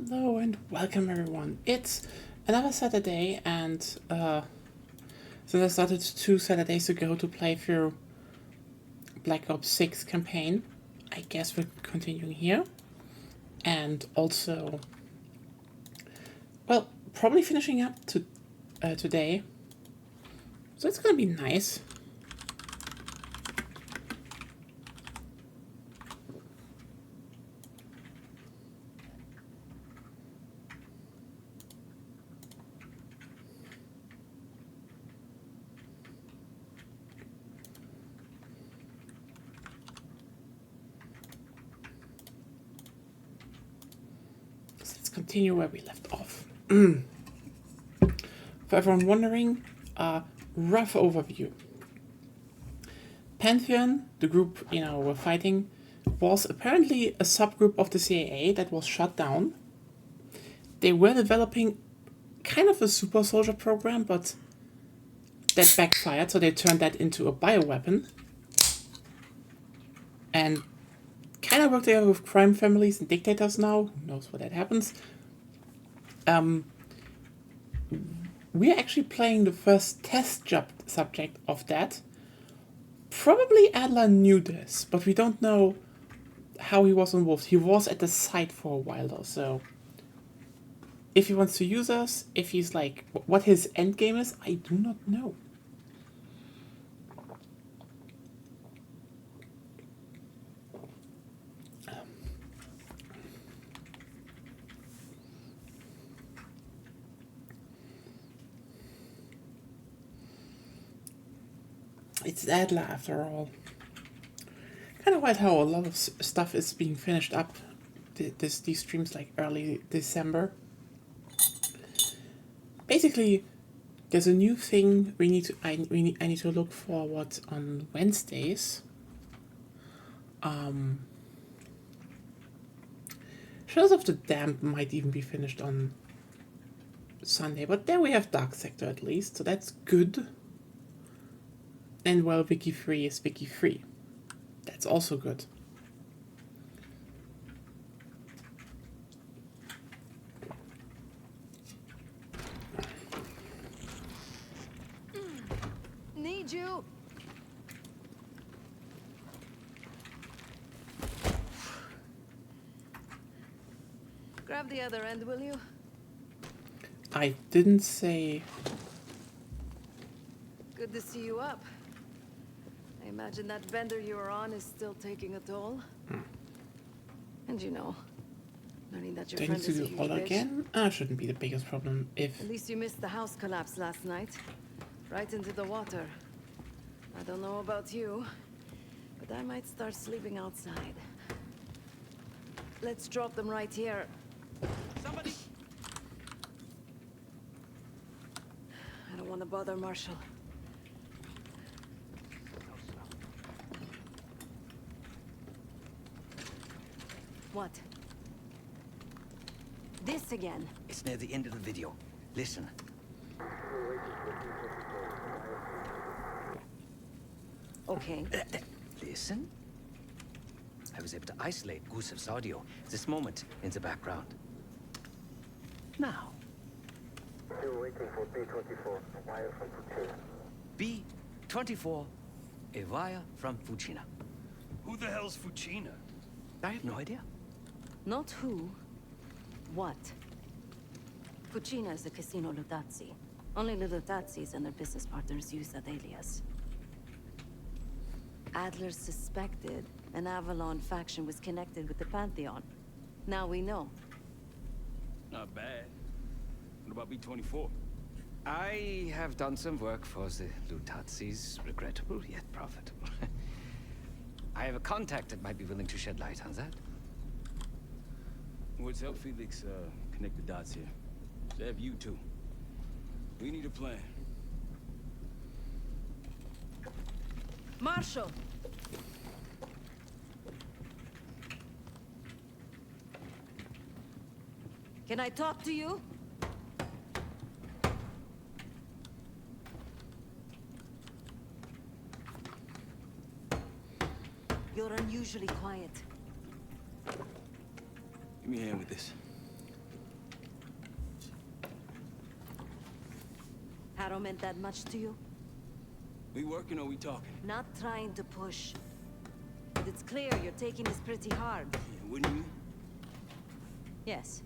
Hello and welcome everyone. It's another Saturday and since I started 2 Saturdays ago to play through Black Ops 6 campaign, I guess we're continuing here. And also, well, probably finishing up today. So it's gonna be nice. Let's continue where we left off. For everyone wondering, rough overview. Pantheon, the group we're fighting, was apparently a subgroup of the CIA that was shut down. They were developing kind of a super soldier program, but that backfired, so they turned that into a bioweapon. And kind of work together with crime families and dictators now. Who knows what that happens. We're actually playing the first test subject of that. Probably Adler knew this, but we don't know how he was involved. He was at the site for a while though, so if he wants to use us, if he's like, what his end game is, I do not know. It's Adler after all. Kind of wild how a lot of stuff is being finished up. These streams like early December. Basically, there's a new thing I need to look forward on Wednesdays. Shadows of the Damned might even be finished on Sunday, but there we have Dark Sector at least, so that's good. And well, Wiki 3 is Wiki 3. That's also good. Need you. Grab the other end, will you? I didn't say... Good to see you up. I imagine that vendor you were on is still taking a toll. And learning that your Do I friend need to is a do huge all bitch. again? Shouldn't be the biggest problem if... At least you missed the house collapse last night. Right into the water. I don't know about you, but I might start sleeping outside. Let's drop them right here. Somebody! I don't want to bother Marshall. What? This again? It's near the end of the video. Listen. Okay. Listen? I was able to isolate Gusev's audio. This moment in the background. Now. Still waiting for B-24, a wire from Fuchina. B-24, a wire from Fuchina. Who the hell's Fuchina? I have no idea. Not who. What? Fucina is a casino Lutazzi. Only the Lutazzis and their business partners use that alias. Adler suspected an Avalon faction was connected with the Pantheon. Now we know. Not bad. What about B-24? I have done some work for the Lutazzis. Regrettable, yet profitable. I have a contact that might be willing to shed light on that. Let's help Felix connect the dots here. So have you two. We need a plan. Marshall! Can I talk to you? You're unusually quiet. Give me a hand with this. Harrow meant that much to you? We working or we talking? Not trying to push. But it's clear you're taking this pretty hard. Yeah, wouldn't you? Yes.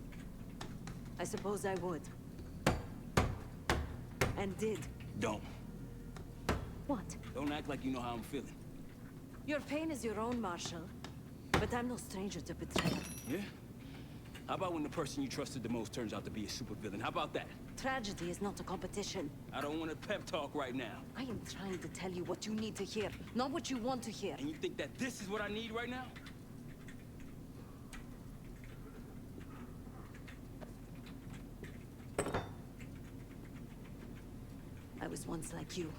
I suppose I would. And did. Don't. What? Don't act like you know how I'm feeling. Your pain is your own, Marshal. But I'm no stranger to betrayal. Yeah? How about when the person you trusted the most turns out to be a supervillain? How about that? Tragedy is not a competition. I don't want a pep talk right now. I am trying to tell you what you need to hear, not what you want to hear. And you think that this is what I need right now? I was once like you.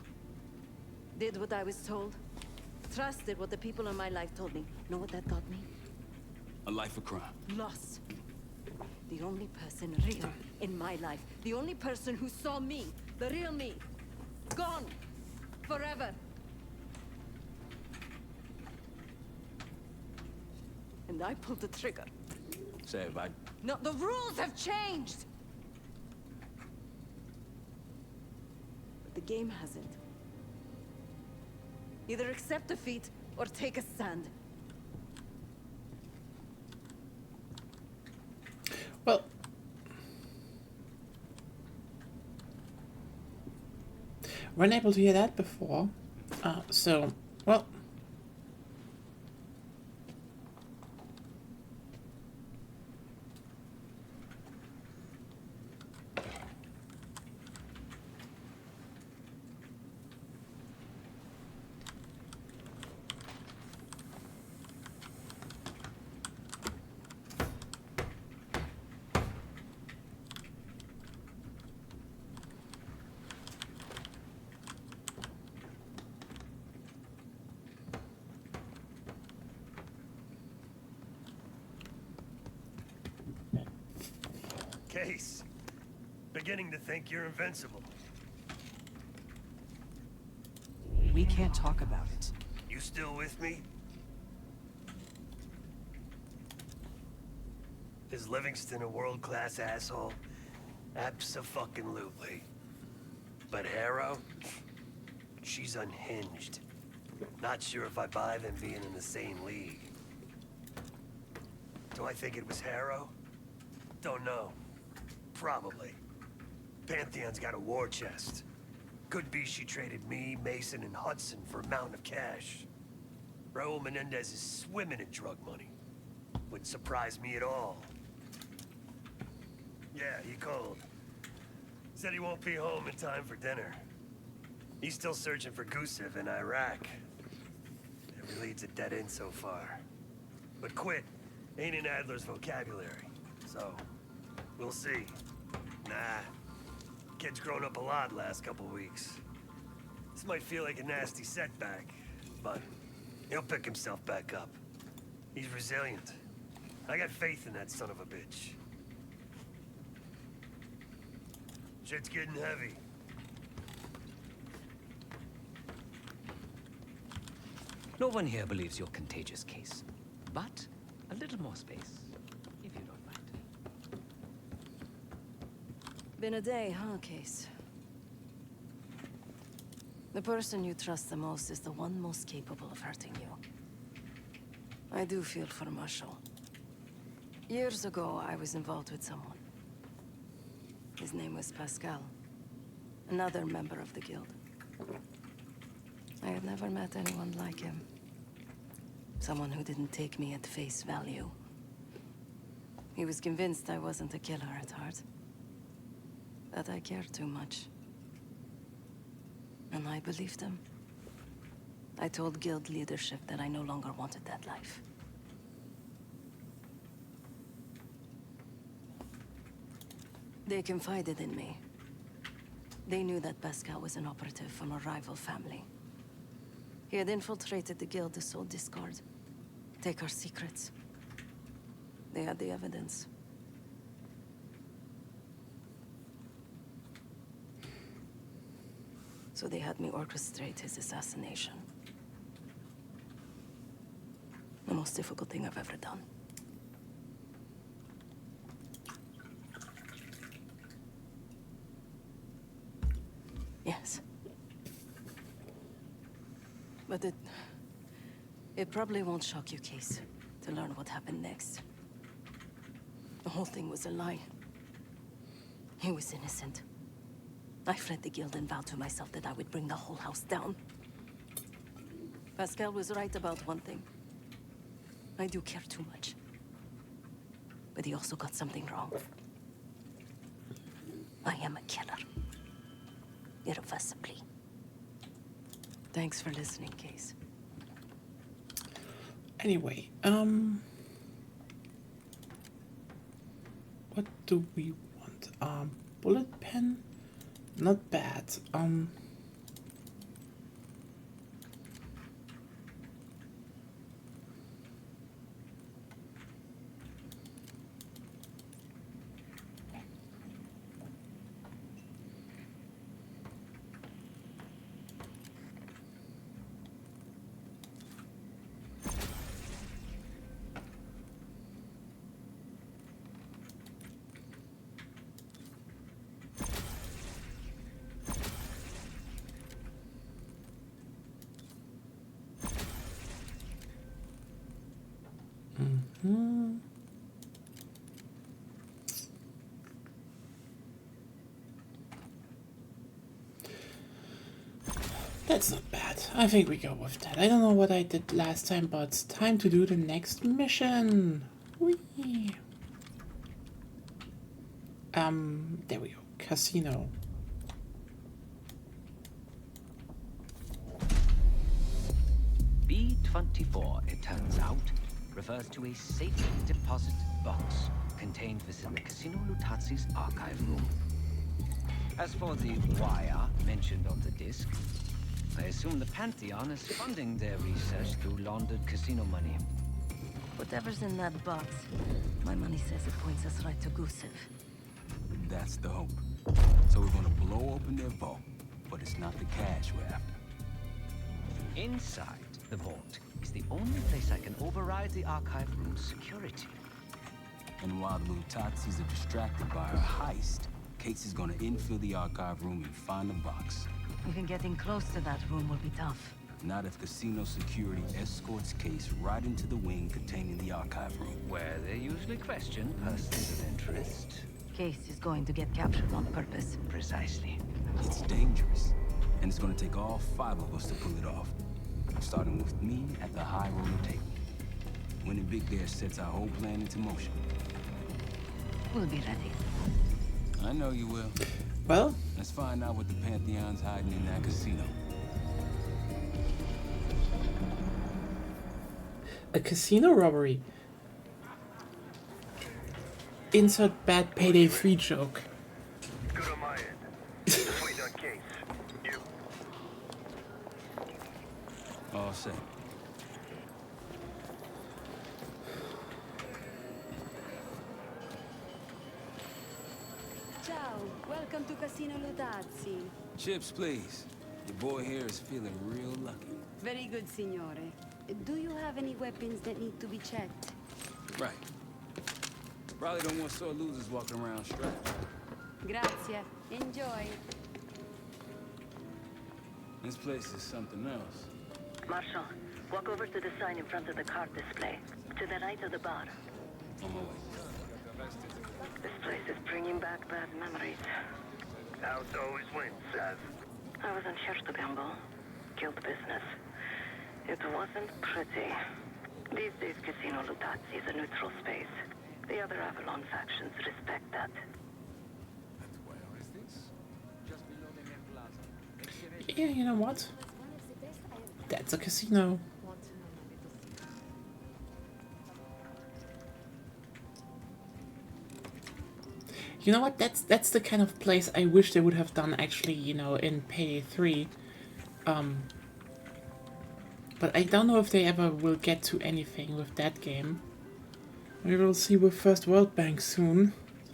Did what I was told. Trusted what the people in my life told me. Know what that got me? A life of crime. Lost. The only person real in my life. The only person who saw me. The real me. Gone. Forever. And I pulled the trigger. Sev, No, the rules have changed! But the game hasn't. Either accept defeat or take a stand. Well, weren't able to hear that before. So, well. Case. Beginning to think you're invincible. We can't talk about it. You still with me? Is Livingston a world-class asshole? Abso-fucking-lutely. But Harrow? She's unhinged. Not sure if I buy them being in the same league. Do I think it was Harrow? Don't know. Probably. Pantheon's got a war chest. Could be she traded me, Mason, and Hudson for a mountain of cash. Raul Menendez is swimming in drug money. Wouldn't surprise me at all. Yeah, he called. Said he won't be home in time for dinner. He's still searching for Gusev in Iraq. Every lead's a dead end so far. But quit ain't in Adler's vocabulary, so we'll see. Nah, kid's grown up a lot last couple weeks. This might feel like a nasty setback, but he'll pick himself back up. He's resilient. I got faith in that son of a bitch. Shit's getting heavy. No one here believes you're contagious, Case. But a little more space, if you don't mind. Been a day, huh, Case? The person you trust the most is the one most capable of hurting you. I do feel for Marshall. Years ago, I was involved with someone. His name was Pascal. Another member of the guild. I had never met anyone like him. Someone who didn't take me at face value. He was convinced I wasn't a killer at heart. That I cared too much. And I believed him. I told guild leadership that I no longer wanted that life. They confided in me. They knew that Pascal was an operative from a rival family. He had infiltrated the guild to sow discord. Take our secrets. They had the evidence. So they had me orchestrate his assassination. The most difficult thing I've ever done. But it probably won't shock you, Case, to learn what happened next. The whole thing was a lie. He was innocent. I fled the guild and vowed to myself that I would bring the whole house down. Pascal was right about one thing. I do care too much. But he also got something wrong. I am a killer. Irreversibly. Thanks for listening, Case. Anyway, what do we want? Bullet pen? Not bad. That's not bad. I think we go with that. I don't know what I did last time, but it's time to do the next mission. Whee! There we go. Casino. B-24, it turns out, refers to a safe deposit box contained within the Casino Lutazzi's archive room. As for the wire mentioned on the disc, I assume the Pantheon is funding their research through laundered casino money. Whatever's in that box, my money says it points us right to Gusev. That's the hope. So we're gonna blow open their vault, but it's not the cash we're after. Inside the vault is the only place I can override the archive room's security. And while the Lutazzis are distracted by our heist, Case is gonna infill the archive room and find the box. Even getting close to that room will be tough. Not if casino security escorts Case right into the wing containing the archive room. Where they usually question persons of interest. Case is going to get captured on purpose. Precisely. It's dangerous, and it's gonna take all 5 of us to pull it off. Starting with me at the high roller table. Winning big there sets our whole plan into motion. We'll be ready. I know you will. Well, Let's find out what the Pantheon's hiding in that casino. a casino robbery. Insert bad Payday 3 joke. Good on my end. Just waiting on Case. You. All set. Ciao, welcome to Casino Lutazzi. Chips, please. Your boy here is feeling real lucky. Very good, signore. Do you have any weapons that need to be checked? Right. Probably don't want sore losers walking around strapped. Grazie. Enjoy. This place is something else. Marshal, walk over to the sign in front of the card display. To the right of the bar. On my way. This place is bringing back bad memories. House always wins, Sav. I wasn't here to gamble. Guild business. It wasn't pretty. These days, Casino Lutazzi is a neutral space. The other Avalon factions respect that. Yeah, you know what? That's a casino. You know what? That's the kind of place I wish they would have done actually, you know, in Payday 3. But I don't know if they ever will get to anything with that game. We will see with First World Bank soon.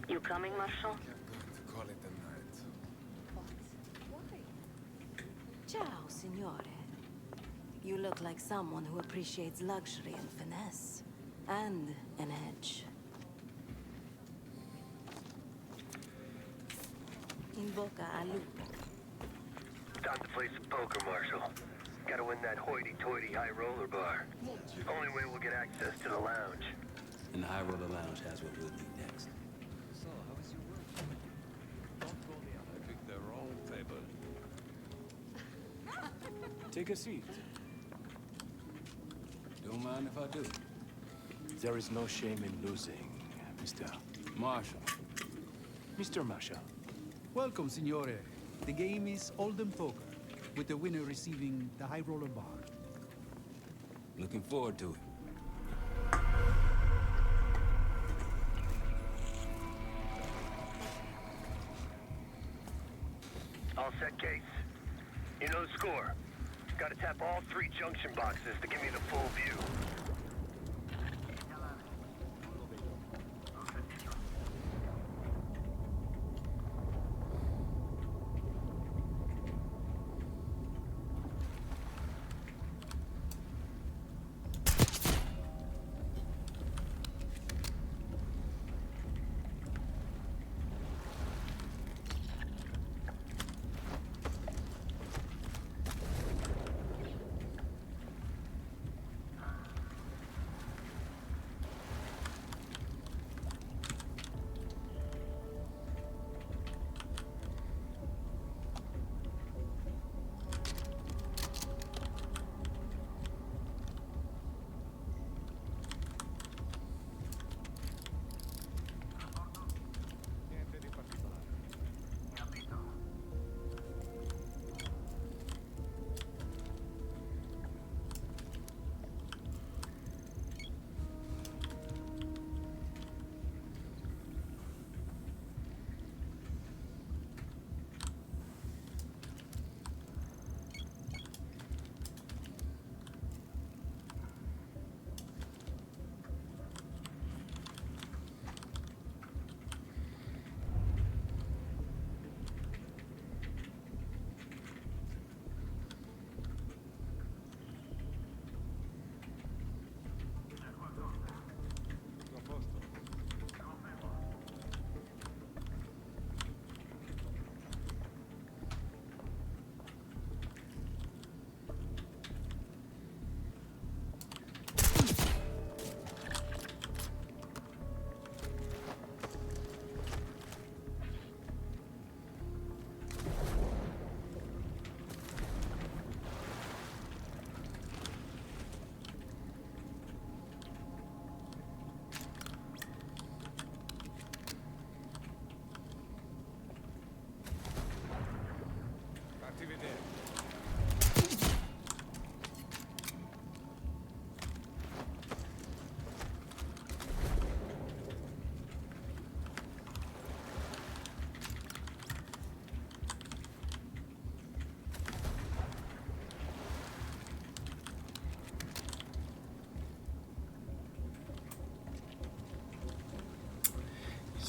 You coming, Marshal? Ciao, signore. You look like someone who appreciates luxury and finesse. And an edge. In bocca al lupo. Time to play some poker, Marshal. Gotta win that hoity-toity high roller bar. Only way we'll get access to the lounge. And the High Roller Lounge has what we'll need next. So, how is your work? Don't call me out. I picked the wrong table. Take a seat. Don't mind if I do. There is no shame in losing, Mr. Marshall. Mr. Marshall. Welcome, Signore. The game is Hold'em Poker, with the winner receiving the High Roller Bar. Looking forward to it. All set, Case. You know the score. Gotta tap all 3 junction boxes to give me the full view.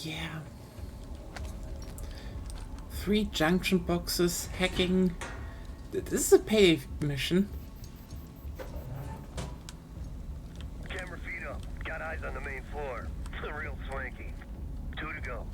Yeah. 3 junction boxes, hacking. This is a payday mission. Camera feed up. Got eyes on the main floor. Real swanky. 2 to go.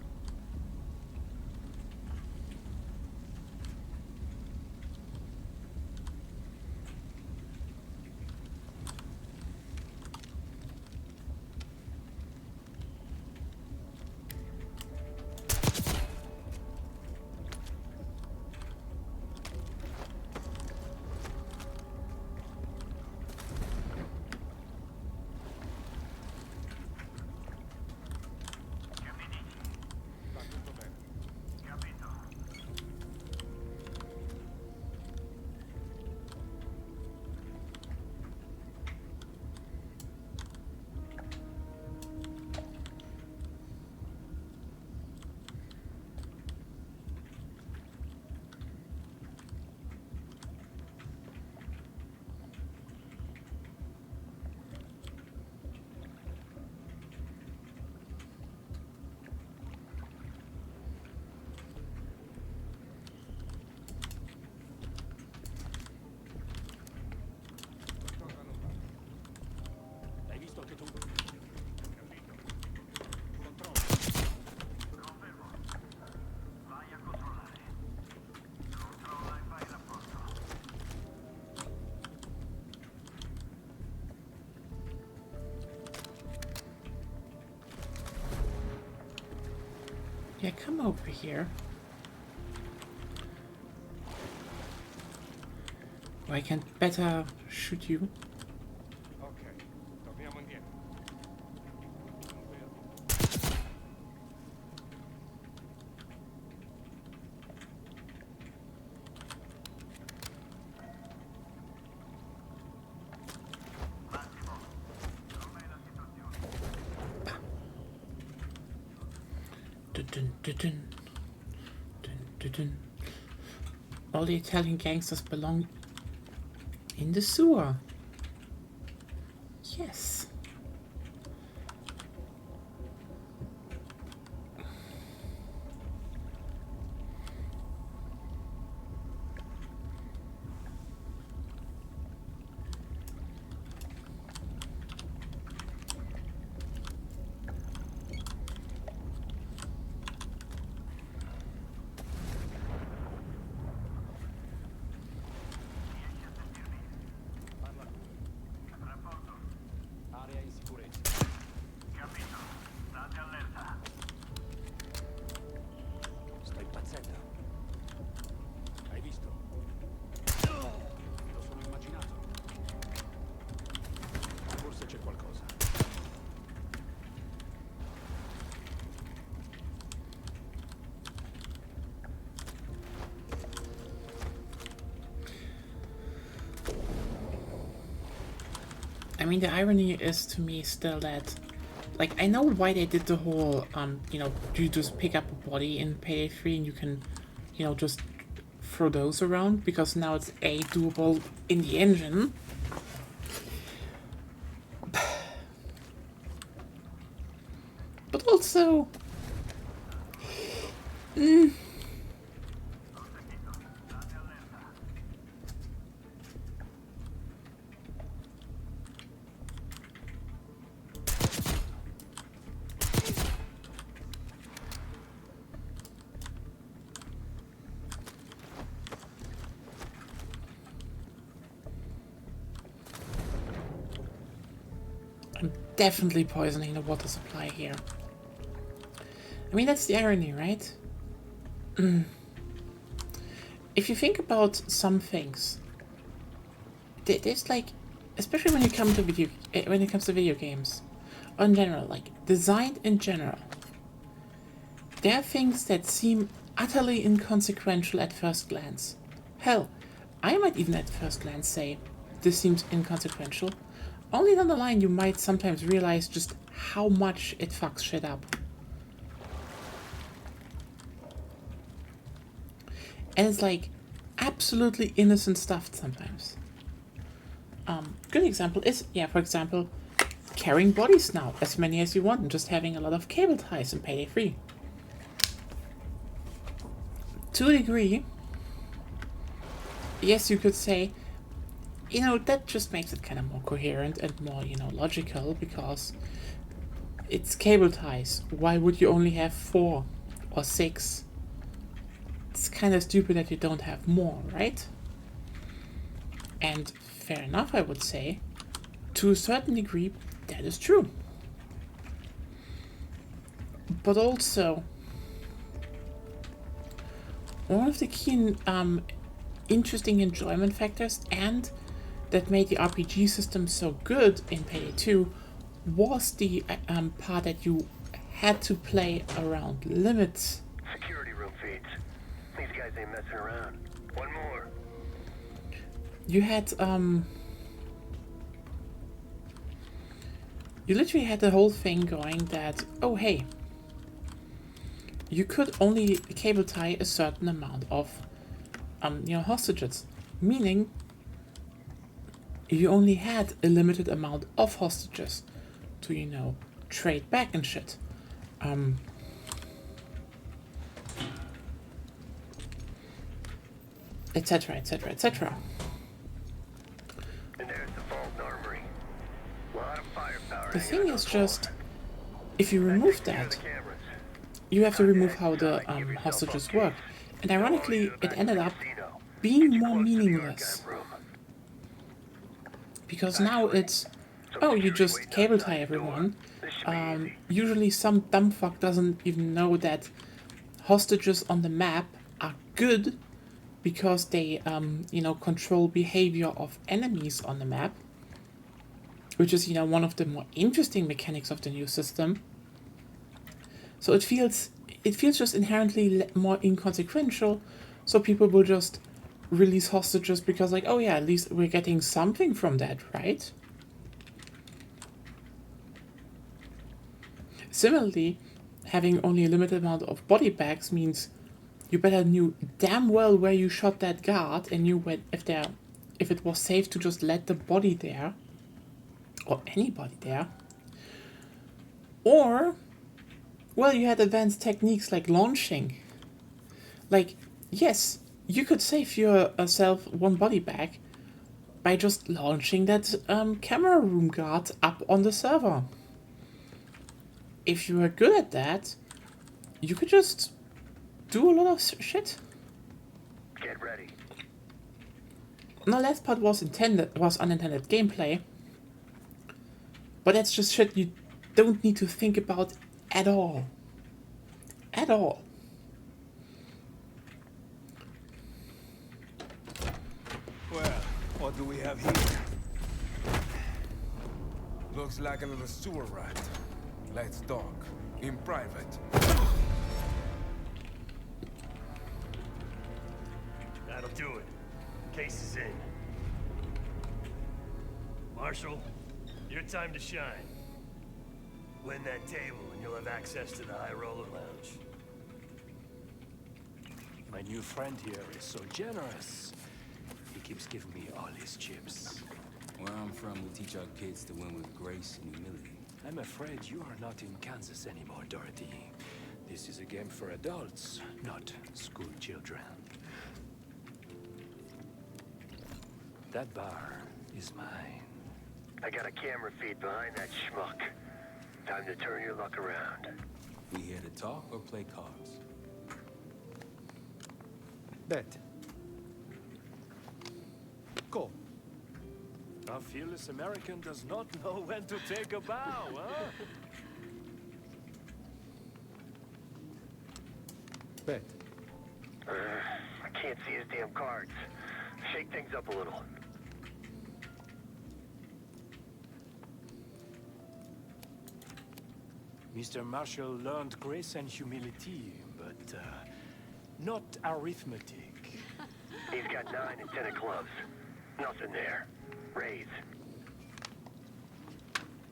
Yeah, come over here. Or I can better shoot you. Dun, dun, dun, dun, dun, dun. All the Italian gangsters belong in the sewer. Yes. Area in sicurezza. Capito. State allerta. Sto impazzendo. Hai visto? Lo sono immaginato. Forse c'è qualcosa. I mean, the irony is to me still that, like, I know why they did the whole, you know, you just pick up a body in Payday 3 and you can, you know, just throw those around, because now it's A, doable in the engine. But also... I'm definitely poisoning the water supply here. I mean, that's the irony, right? If you think about some things, there's like, especially when it comes to video games, or in general, like design in general, there are things that seem utterly inconsequential at first glance. Hell, I might even at first glance say this seems inconsequential. Only down the line you might sometimes realize just how much it fucks shit up. And it's like absolutely innocent stuff sometimes. Good example is, yeah, for example, carrying bodies now, as many as you want, and just having a lot of cable ties in Payday 3. To a degree, yes, you could say, you know, that just makes it kind of more coherent and more, you know, logical, because it's cable ties. Why would you only have 4 or 6? It's kind of stupid that you don't have more, right? And fair enough, I would say. To a certain degree, that is true. But also, one of the key interesting enjoyment factors, and that made the RPG system so good in Payday 2, was the part that you had to play around limits. Security room feeds. These guys ain't messing around. One more. You had, you literally had the whole thing going that, oh hey, you could only cable tie a certain amount of, you know, hostages. Meaning, you only had a limited amount of hostages to, you know, trade back and shit. Etc, etc, etc. And there's the vault armory. A lot of firepower. The thing is just, if you remove that, you have to remove how the hostages work. And ironically, it ended up being more meaningless. Because now it's, oh, you just cable tie everyone. Usually some dumb fuck doesn't even know that hostages on the map are good because they, control behavior of enemies on the map, which is, one of the more interesting mechanics of the new system. So it feels just inherently more inconsequential, so people will just release hostages because, like, oh yeah, at least we're getting something from that, right? Similarly, having only a limited amount of body bags means you better knew damn well where you shot that guard and knew if it was safe to just let the body there, or anybody there. Or, well, you had advanced techniques like launching. Like, yes, you could save yourself one body bag by just launching that camera room guard up on the server. If you were good at that, you could just do a lot of shit. Get ready. The last part was unintended gameplay, but that's just shit you don't need to think about at all. At all. Well, what do we have here? Looks like a little sewer rat. Let's talk. In private. That'll do it. Case is in. Marshal, your time to shine. Win that table and you'll have access to the High Roller Lounge. My new friend here is so generous. He keeps giving me all his chips. Where I'm from, we teach our kids to win with grace and humility. I'm afraid you are not in Kansas anymore, Dorothy. This is a game for adults, not school children. That bar is mine. I got a camera feed behind that schmuck. Time to turn your luck around. We here to talk or play cards? Bet. Go. A fearless American does not know when to take a bow, huh? Bet. I can't see his damn cards. Shake things up a little. Mr. Marshall learned grace and humility, but not arithmetic. He's got 9 and 10 of clubs. Nothing there. Raise.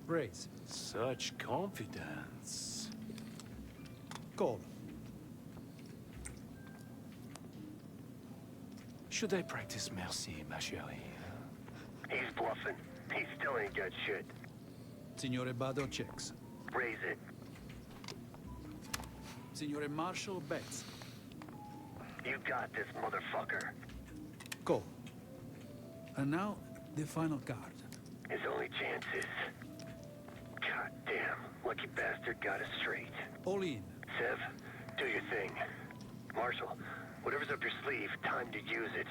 Raise. Such confidence. Call. Should I practice merci, ma chérie? He's bluffing. He still ain't got shit. Signore Bado checks. Raise it. Signore Marshall bets. You got this, motherfucker. Go. And now, the final card. His only chance is... God damn, lucky bastard got us straight. All in. Sev, do your thing. Marshall, whatever's up your sleeve, time to use it.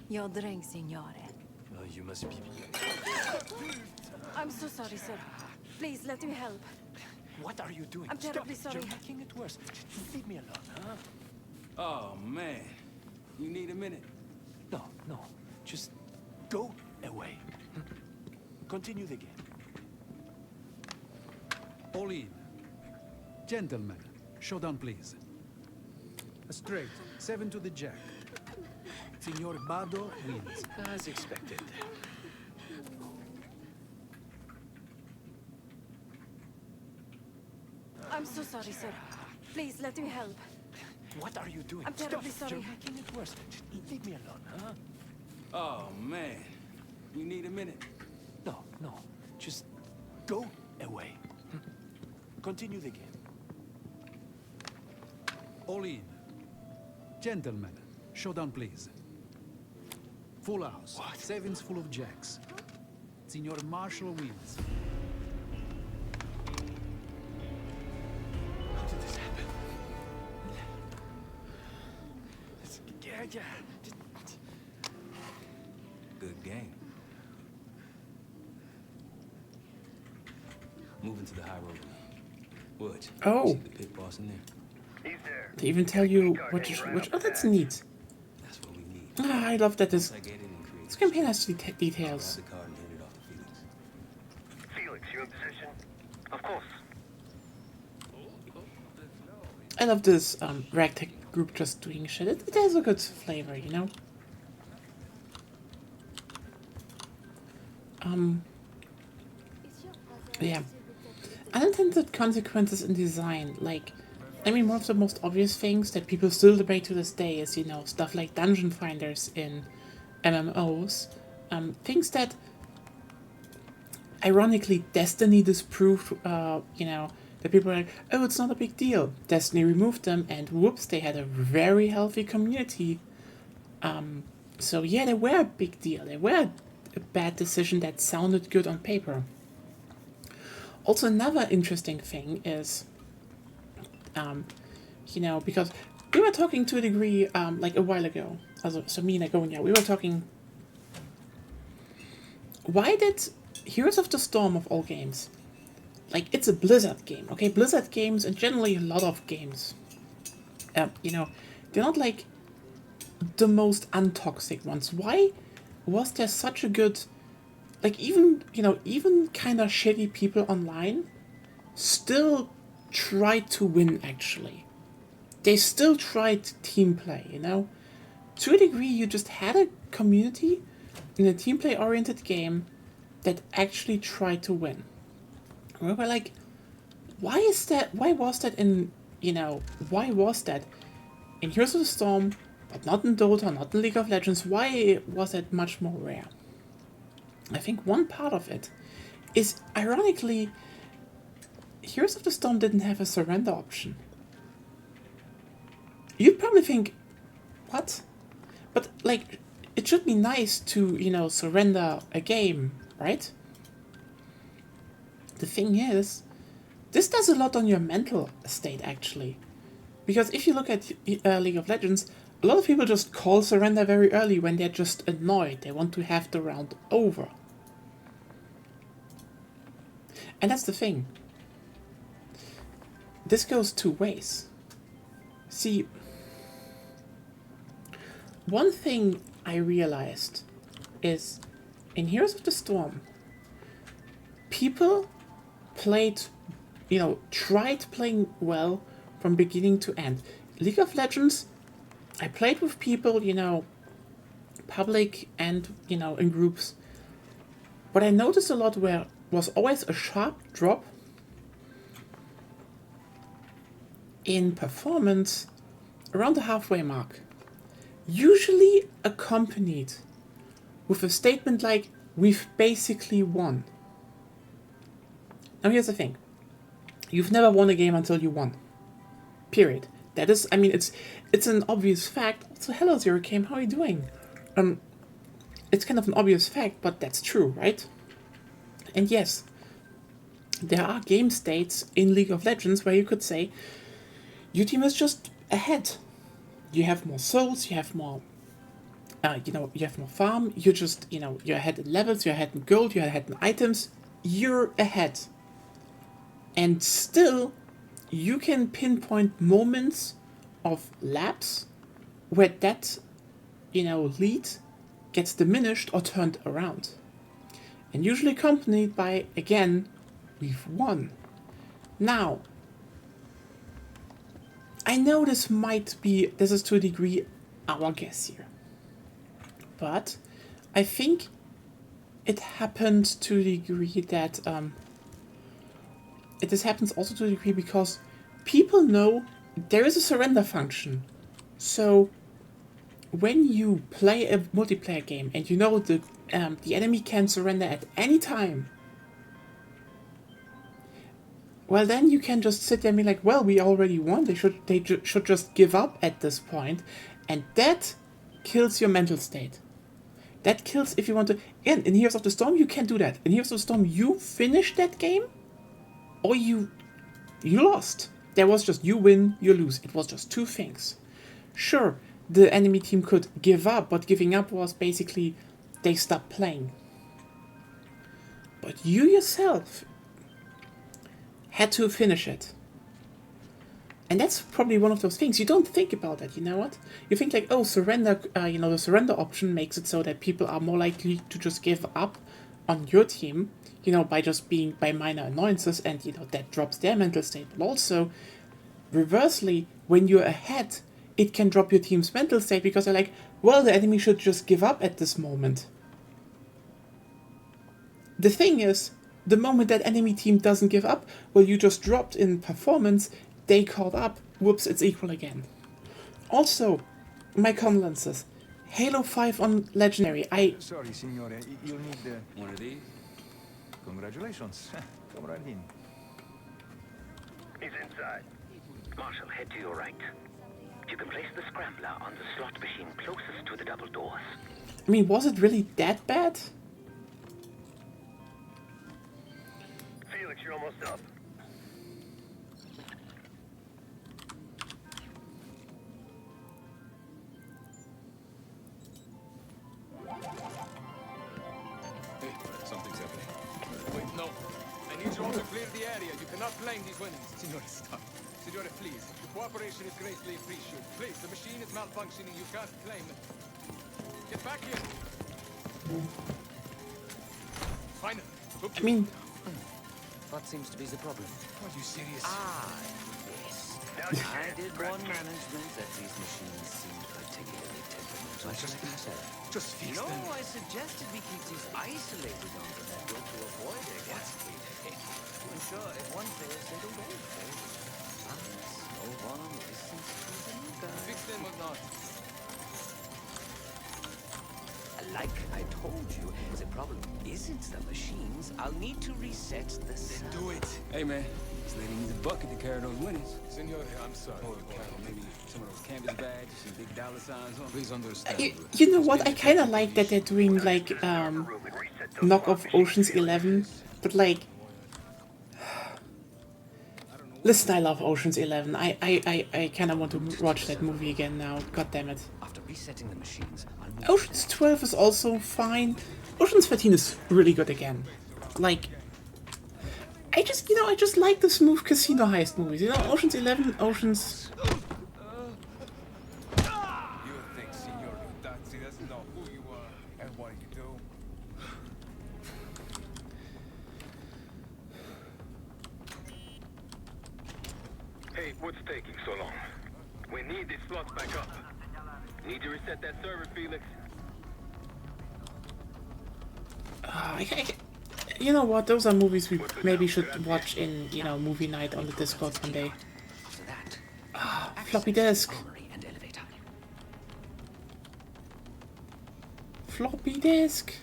Your drink, signore. Oh, you must be... I'm so sorry, sir. Please, let me help. What are you doing? I'm terribly Stop. sorry. You're making it worse. Leave me alone, huh? Oh, man. You need a minute? No. Just go away. Continue the game. All in. Gentlemen, showdown please. A straight, 7 to the jack. Signor Bado wins. As expected. I'm so sorry, sir. Please, let me help. What are you doing? I'm terribly Stop. sorry. You're making it worse. Leave me alone, huh? Oh, man. You need a minute? No. Just go away. Continue the game. All in. Gentlemen, showdown please. Full house. What? 7's full of jacks. Signor Marshall wins. How did this happen? Yeah. Good game. Moving to the high road. Woods. Oh. See the pit boss in there? They even tell you which oh, that's neat. Ah, I love that this campaign has details. Felix, you in position? Of course. I love this ragtag group just doing shit. It has a good flavor, you know? Yeah. Unintended consequences in design, like, I mean, one of the most obvious things that people still debate to this day is, you know, stuff like dungeon finders in MMOs. Things that, ironically, Destiny disproved, you know, that people are like, oh, it's not a big deal. Destiny removed them, and whoops, they had a very healthy community. So yeah, they were a big deal. They were a bad decision that sounded good on paper. Also, another interesting thing is, you know, because we were talking to a degree, like a while ago, so me and Agonia, we were talking, why did Heroes of the Storm of all games, like, it's a Blizzard game, okay? Blizzard games, and generally a lot of games, you know, they're not, like, the most untoxic ones. Why was there such a good, like, even, you know, even kind of shitty people online still tried to win, actually. They still tried team play, you know? To a degree, you just had a community in a team play oriented game that actually tried to win. We were like, why was that in, you know, why was that in Heroes of the Storm, but not in Dota, not in League of Legends? Why was it much more rare? I think one part of it is, ironically, Heroes of the Storm didn't have a surrender option. You'd probably think, what? But, like, it should be nice to, you know, surrender a game, right? The thing is, this does a lot on your mental state, actually. Because if you look at League of Legends, a lot of people just call surrender very early when they're just annoyed. They want to have the round over. And that's the thing. This goes two ways. See, one thing I realized is, in Heroes of the Storm, people played, you know, tried playing well from beginning to end. League of Legends, I played with people, you know, public and, you know, in groups. What I noticed a lot was always a sharp drop in performance around the halfway mark. Usually accompanied with a statement like, we've basically won. Now here's the thing. You've never won a game until you won. Period. That is, I mean, it's an obvious fact. So hello Zero Game, how are you doing? It's kind of an obvious fact, but that's true, right? And yes, there are game states in League of Legends where you could say, your team is just ahead. You have more souls, you have more, you know, you have more farm, you're just, you know, you're ahead in levels, you're ahead in gold, you're ahead in items, you're ahead. And still, you can pinpoint moments of lapse where that, you know, lead gets diminished or turned around. And usually accompanied by, again, we've won. Now, I know this is to a degree our guess here. But I think it happened to a degree that, this happens also to a degree because people know there is a surrender function. So when you play a multiplayer game and you know the enemy can surrender at any time, well, then you can just sit there and be like, well, we already won. They should just give up at this point, and that kills your mental state. That kills if you want to. In Heroes of the Storm, you can't do that. In Heroes of the Storm, you finish that game, or you lost. There was just you win, you lose. It was just two things. Sure, the enemy team could give up, but giving up was basically they stopped playing. But you yourself had to finish it. And that's probably one of those things you don't think about that. You know what? You think like, oh, surrender. The surrender option makes it so that people are more likely to just give up on your team. By just being by minor annoyances, and that drops their mental state. But also, reversely, when you're ahead, it can drop your team's mental state because they're like, well, the enemy should just give up at this moment. The thing is, the moment that enemy team doesn't give up, well, you just dropped in performance, they caught up, whoops, it's equal again. Also, my condolences. Halo 5 on Legendary, Sorry, signore, you'll need one of these. Congratulations. Come right in. He's inside. Marshal, head to your right. You can place the scrambler on the slot machine closest to the double doors. I mean, was it really that bad? Felix, you're almost up. Hey, something's happening. Wait, no. I need you all to clear the area. You cannot claim these winnings. Signore, stop. Signore, please. Your cooperation is greatly appreciated. Please, the machine is malfunctioning. You can't claim it. Get back here. Finally. I mean... What seems to be the problem? Are you serious? Yes. I did warn management that these machines seem particularly temperamental. Just fix no, them. I suggested we keep these isolated on the network to avoid a cascade effect. To ensure if one fails, they don't all fail. Unless no one listens to the new guy. Fix them or not. Like I told you, the problem isn't the machines. I'll need to reset the sound. Do it. Hey, man. This lady needs a bucket to carry those winnings. Signore, I'm sorry. Or maybe some of those canvas badges, some big dollar signs on. Please understand. You know what? I kind of like that they're doing like knockoff Ocean's 11, but like, listen, I love Ocean's 11. I kind of want to watch that movie again now. God damn it. After resetting the machines, Ocean's 12 is also fine. Ocean's 13 is really good again. Like, I just like the smooth casino heist movies. Ocean's 11, Ocean's... You think Signor Lutazzi doesn't know who you are and what you do? Hey, what's taking so long? We need these slots back up. Need to reset that server, Felix. You know what? Those are movies we maybe should watch in, movie night on the Discord one day. Floppy disk. Floppy disk.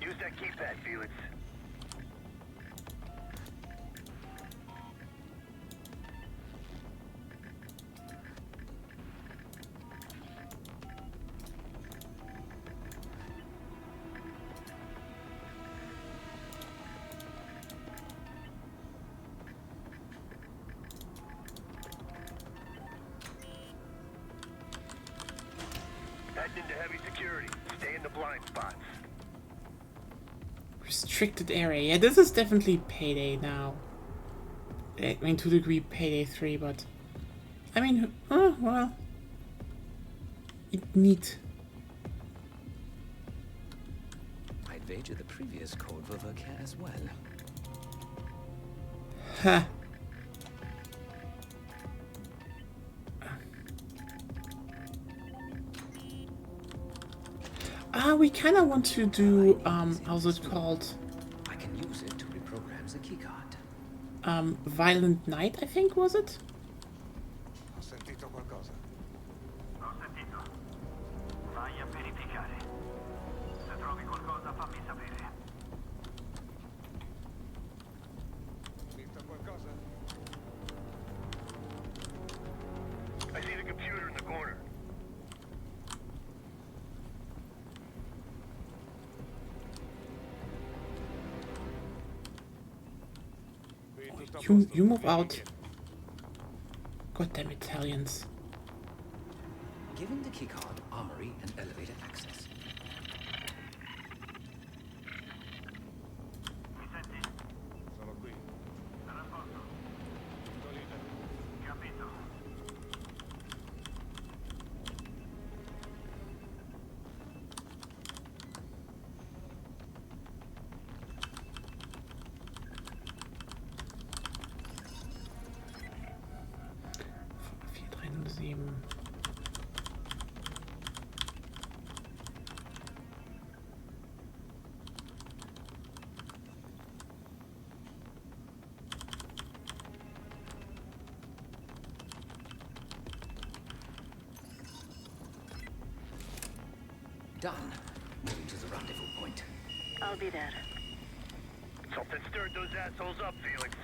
Use that keypad, Felix. Heading into heavy security. Stay in the blind spots. Restricted area. Yeah, this is definitely Payday now. I mean, to a degree, Payday 3, but... I mean, well... It neat. I'd wager the previous code will work here as well. Ha. We kind of want to do, how's it called? I can use it to reprogram the keycard. Violent Night, I think, was it? Ho sentito qualcosa. L'ho sentito. Vai a verificare. Se trovi qualcosa, fammi sapere. Sento qualcosa? I see the computer in the corner. You move out. Goddamn Italians. Given the keycard, armory, and elevator access. Mi senti? Done. Moving to the rendezvous point. I'll be there. Something stirred those assholes up, Felix.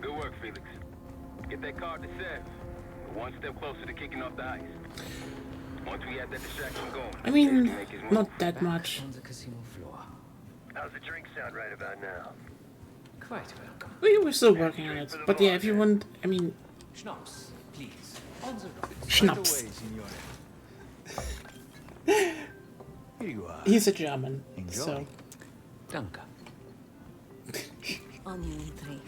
Good work, Felix. Get that card to Sev. One step closer to kicking off the ice. Once we have that distraction going, I mean, not that much. On the casino floor. How's the drink sound right about now? Quite welcome. We're still working on it. But yeah, if you want, I mean, Schnapps, please. On the rocks. Schnapps. Here you are. He's a German, Enjoy. so. Danke. On you in 3.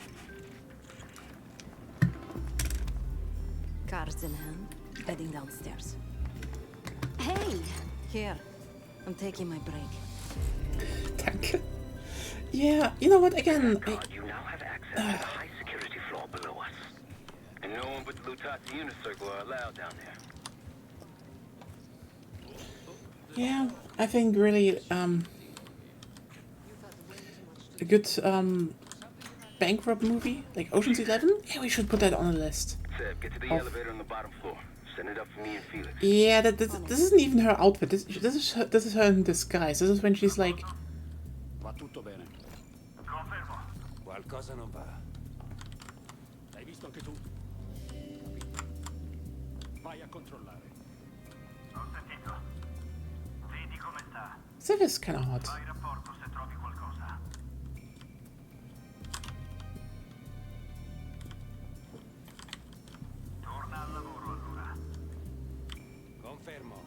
Cards in hand, heading downstairs. Hey! Here, I'm taking my break. Danke. Yeah, you know what, again, You now have access to the high security floor below us. and no one but the Lutazzi Unicircle are allowed down there. yeah, I think really, a good, bank rob movie, like Ocean's 11? Yeah, we should put that on the list. Seb, get to the Of- elevator on the bottom floor. Send it up for me and Felix. Yeah, this isn't even her outfit. This is her in disguise. This is when she's like, Va tutto bene. Confermo. Qualcosa non va. L'hai visto anche tu? Capito. Vai a controllare. Ho sentito. Vedi come sta. Sev is kind of hot. Fai rapporto se trovi qualcosa. Torna al lavoro allora. Confermo.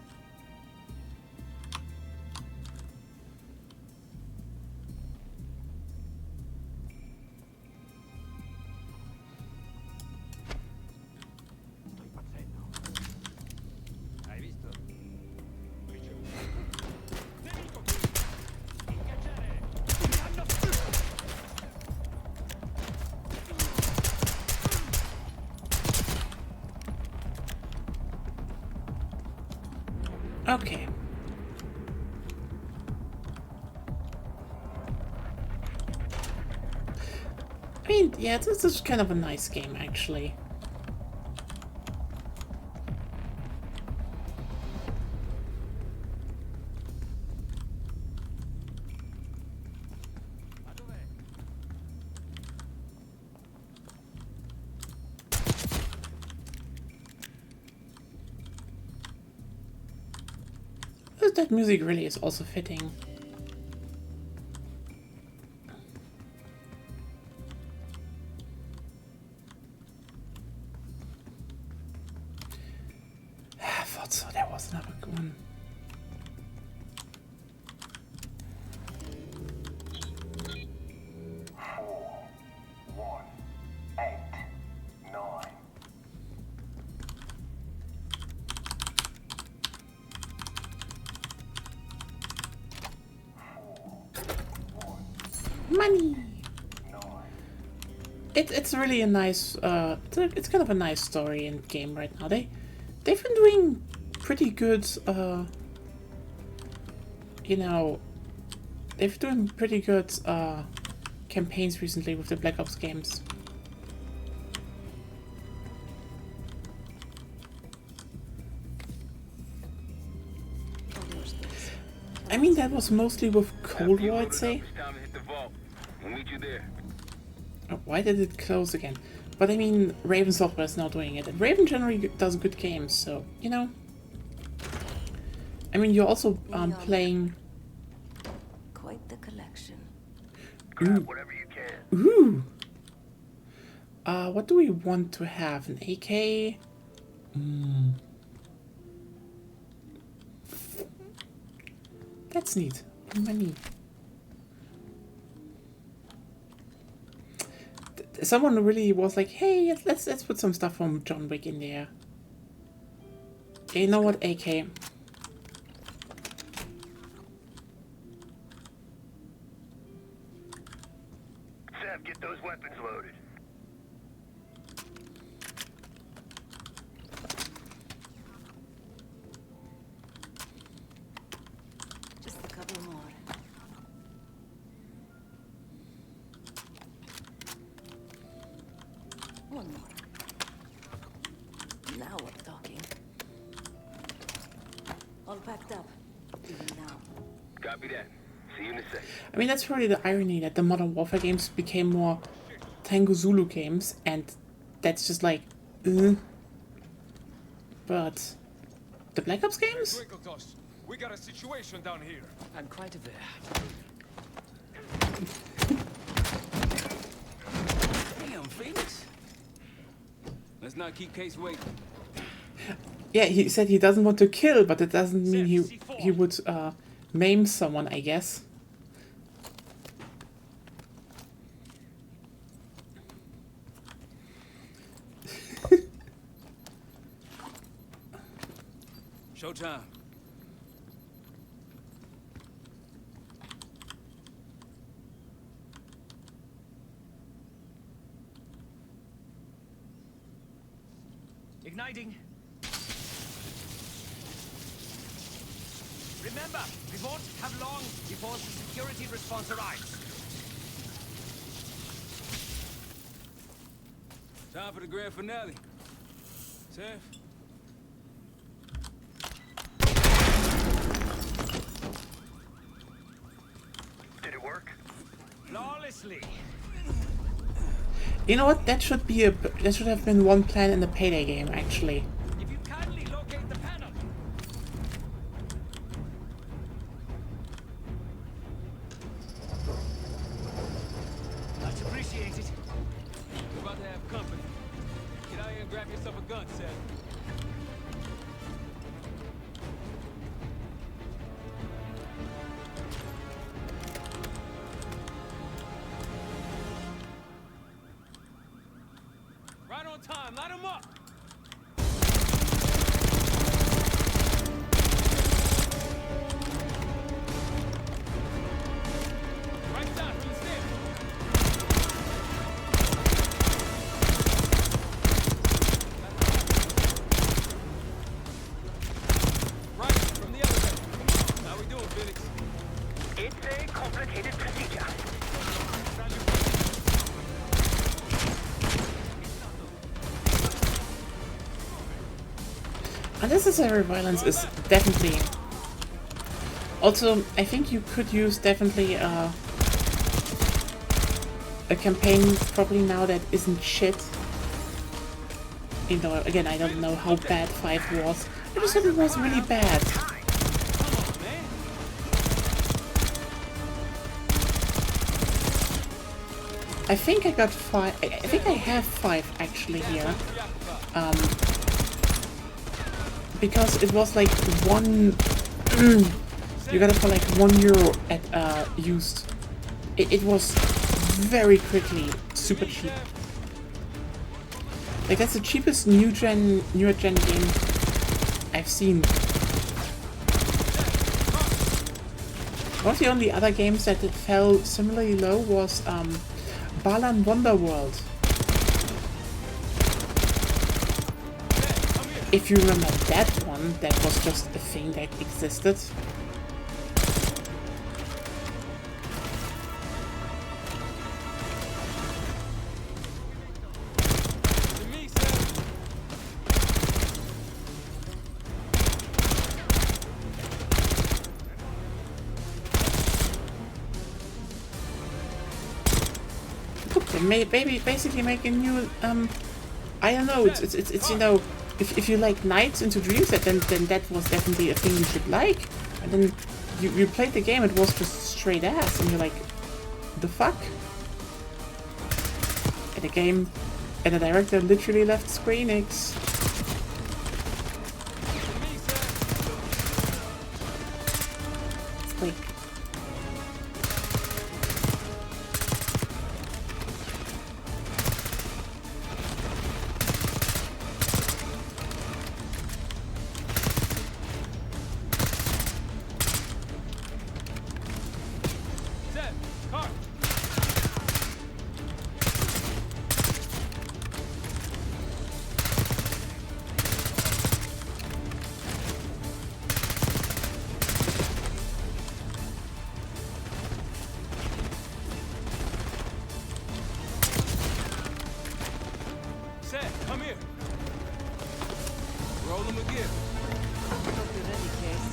Sto impazzendo. Hai visto? Ricevuto. Nemico qui! Ingaggiare! Hanno... Okay. I mean, yeah, this is kind of a nice game, actually. That music really is also fitting. I thought so, there was another one. Money. It's really a nice it's kind of a nice story and game right now. They've been doing pretty good you know, they've doing pretty good campaigns recently with the Black Ops games. I mean, that was mostly with Cold War, I'd say. It's time to hit the vault. We'll meet you there. Oh, why did it close again? But I mean, Raven Software is now doing it, and Raven generally does good games, so, you know. I mean, you're also playing... Quite the collection. Grab whatever you can. Ooh! What do we want to have? An AK? That's neat. Money. Someone really was like, hey, let's put some stuff from John Wick in there. You know what, AK? Sam, get those weapons loaded. Just a couple more. One more. Now we're talking. All packed up. Even now. Copy that. See you in a sec. I mean, that's probably the irony that the Modern Warfare games became more Tango Zulu games, and that's just like, But the Black Ops games? We got a situation down here. I'm quite aware. Damn, Phoenix. Let's not keep Case waiting. Yeah, he said he doesn't want to kill, but it doesn't mean he would maim someone, I guess. Showtime. Igniting. Remember, we won't have long before the security response arrives. Time for the grand finale. Safe. Did it work? Flawlessly. You know what? That should have been one plan in the Payday game, actually. If you kindly locate the panel. Much appreciated. We're about to have company. Get out here and grab yourself a gun, Seth. Right on time, light him up! Right side, from the stairs. Right, from the elevator. How we doing, Phoenix? It's a complicated procedure. Unnecessary violence is definitely... Also, I think you could use definitely a campaign probably now that isn't shit. You know, again, I don't know how bad 5 was. I just thought it was really bad. I think I got 5. I think I have 5 actually here. Because it was like one. You got it for like €1 at used. It was very quickly super cheap. Like that's the cheapest newer gen game I've seen. One of the only other games that it fell similarly low was Balan Wonderworld. If you remember that one, that was just a thing that existed. Basically make a new I don't know, it's you know, if you like Nights into Dreams, then that was definitely a thing you should like. And then you played the game, it was just straight ass, and you're like, the fuck? And the game And the director literally left Square Enix. It's like... Come here. Roll him again. Hope you're ready, Case.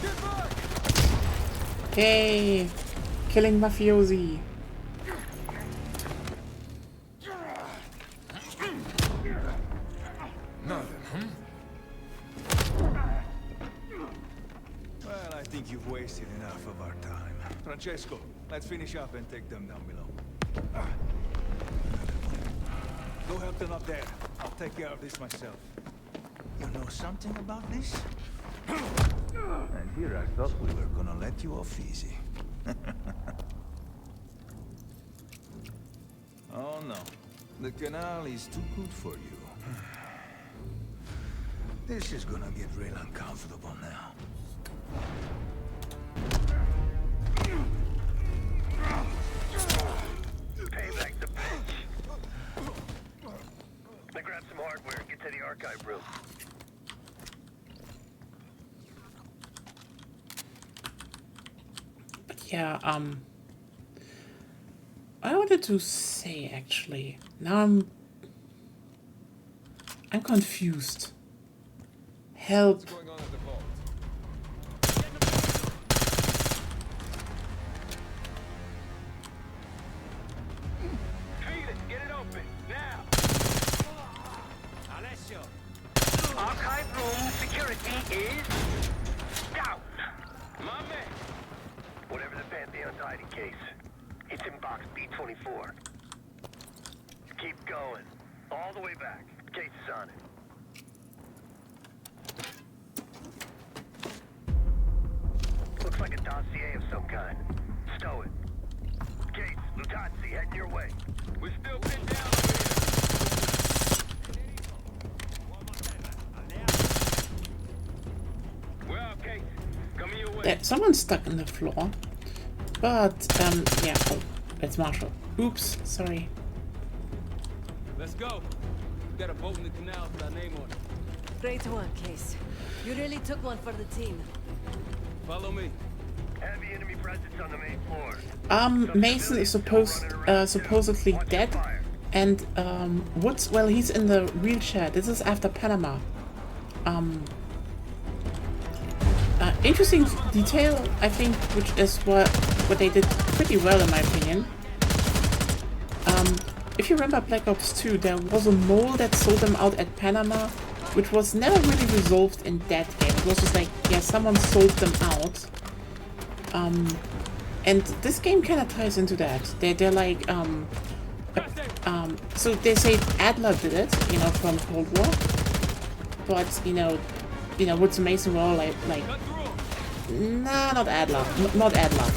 Get back! Yay! Killing mafiosi. Nothing, huh? Well, I think you've wasted enough of our time. Francesco, let's finish up and take them down below. Go help them up there. I'll take care of this myself. You know something about this? And here I thought we were gonna let you off easy. Oh no. The canal is too good for you. This is gonna get real uncomfortable now. Payback's a bitch. Now grab some hardware and get to the archive room. Yeah, I wanted to say actually, now I'm confused. Help. What's going on at the vault? Feed it, get it open, now! Alessio! Archive room security is down! My man! Whatever the Pantheon's hiding case, it's in box B24. Keep going. All the way back. Case is on it. Looks like a dossier of some kind. Stow it. Gates, Lutazzi, heading your way. We're still pinned down over here. We're up, Kate. Coming your way. There, someone's stuck in the floor. But, yeah. Oh, it's Marshall. Oops, sorry. Let's go. We got a boat in the canal with our name on it. Great work, Case. You really took one for the team. Follow me. Heavy enemy presence on the main floor. Mason is supposedly dead, and Woods, well, he's in the wheelchair. This is after Panama. Interesting detail, I think, which is what they did pretty well in my opinion. If you remember Black Ops 2, there was a mole that sold them out at Panama, which was never really resolved in that game. It was just like, yeah, someone sold them out. And this game kind of ties into that. They're like, so they say Adler did it, you know, from Cold War. But, you know, Woods and Mason were all like, nah, not Adler, not Adler.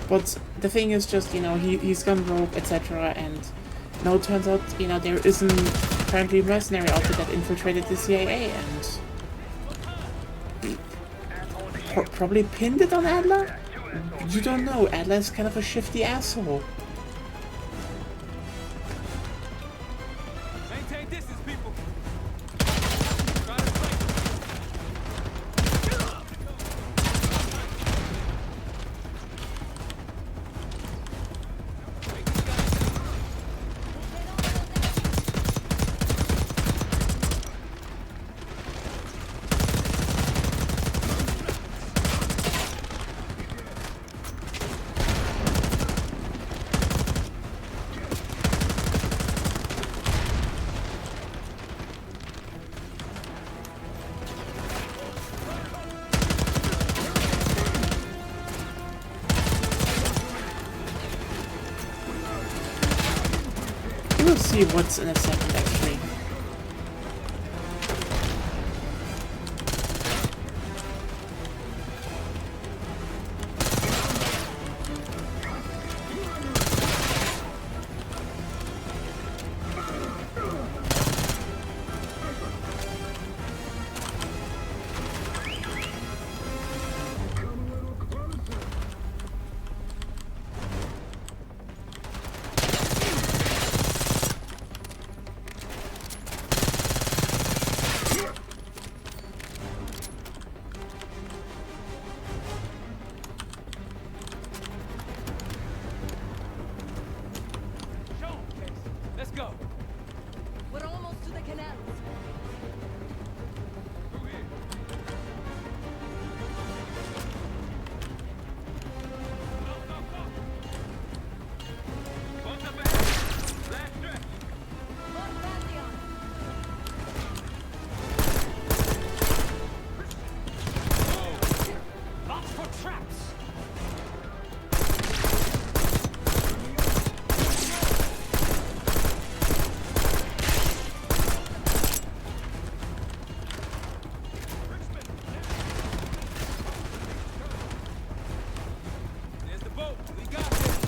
But the thing is just, you know, he's gone rogue, etc. And now it turns out, you know, there isn't apparently a mercenary outfit that infiltrated the CIA and probably pinned it on Adler? You don't know, Adler's kind of a shifty asshole. Maintain distance, people. see what's in a second, actually. Let's go. We're almost to the canals. Lots for traps. There's the boat. We got this.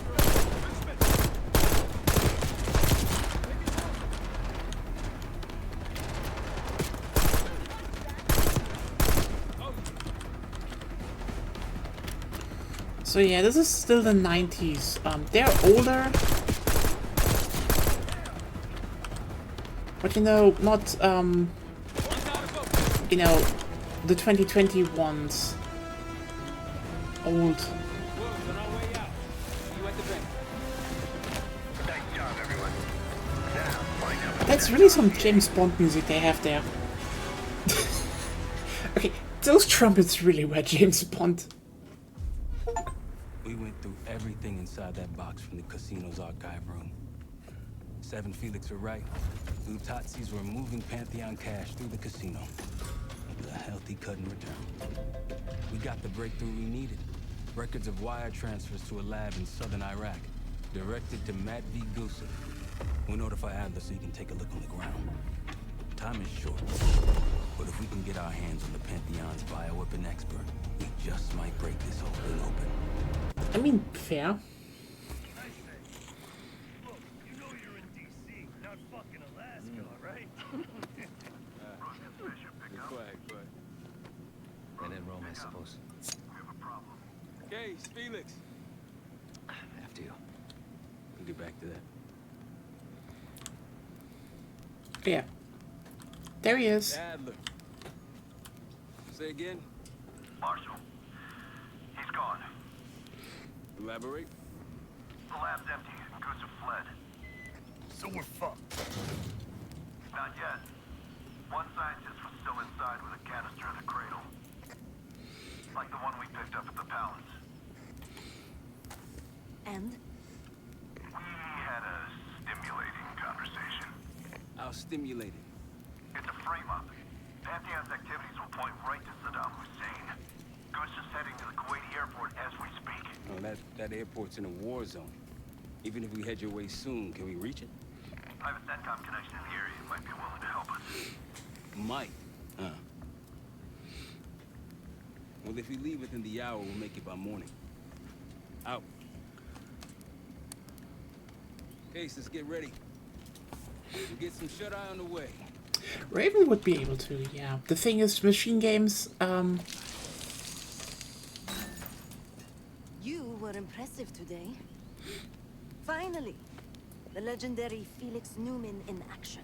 So yeah, this is still the 90s. They're older. But you know, not, you know, the 2020 ones. Old. That's really some James Bond music they have there. Okay, those trumpets really were James Bond. We went through everything inside that box from the casino's archive room. 7 Felix were right. Lutazis were moving Pantheon cash through the casino. With a healthy cut in return. We got the breakthrough we needed. Records of wire transfers to a lab in southern Iraq. Directed to Matt V. Gusev. We'll notify Adler so he can take a look on the ground. Time is short. But if we can get our hands on the Pantheon's bioweapon expert, we just might break this whole thing open. I mean, fair. Look, you know you're in D.C., not fucking Alaska, right? Good flag, but... And in Rome, I suppose. Case, Felix. After you. We'll get back to that. Yeah. There he is. Adler. Say again? Marshal. He's gone. Elaborate. The lab's empty and Gusev fled. So we're fucked. Not yet. One scientist was still inside with a canister in the cradle. Like the one we picked up at the palace. And? We had a stimulating conversation. I'll stimulate it. It's a frame-up. Pantheon's activities will point right to Saddam Hussein. Gusev's heading to the Kuwaiti airport as we speak. Oh, that airport's in a war zone. Even if we head your way soon, can we reach it? I have a SATCOM connection in the area and might be willing to help us. Might. Well, if we leave within the hour, we'll make it by morning. Out. Case, let's get ready. We'll get some shut-eye on the way. Raven would be able to, yeah. The thing is, machine games, You were impressive today. Finally, the legendary Felix Newman in action.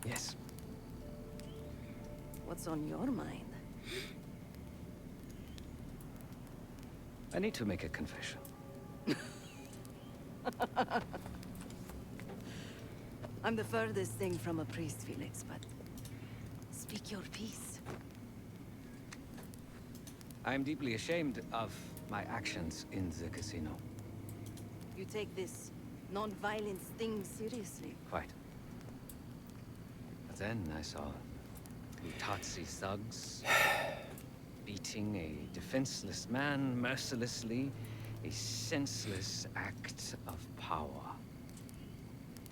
Yes. What's on your mind? I need to make a confession. I'm the furthest thing from a priest, Felix, but speak your piece. I am deeply ashamed of my actions in the casino. You take this non-violence thing seriously. Quite. But then I saw Lutazi thugs beating a defenseless man mercilessly, a senseless act of power.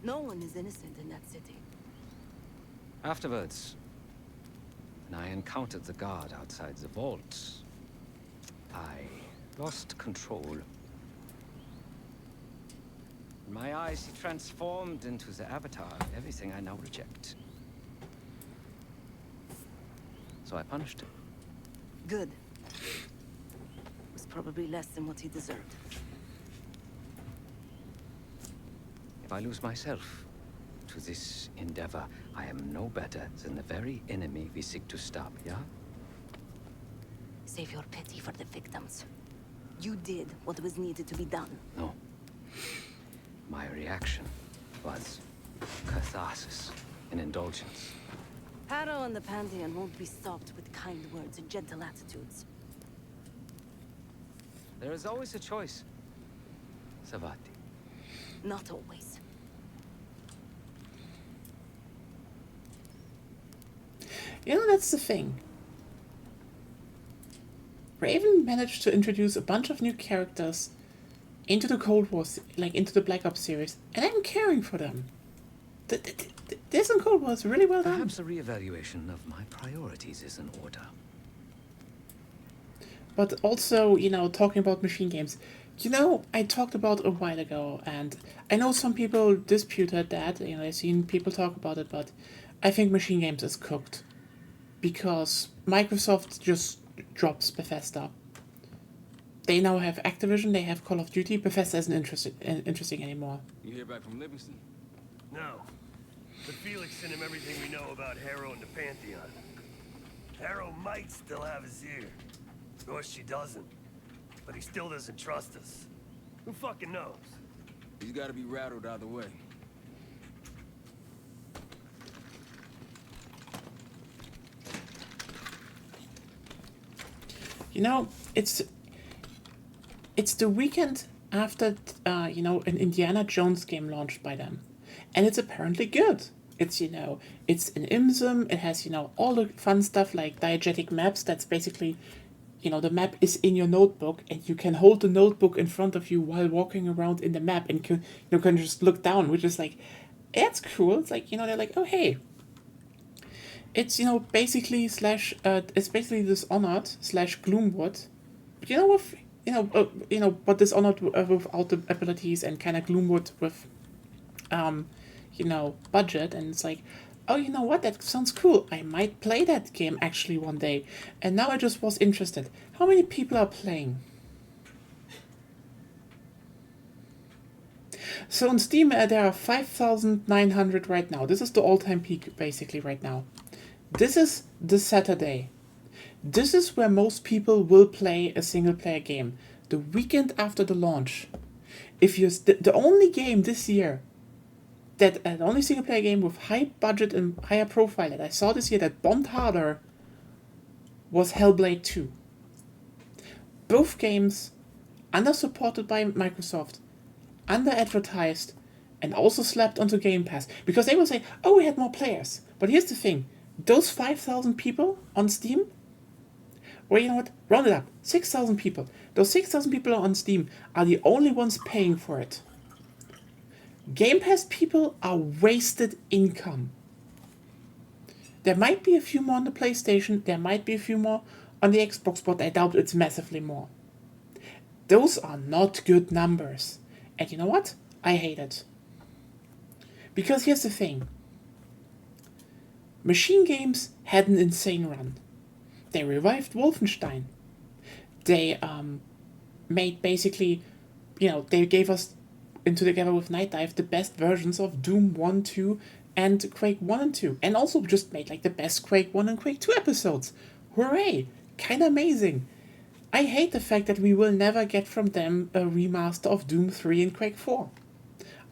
No one is innocent in that city. Afterwards, when I encountered the guard outside the vault, I lost control. In my eyes, he transformed into the avatar of everything I now reject. So I punished him. Good. Was probably less than what he deserved. If I lose myself to this endeavor, I am no better than the very enemy we seek to stop, yeah? Save your pity for the victims. You did what was needed to be done. No. My reaction was catharsis and indulgence. Harrow and the Pantheon won't be stopped with kind words and gentle attitudes. There is always a choice, Savati. Not always. You know, that's the thing. Raven managed to introduce a bunch of new characters into the Cold War, like into the Black Ops series, and I'm caring for them. This in Cold War is really well done. Perhaps a reevaluation of my priorities is in order. But also, you know, talking about machine games, you know, I talked about a while ago, and I know some people disputed that, you know, I've seen people talk about it, but I think machine games is cooked. Because Microsoft just drops Bethesda. They now have Activision, they have Call of Duty. Bethesda isn't interesting anymore. You hear back from Livingston? No. But Felix sent him everything we know about Harrow and the Pantheon. Harrow might still have his ear. Or she doesn't. But he still doesn't trust us. Who fucking knows? He's gotta be rattled either way. You know, it's the weekend after, you know, an Indiana Jones game launched by them. And it's apparently good. It's, you know, it's an IMSM, it has, you know, all the fun stuff like diegetic maps. That's basically, you know, the map is in your notebook and you can hold the notebook in front of you while walking around in the map and you can just look down, which is like, it's cool. It's like, you know, they're like, oh, hey. It's, you know, basically it's basically Dishonored / Gloomwood. But, you know, with, you know, but Dishonored without the abilities and kind of Gloomwood with, you know, budget. And it's like, oh, you know what, that sounds cool. I might play that game actually one day. And now I just was interested. How many people are playing? So on Steam, there are 5,900 right now. This is the all-time peak, basically, right now. This is the Saturday. This is where most people will play a single-player game. The weekend after the launch. If you the only game this year, the only single-player game with high budget and higher profile that I saw this year that bombed harder was Hellblade 2. Both games under-supported by Microsoft, under-advertised, and also slapped onto Game Pass. Because they will say, oh, we had more players. But here's the thing. Those 5,000 people on Steam, or you know what, round it up, 6,000 people. Those 6,000 people on Steam are the only ones paying for it. Game Pass people are wasted income. There might be a few more on the PlayStation, there might be a few more on the Xbox, but I doubt it's massively more. Those are not good numbers. And you know what? I hate it. Because here's the thing. Machine games had an insane run. They revived Wolfenstein. They made basically, you know, they gave us, into Together with Night Dive, the best versions of Doom 1, 2, and Quake 1 and 2. And also just made like the best Quake 1 and Quake 2 episodes. Hooray! Kinda amazing. I hate the fact that we will never get from them a remaster of Doom 3 and Quake 4.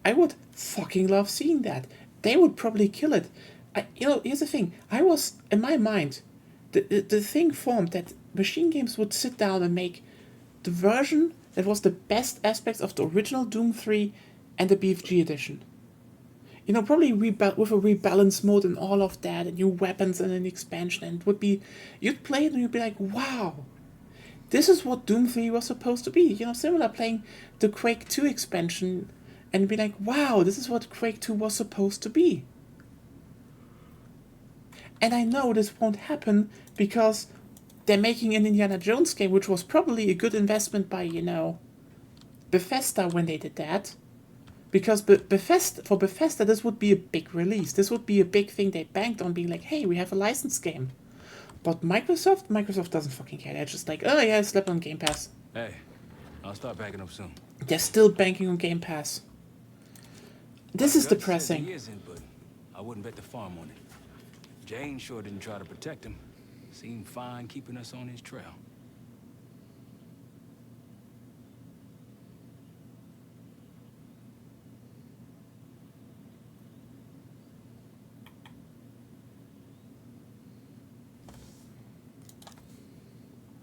I would fucking love seeing that. They would probably kill it. You know, here's the thing. I was, in my mind, the thing formed that Machine Games would sit down and make the version that was the best aspects of the original Doom 3 and the BFG edition. You know, probably with a rebalance mode and all of that, and new weapons and an expansion, and it would be, you'd play it and you'd be like, wow, this is what Doom 3 was supposed to be. You know, similar playing the Quake 2 expansion and be like, wow, this is what Quake 2 was supposed to be. And I know this won't happen because they're making an Indiana Jones game, which was probably a good investment by, Bethesda when they did that. Because for Bethesda, this would be a big release. This would be a big thing they banked on, being like, hey, we have a licensed game. But Microsoft doesn't fucking care. They're just like, oh yeah, slap on Game Pass. Hey, I'll start backing up soon. They're still banking on Game Pass. This is depressing. He isn't, but I wouldn't bet the farm on it. Jane sure didn't try to protect him. Seemed fine keeping us on his trail.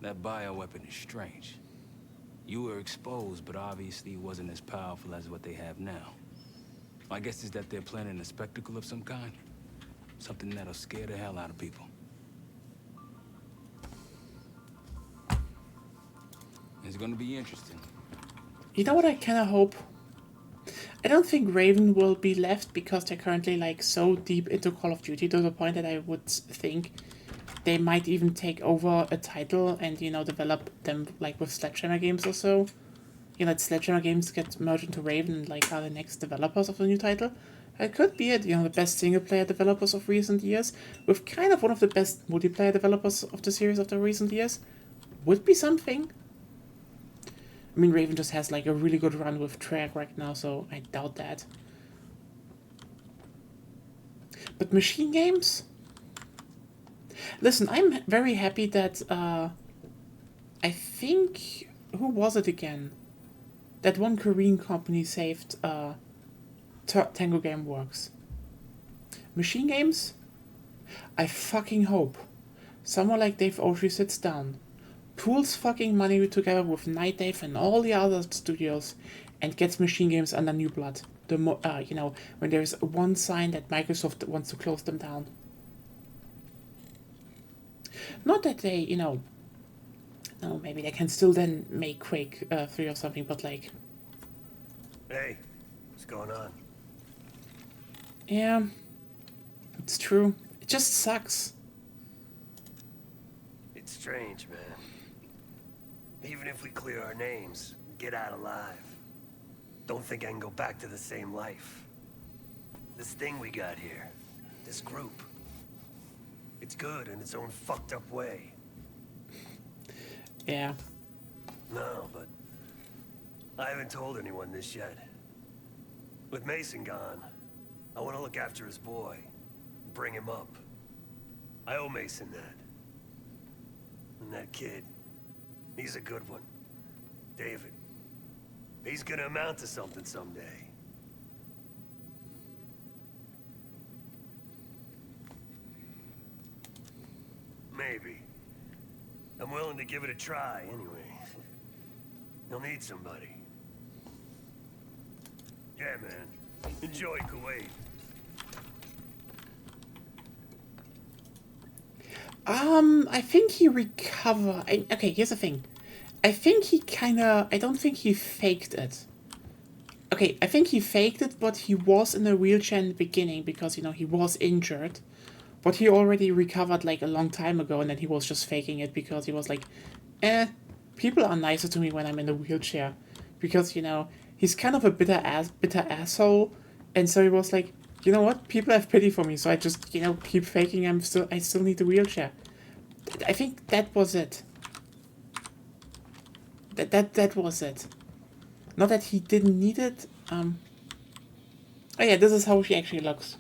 That bioweapon is strange. You were exposed, but obviously it wasn't as powerful as what they have now. My guess is that they're planning a spectacle of some kind. Something that'll scare the hell out of people. It's gonna be interesting. You know what I kind of hope? I don't think Raven will be left because they're currently like so deep into Call of Duty to the point that I would think they might even take over a title and, develop them like with Sledgehammer Games or so. Sledgehammer Games get merged into Raven and like are the next developers of the new title. It could be it, the best single player developers of recent years, with kind of one of the best multiplayer developers of the series of the recent years. Would be something. I mean, Raven just has like a really good run with Treyarch right now, so I doubt that. But Machine Games? Listen, I'm very happy that, I think, who was it again? That one Korean company saved, Tango Gameworks. Machine Games? I fucking hope someone like Dave Oshie sits down, pools fucking money together with Night Dave and all the other studios, and gets Machine Games under new blood. When there's one sign that Microsoft wants to close them down. Not that they, no, maybe they can still then make Quake 3 or something, but like... Hey, what's going on? Yeah, it's true. It just sucks. It's strange, man. Even if we clear our names, get out alive, don't think I can go back to the same life. This thing we got here, this group, it's good in its own fucked up way. Yeah. No, but I haven't told anyone this yet. With Mason gone, I want to look after his boy, bring him up. I owe Mason that. And that kid, he's a good one. David. He's gonna amount to something someday. Maybe. I'm willing to give it a try, anyway. You'll need somebody. Yeah, man. Enjoy Kuwait. I think he recovered. Okay, here's the thing. I don't think he faked it. Okay, I think he faked it, but he was in a wheelchair in the beginning because, he was injured. But he already recovered, like, a long time ago, and then he was just faking it because he was like, people are nicer to me when I'm in a wheelchair. Because, he's kind of a bitter asshole, and so he was like, you know what, people have pity for me, so I just, keep faking I still need a wheelchair. I think that was it. That was it. Not that he didn't need it. Oh yeah, this is how she actually looks.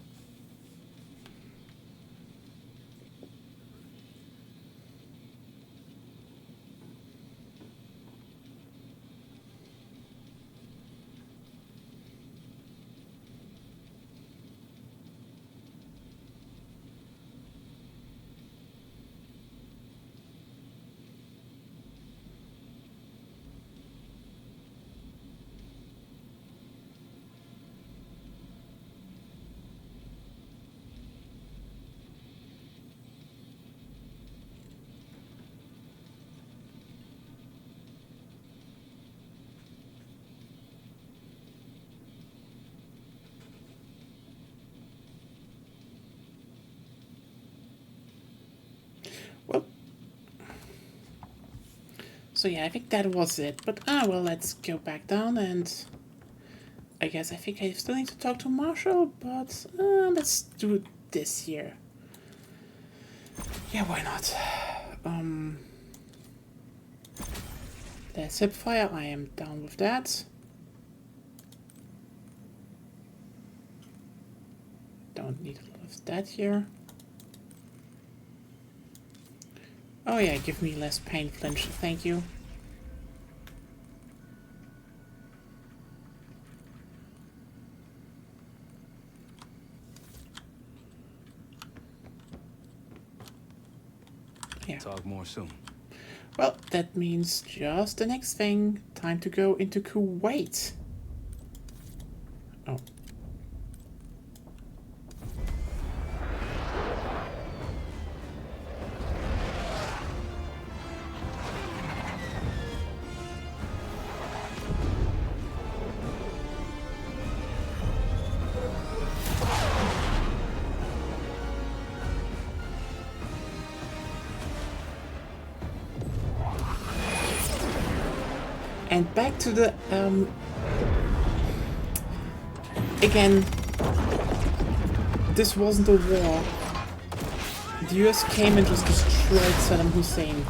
So yeah, I think that was it. But well, let's go back down, and I guess I think I still need to talk to Marshall, but let's do this here. Yeah, why not? There's Hipfire, I am down with that. Don't need a lot of that here. Oh yeah, give me less pain flinch, thank you. Yeah. Talk more soon. Well, that means just the next thing. Time to go into Kuwait. Oh. And back to the, again, this wasn't a war. The US came and just destroyed Saddam Hussein.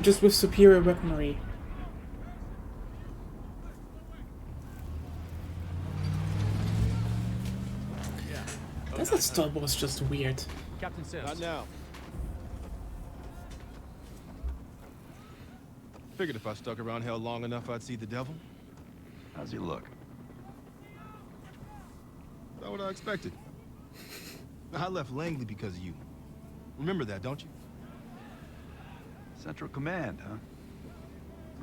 Just with superior weaponry. Desert Storm was just weird. Captain says. Not now. Figured if I stuck around hell long enough, I'd see the devil. How's he look? Not what I expected. I left Langley because of you. Remember that, don't you? Central Command, huh?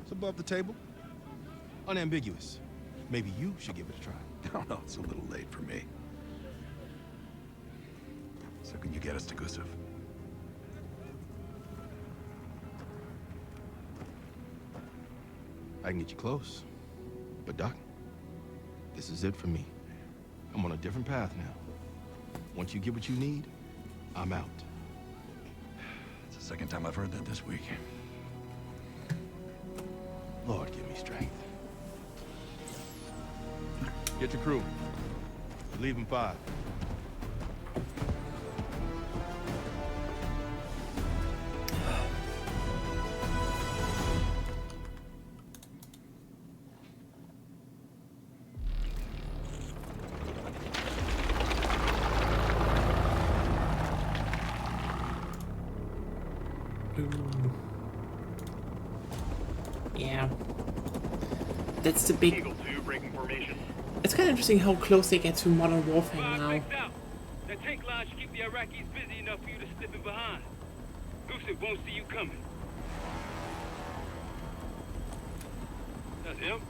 It's above the table. Unambiguous. Maybe you should give it a try. No, no, it's a little late for me. So can you get us to Gusev? I can get you close. But Doc, this is it for me. I'm on a different path now. Once you get what you need, I'm out. It's the second time I've heard that this week. Lord, give me strength. Get your crew. Leave in 5. Yeah. That's the big... Eagle 2, breaking formation. It's kind of interesting how close they get to Modern Warfare now. That tank line should keep the Iraqis busy enough for you to slip in behind. Gusev won't see you coming. That's him.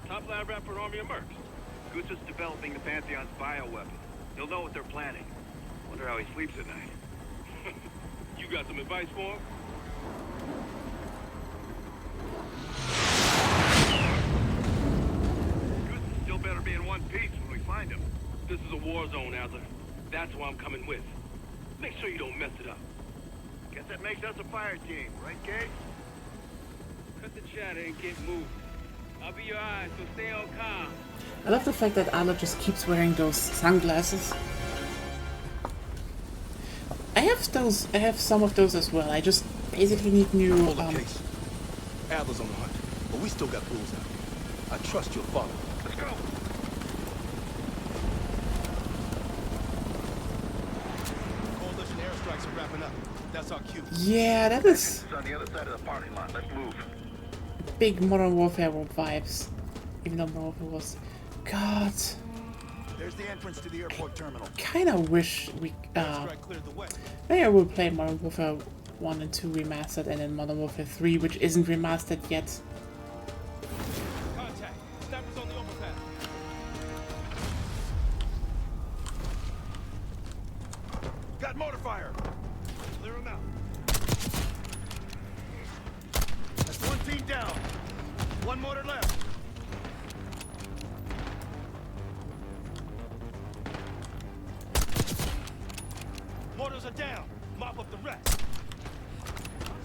Top lab rat for Army of Mercs. Gusev's developing the Pantheon's bioweapon. He'll know what they're planning. Wonder how he sleeps at night. You got some advice for him? Gusev still better be in one piece when we find him. This is a war zone, Adler. That's why I'm coming with. Make sure you don't mess it up. Guess that makes us a fire team, right, Kate? Cut the chatter and get moving. I'll be your eyes, so stay on calm. I love the fact that Adler just keeps wearing those sunglasses. I have some of those as well. I just basically need new, Case. Adler's on the hunt, but we still got fools out here. I trust your father. Let's go! Coalition airstrikes are wrapping up. That's our cue. Yeah, that is... It's on the other side of the parking lot. Let's move. Big Modern Warfare vibes. Even though Modern Warfare was... God... There's the entrance to the airport terminal. Kinda wish we... maybe I will play Modern Warfare 1 and 2 remastered and then Modern Warfare 3, which isn't remastered yet. Contact. Snappers on the overpass. Got mortar fire. Clear him out. That's one team down. One mortar left. Mortars are down. Mop up the rest.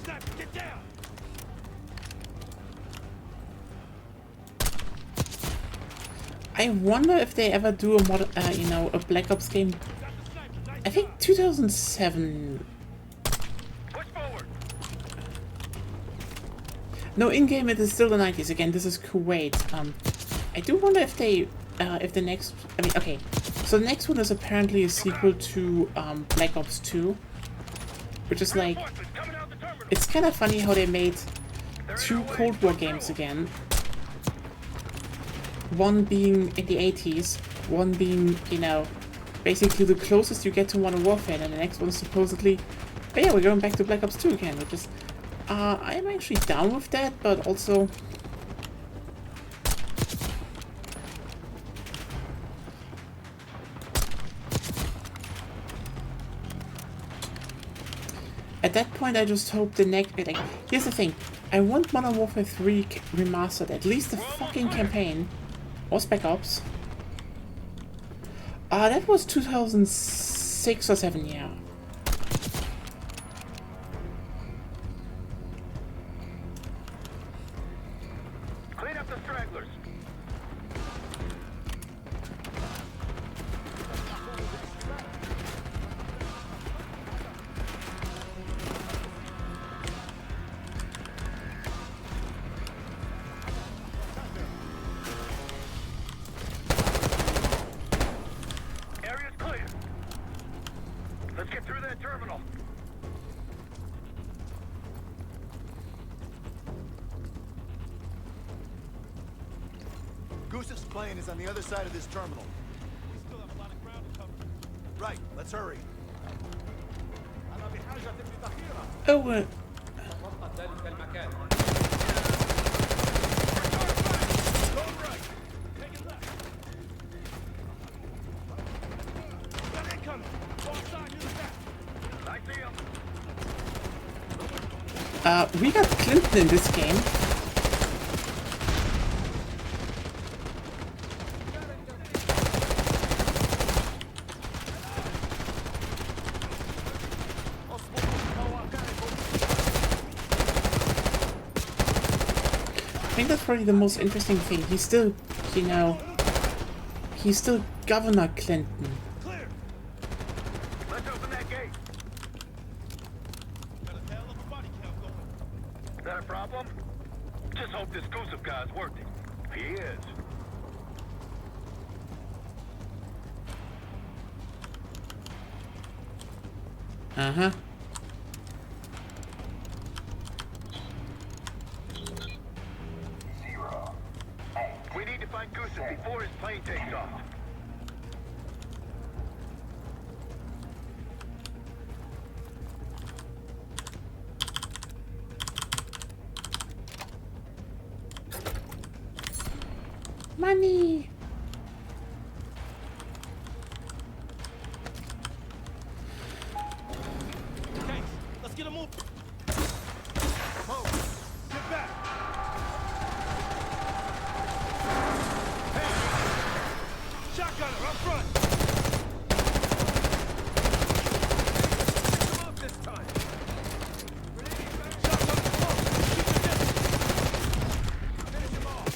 Sniper, get down! I wonder if they ever do a you know, a Black Ops game. I think 2007. No, in-game it is still the 90s. Again, this is Kuwait. I do wonder if they, if the next, I mean, okay. So the next one is apparently a sequel to Black Ops 2, which is like, it's kind of funny how they made 2 Cold War games again. One being in the 80s, one being, you know, basically the closest you get to Modern Warfare, and the next one is supposedly, but yeah, we're going back to Black Ops 2 again, which is, I'm actually down with that, but also, at that point I just hope the next, like, here's the thing, I want Modern Warfare 3 remastered, at least the fucking campaign. Or Spec Ops. That was 2006 or 7, yeah. Clean up the stragglers. Goose's plane is on the other side of this terminal. We still have a lot of ground to cover. Right, let's hurry. Oh, we got Clinton in this game. I think that's probably the most interesting thing. He's still, you know, he's still Governor Clinton. Clear. Let's open that gate. Got a hell of a body count going. Is that a problem? Just hope this Gusev guy's working. He is. Uh-huh. We need to find Gusev before his plane takes off. Money. Okay, let's get a move. Mo, get back. Shotgunner, up front! Come off this time! Shotgunner, come on! Keep the distance! Finish him off!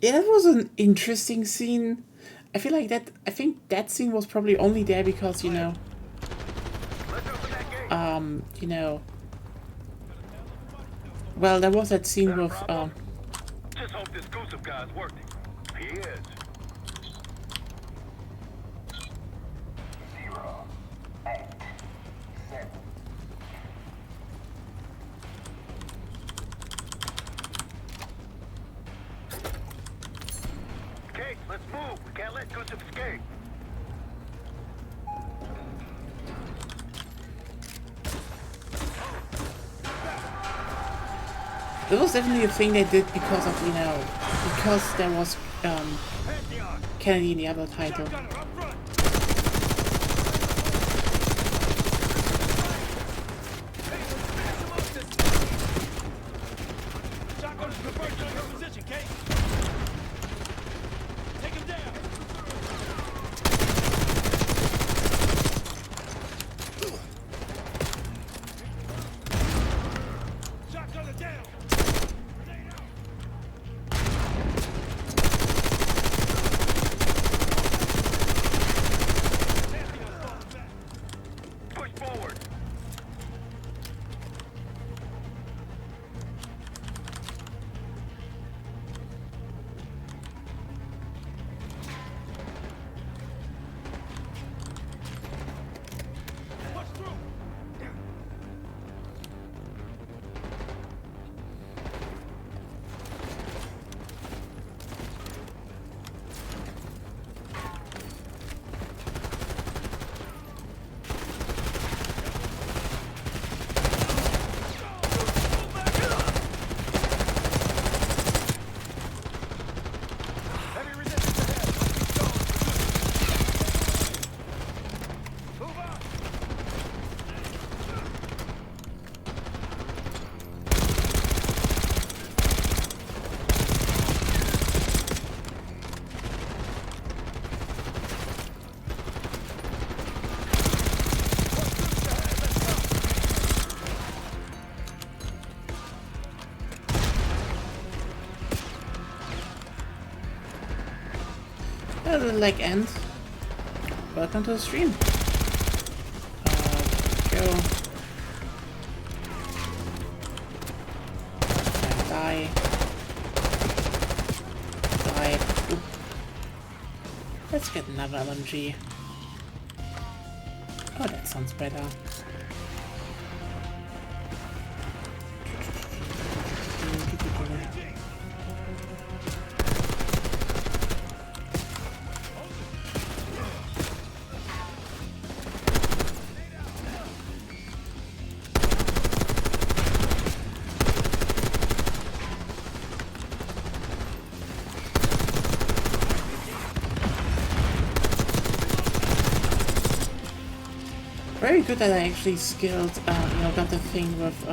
Yeah, that was an interesting scene. I feel like that, I think that scene was probably only there because, you know, you know, well, there was that scene with, Just hope this Gusev guy's working. He is. 0, 8, 7. Kate, let's move. We can't let Gusev escape. that was definitely a thing they did because of, you know, because there was, Kennedy in the other title. Shotgunner's converging on your position, Kate. Take him down. How did the leg end? Welcome to the stream. Go. And die. Die. Oop. Let's get another LMG. Oh, that sounds better. Very good that I actually skilled, you know, got the thing with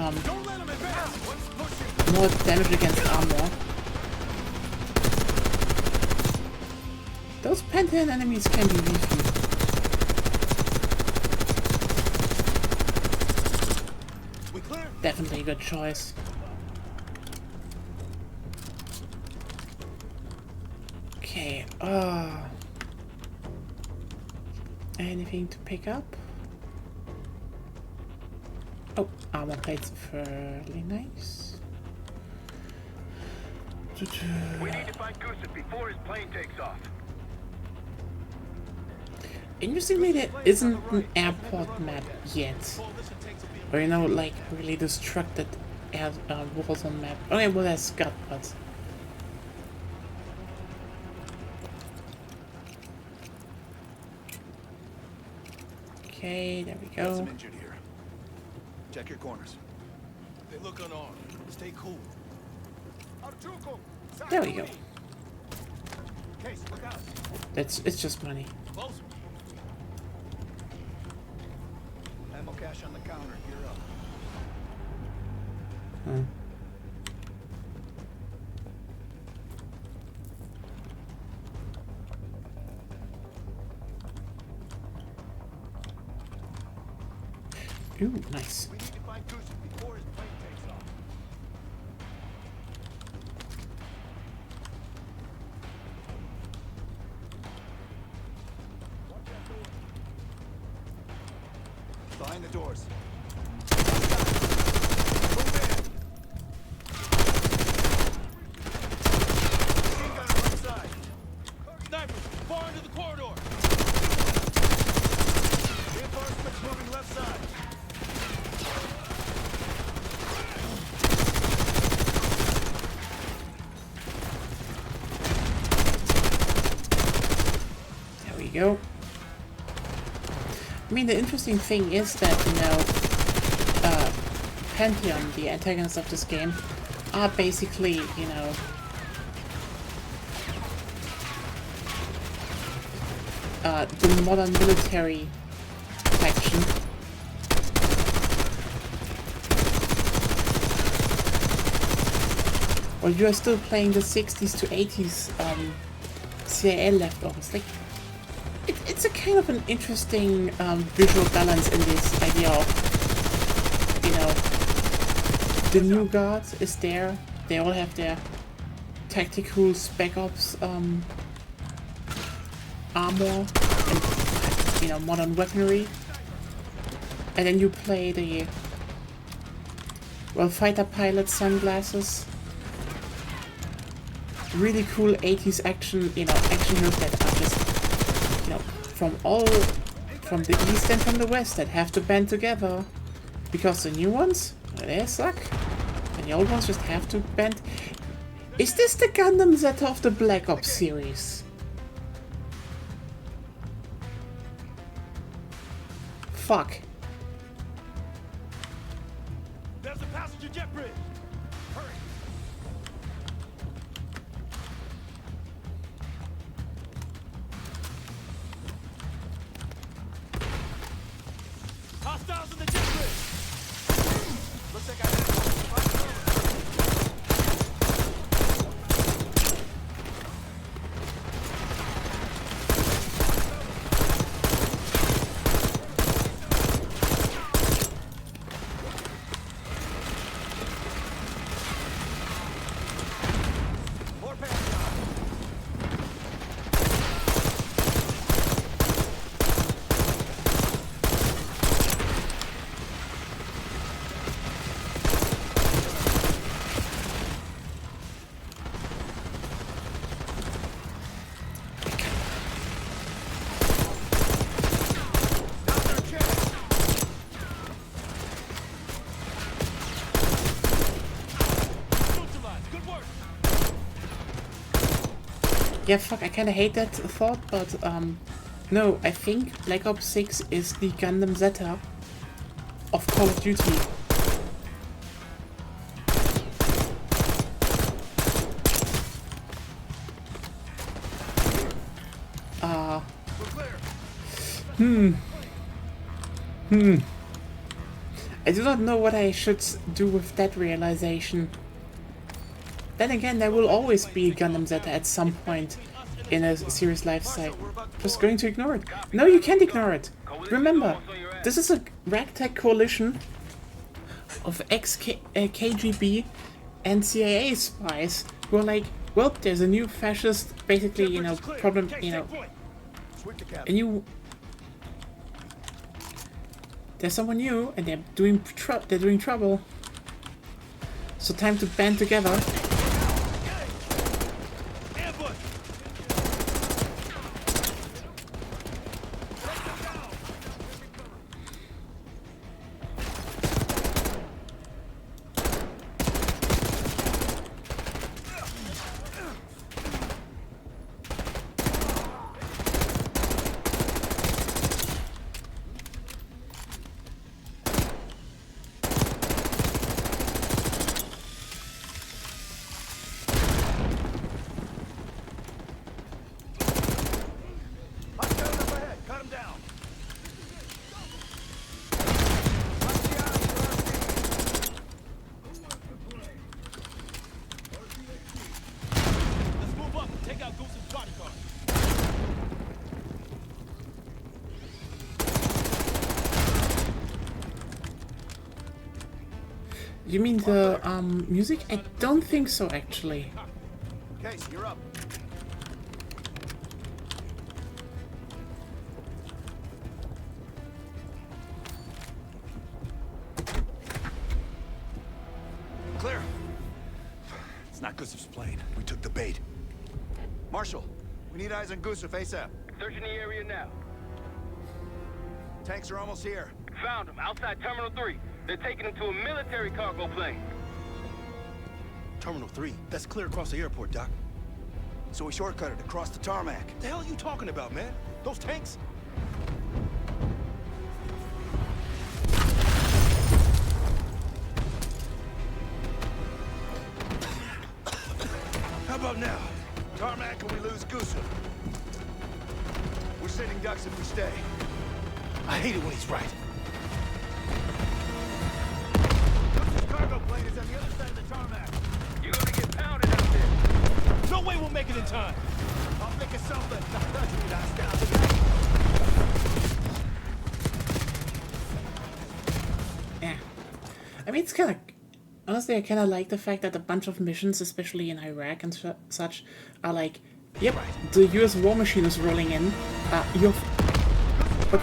more damage against armor. Those Pantheon enemies can be beefy. Definitely a good choice. Okay, anything to pick up? Oh, armor plates fairly nice. We need to find Gusev before his plane takes off. Interestingly, there isn't an airport map yet. Or, you know, like, really destructed air Warzone map. Okay, well, there's Scott, but... Okay, there we go. Some injured here. Check your corners. They look unarmed. Stay cool. There we go. Case, look out. It's just money. Close. Ammo cache on the counter. Gear up. Hmm. Ooh, nice. We need to find Gusev before his plane takes off. Behind the doors. Move in. Machine gun on one side. Sniper, far into the corridor. Reinforcements moving left side. There we go. I mean, the interesting thing is that, you know, Pantheon, the antagonists of this game, are basically, you know, the modern military faction. Or you are still playing the 60s to 80s CIA leftovers. Like, it's a kind of an interesting visual balance in this idea of, you know, the new guard is there. They all have their tactical spec ops armor and, you know, modern weaponry. And then you play the, well, fighter pilot sunglasses. Really cool 80s action, you know, action heroes that are just, you know, from the east and from the west that have to band together. Because the new ones, they suck. And the old ones just have to band. Is this the Gundam Zeta of the Black Ops series? Fuck. There's a passenger jet bridge. Hurry. Hostiles in the jet bridge. Looks like I have Yeah, fuck, I kinda hate that thought, but no, I think Black Ops 6 is the Gundam Zeta of Call of Duty. I do not know what I should do with that realization. Then again, there will always be Gundam Zeta at some point in a series life cycle. Just going to ignore it. No, you can't ignore it. Remember, this is a ragtag coalition of ex-KGB and CIA spies who are like, well, there's a new fascist, basically, you know, problem, you know, a new... There's someone new, and they're doing trouble. So time to band together. You mean the music? I don't think so, actually. Case, you're up. Clear. It's not Gusev's plane. We took the bait. Marshal, we need eyes on Gusev ASAP. Searching the area now. Tanks are almost here. Found him outside Terminal 3. They're taking him to a military cargo plane. Terminal 3? That's clear across the airport, Doc. So we shortcutted across the tarmac. What the hell are you talking about, man? Those tanks? How about now? Tarmac and we lose Gusev. We're sitting ducks if we stay. I hate it when he's right. Gusev's cargo plane is on the other side of the tarmac. You're gonna get pounded out there. No way we'll make it in time. I'll think of something. Yeah. I mean, it's kind of... Honestly, I kind of like the fact that a bunch of missions, especially in Iraq and such, are like, yep, the US war machine is rolling in, but your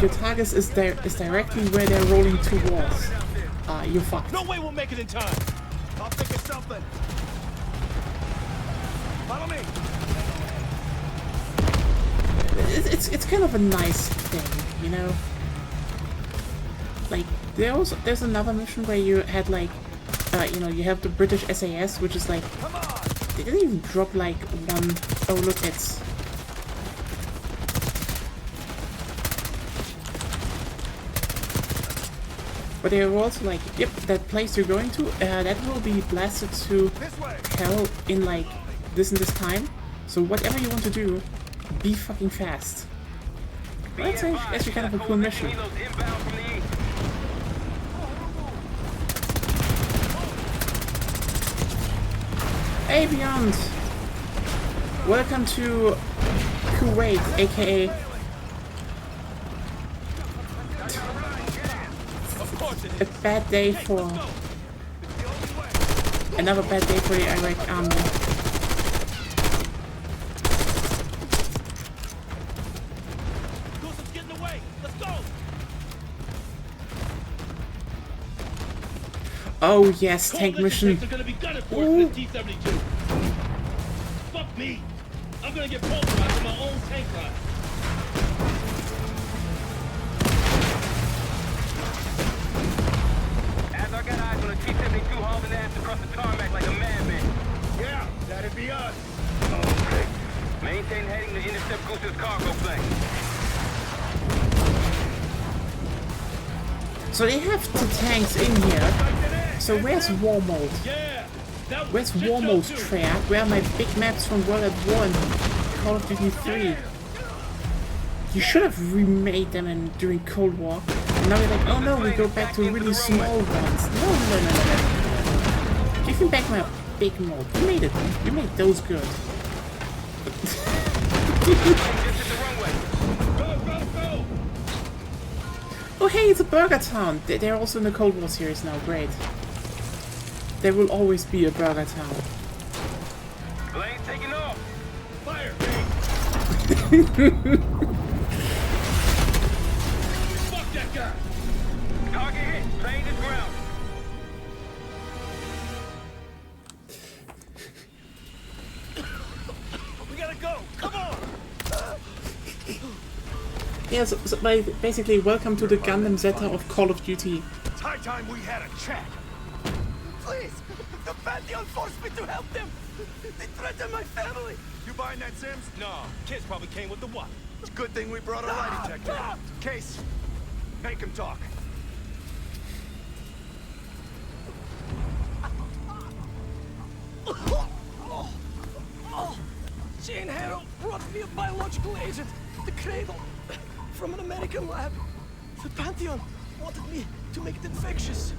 target is directly where they're rolling towards. You're fucked. No way we'll make it in time. I'll think of something. Follow me. It's kind of a nice thing, you know? Like, there's another mission where you had like, you know, you have the British SAS, which is like, they didn't even drop like one, oh look, it's... But they were also like, yep, that place you're going to, that will be blasted to hell in like this and this time. So whatever you want to do, be fucking fast. Well, that's actually kind of a cool mission. Hey Beyond! Welcome to Kuwait, aka a bad day for... Another bad day for the Iraq army. Oh yes, tank mission. Ooh. Fuck me! I'm gonna get pulverized with my own tank ride. As I got eyes on a T-72 hauling ass across the tarmac like a madman. Yeah, that'd be us. Okay. Maintain to intercept Goose's cargo plane. So they have the tanks in here. So where's Warmold? Where's Warmold's track? Where are my big maps from World at War and Call of Duty 3? You should have remade them during Cold War. And now you're like, oh no, we go back to really small ones. No. Give me back my big mod. You made it. You made those good. Oh hey, it's a Burger Town. They're also in the Cold War series now. Great. There will always be a Burger Town. Plane taking off. Fire. Fuck that guy. Target hit. Plane is ground. We gotta go. Come on. Yeah, so basically, welcome to the Gundam Zeta of Call of Duty. It's high time we had a chat. Please, the Pantheon forced me to help them. They threatened my family. You buying that, Sims? No, kids probably came with the what? It's a good thing we brought a lie detector. Case, make him talk. Jane Harrow brought me a biological agent, the Cradle, from an American lab. The Pantheon wanted me to make it infectious,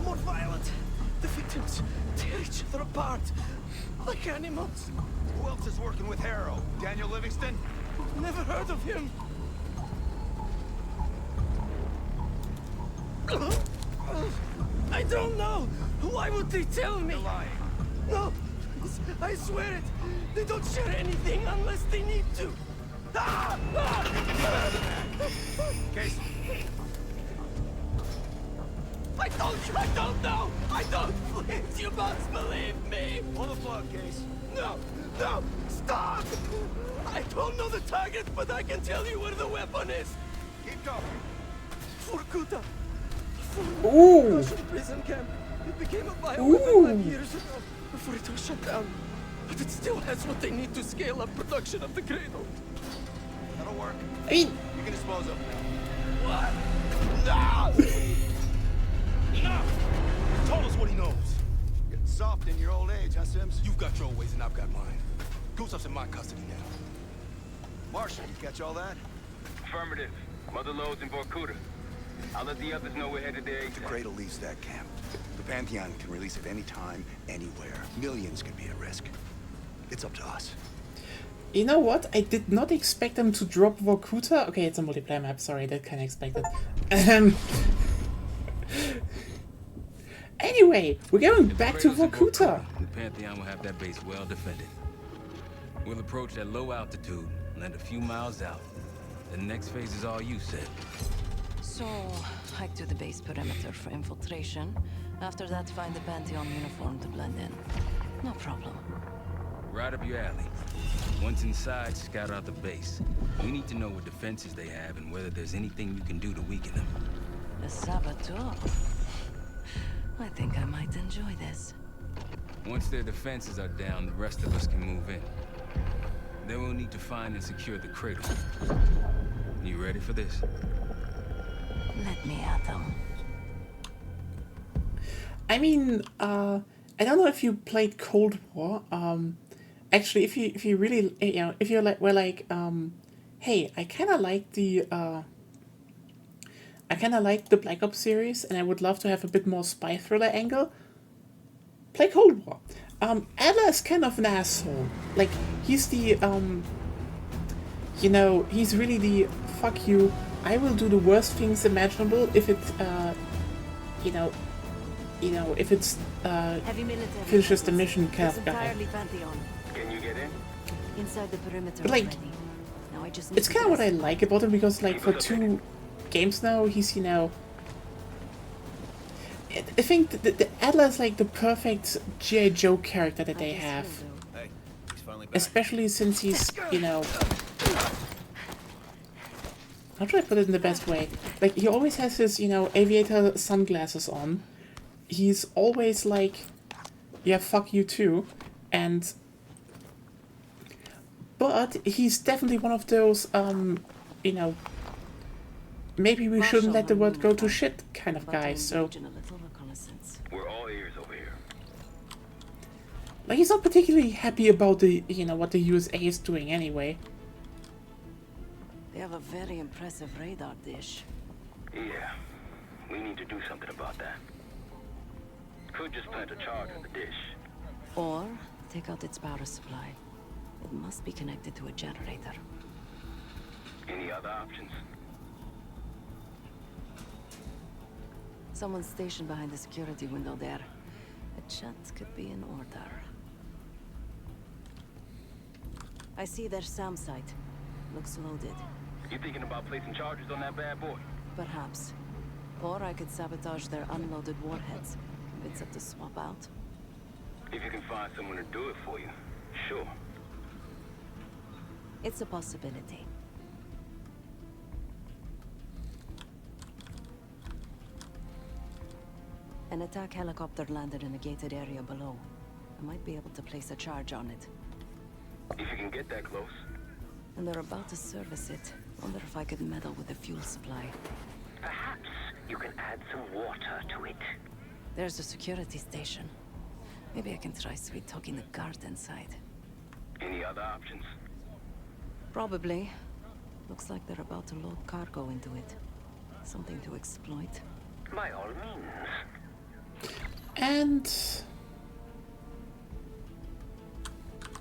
more violent. The victims tear each other apart, like animals. Who else is working with Harrow? Daniel Livingston? Never heard of him. I don't know. Why would they tell me? You're lying. No, I swear it. They don't share anything unless they need to. Case. I told you I don't know. I don't. Please, you must believe me. Pull the plug, Case. No, stop. I don't know the target, but I can tell you where the weapon is. Keep talking. Vorkuta. Ooh. Russian prison camp. It became a bioweapon 5 years ago before it was shut down. But it still has what they need to scale up production of the Cradle. That'll work. I mean, you can dispose of him. What? No! Enough! Told us what he knows. Getting soft in your old age, huh, Sims? You've got your ways and I've got mine. Gusev's in my custody now. Marshall, you catch all that? Affirmative. Mother Lowe's in Vorkuta. I'll let the others know we're headed there. The Cradle leaves that camp. The Pantheon can release it any time, anywhere. Millions could be at risk. It's up to us. You know what? I did not expect them to drop Vorkuta. Okay, it's a multiplayer map. Sorry, that kind of expected. Anyway, we're going back to Vorkuta. The Pantheon will have that base well defended. We'll approach at low altitude, land a few miles out. The next phase is all you said. So, hike to the base perimeter for infiltration. After that, find the Pantheon uniform to blend in. No problem. Right up your alley. Once inside, scout out the base. We need to know what defenses they have and whether there's anything you can do to weaken them. A saboteur. I think I might enjoy this. Once their defenses are down, the rest of us can move in. Then we'll need to find and secure the Cradle. You ready for this? Let me at them. I mean, I don't know if you played Cold War. Actually, if you really, you know, if you're like, well, like, hey, I kind of like the Black Ops series, and I would love to have a bit more spy thriller angle. Play Cold War. Adler is kind of an asshole. Like, he's the, you know, he's really the fuck you. I will do the worst things imaginable if it, you know, if it's finishes the mission kind of guy. Can you get in? Inside the perimeter. But like, now I just it's kind of what I like about him, because like for 2 games now, he's, you know, I think the Adler is like the perfect G.I. Joe character that they have. Hey, he's finally back. Especially since he's, you know, how do I put it in the best way? Like, he always has his, you know, aviator sunglasses on. He's always like, yeah, fuck you too. And But he's definitely one of those, you know, maybe we shouldn't let the world go to shit kind of guys, so... We're all ears over here. Like, he's not particularly happy about the, you know, what the USA is doing anyway. They have a very impressive radar dish. Yeah, we need to do something about that. Could just plant a charge on the dish. Or take out its power supply. It must be connected to a generator. Any other options? Someone's stationed behind the security window there. A chat could be in order. I see their SAM site. Looks loaded. You thinking about placing charges on that bad boy? Perhaps. Or I could sabotage their unloaded warheads. Convince them to swap out. If you can find someone to do it for you, sure. It's a possibility. An attack helicopter landed in a gated area below. I might be able to place a charge on it. If you can get that close. And they're about to service it. Wonder if I could meddle with the fuel supply. Perhaps you can add some water to it. There's a security station. Maybe I can try sweet-talking the guard inside. Any other options? Probably. Looks like they're about to load cargo into it. Something to exploit. By all means. And...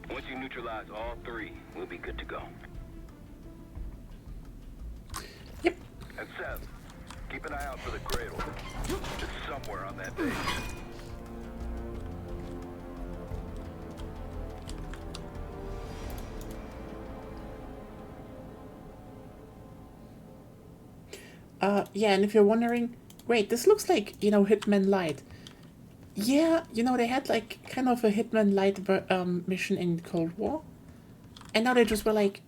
once you neutralize all three, we'll be good to go. Yep. And Seth, keep an eye out for the cradle. It's somewhere on that page. Yeah, and if you're wondering, wait, this looks like, you know, Hitman Light. Yeah, you know, they had like kind of a Hitman Light mission in Cold War. And now they just were like...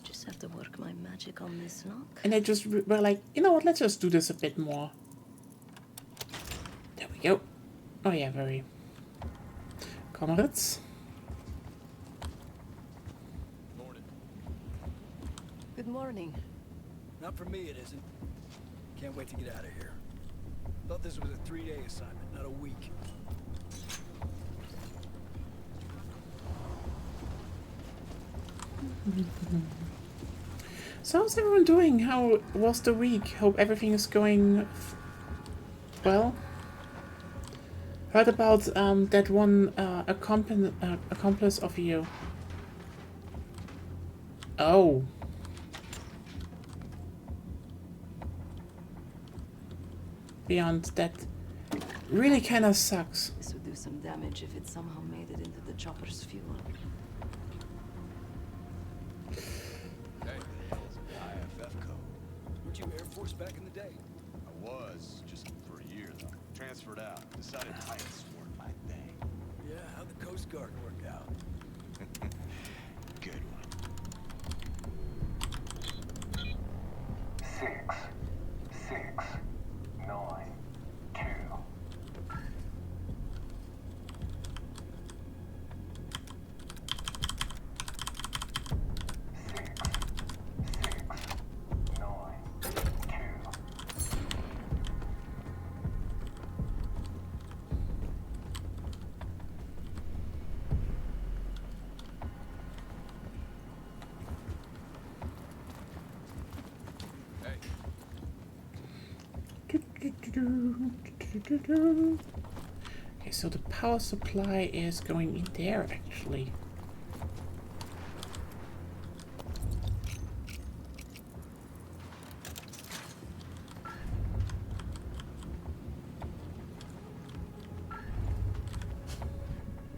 Just have to work my magic on this lock. And they just were like, you know what, let's just do this a bit more. There we go. Oh yeah, very... Comrades. Good morning. Not for me, it isn't. Can't wait to get out of here. Thought this was a 3-day assignment, not a week. So how's everyone doing? How was the week? Hope everything is going well. Heard about that one accomplice of you. Oh. Beyond that, really kind of sucks. This would do some damage if it somehow made it into the chopper's fuel. Hey, IFF code. Weren't you Air Force back in the day? I was, just for a year though. Transferred out. Decided Titans weren't my thing. Yeah, how'd the Coast Guard work out? Good one. 6, 6, 9, 2. Okay, so the power supply is going in there actually.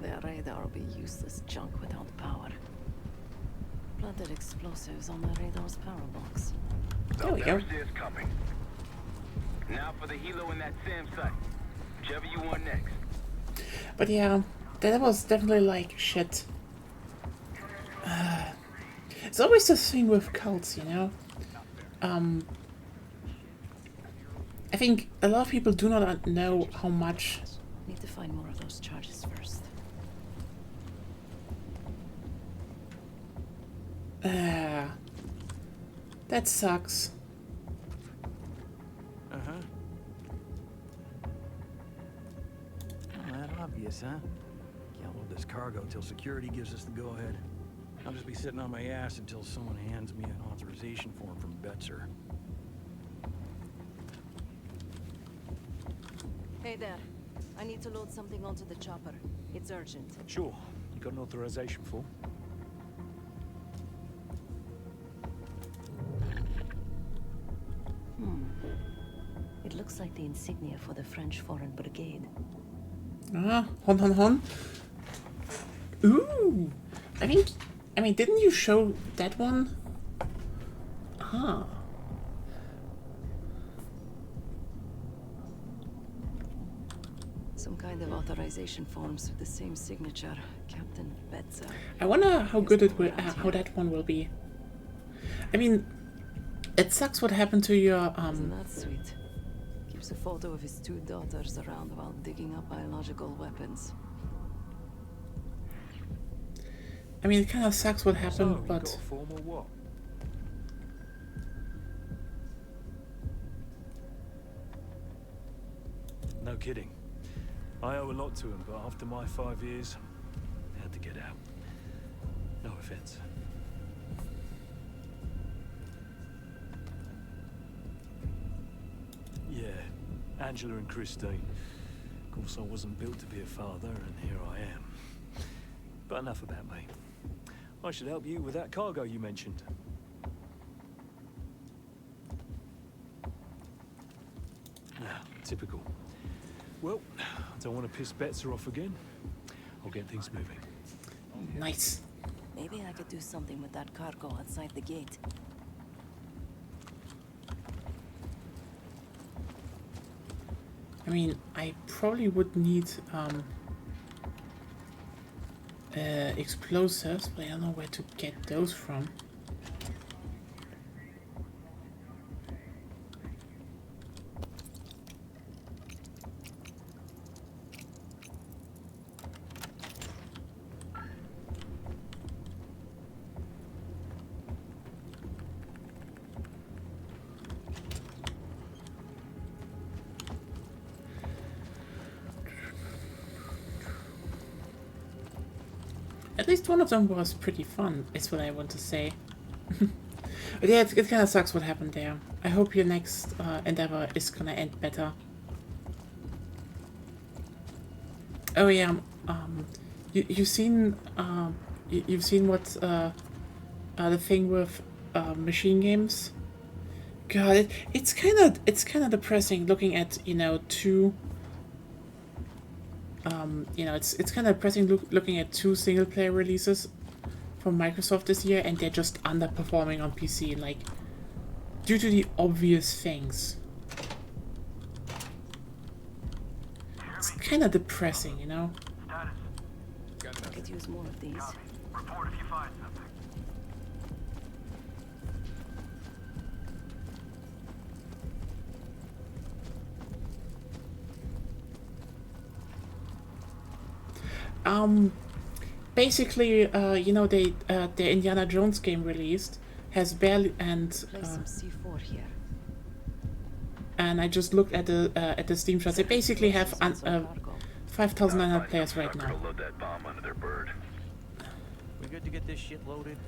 Their radar will be useless junk without power. Planted explosives on the radar's power box. There we go. Is coming. Now for the helo in that SAM site. Whichever you want next. But yeah, that was definitely like shit. It's always the thing with cults, you know? I think a lot of people do not know how much find more of those charges first. That sucks. Uh-huh. Not that obvious, huh? Can't load this cargo till security gives us the go-ahead. I'll just be sitting on my ass until someone hands me an authorization form from Betzer. Hey there. I need to load something onto the chopper. It's urgent. Sure. You got an authorization form? It looks like the insignia for the French Foreign Brigade. Ah, hon. Ooh! I mean, didn't you show that one? Ah. Some kind of authorization forms with the same signature, Captain Betzer. I wonder how good it will, how that one will be. I mean, it sucks what happened to your Isn't that sweet? Keeps a photo of his 2 daughters around while digging up biological weapons. I mean, it kind of sucks what happened, So, but you got a form or what? No kidding. I owe a lot to him, but after my 5 years, I had to get out. No offense. Yeah, Angela and Christine. Of course, I wasn't built to be a father, and here I am. But enough about me. I should help you with that cargo you mentioned. Ah, typical. Well, I don't want to piss Betzer off again. I'll get things moving. nice. Maybe I could do something with that cargo outside the gate. I mean, I probably would need explosives, but I don't know where to get those from. At least one of them was pretty fun, is what I want to say. But yeah, it kind of sucks what happened there. I hope your next endeavor is gonna end better. Oh yeah, you've seen what the thing with machine games. God, it's kind of depressing looking at two. It's kind of depressing looking at 2 single-player releases from Microsoft this year, and they're just underperforming on PC, like, due to the obvious things. It's kind of depressing, you know? I could use more of these. Report if you find something. Basically, the Indiana Jones game released has barely Place some C4 here. and I just looked at the Steam charts. They basically have 5,900 players right now, Load that bomb under their bird. We good to get this shit loaded?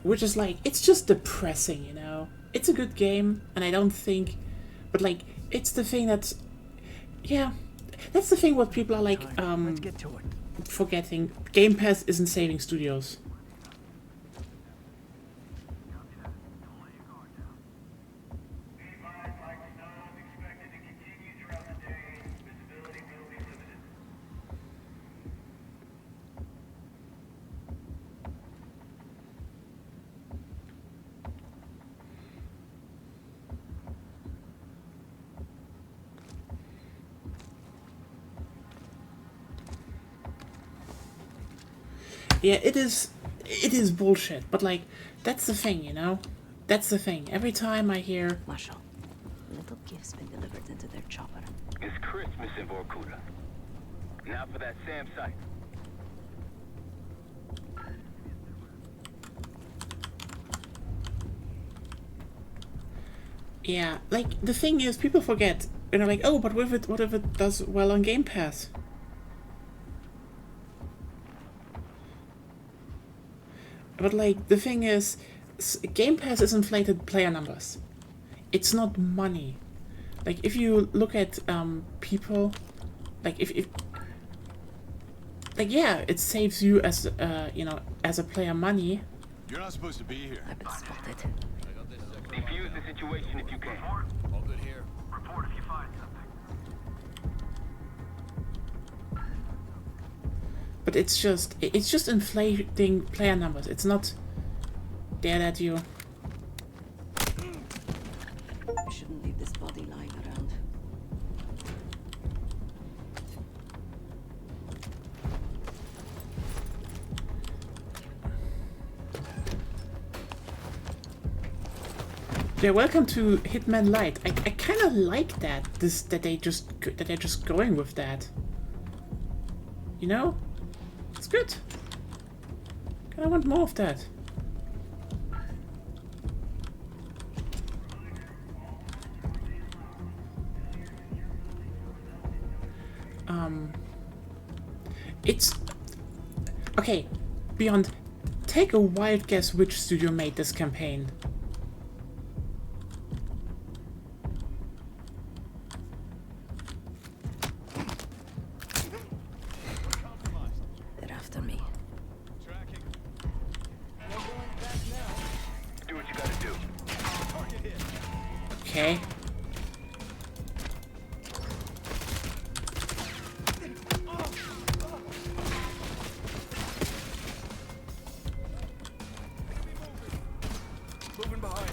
which is like, it's just depressing, you know. It's a good game, and I don't think, but like, it's the thing that's, yeah, that's the thing what people are like Let's get to it. forgetting. Game Pass isn't saving studios. Yeah, it is bullshit, but like, that's the thing, you know? That's the thing. Every time I hear... Marshal, little gift's been delivered into their chopper. Is Chris missing Vorkuta? Now for that SAM site. Yeah, like, the thing is, people forget, you know, like, oh, but what if it does well on Game Pass? But, like, the thing is, Game Pass is inflated player numbers. It's not money. Like, if you look at, people, like, if like, yeah, it saves you as, you know, as a player money. You're not supposed to be here. I've been spotted. Defuse the situation if you can. All good here. Report if you find something. But it's just inflating player numbers. It's not there that you... I shouldn't leave this body lying around. Yeah, welcome to Hitman Light. I kind of like that. That they're just going with that. You know, it's good. Kind of want more of that. It's okay. Beyond, take a wild guess which studio made this campaign. They're after me. Do what you gotta do. Okay. Moving behind.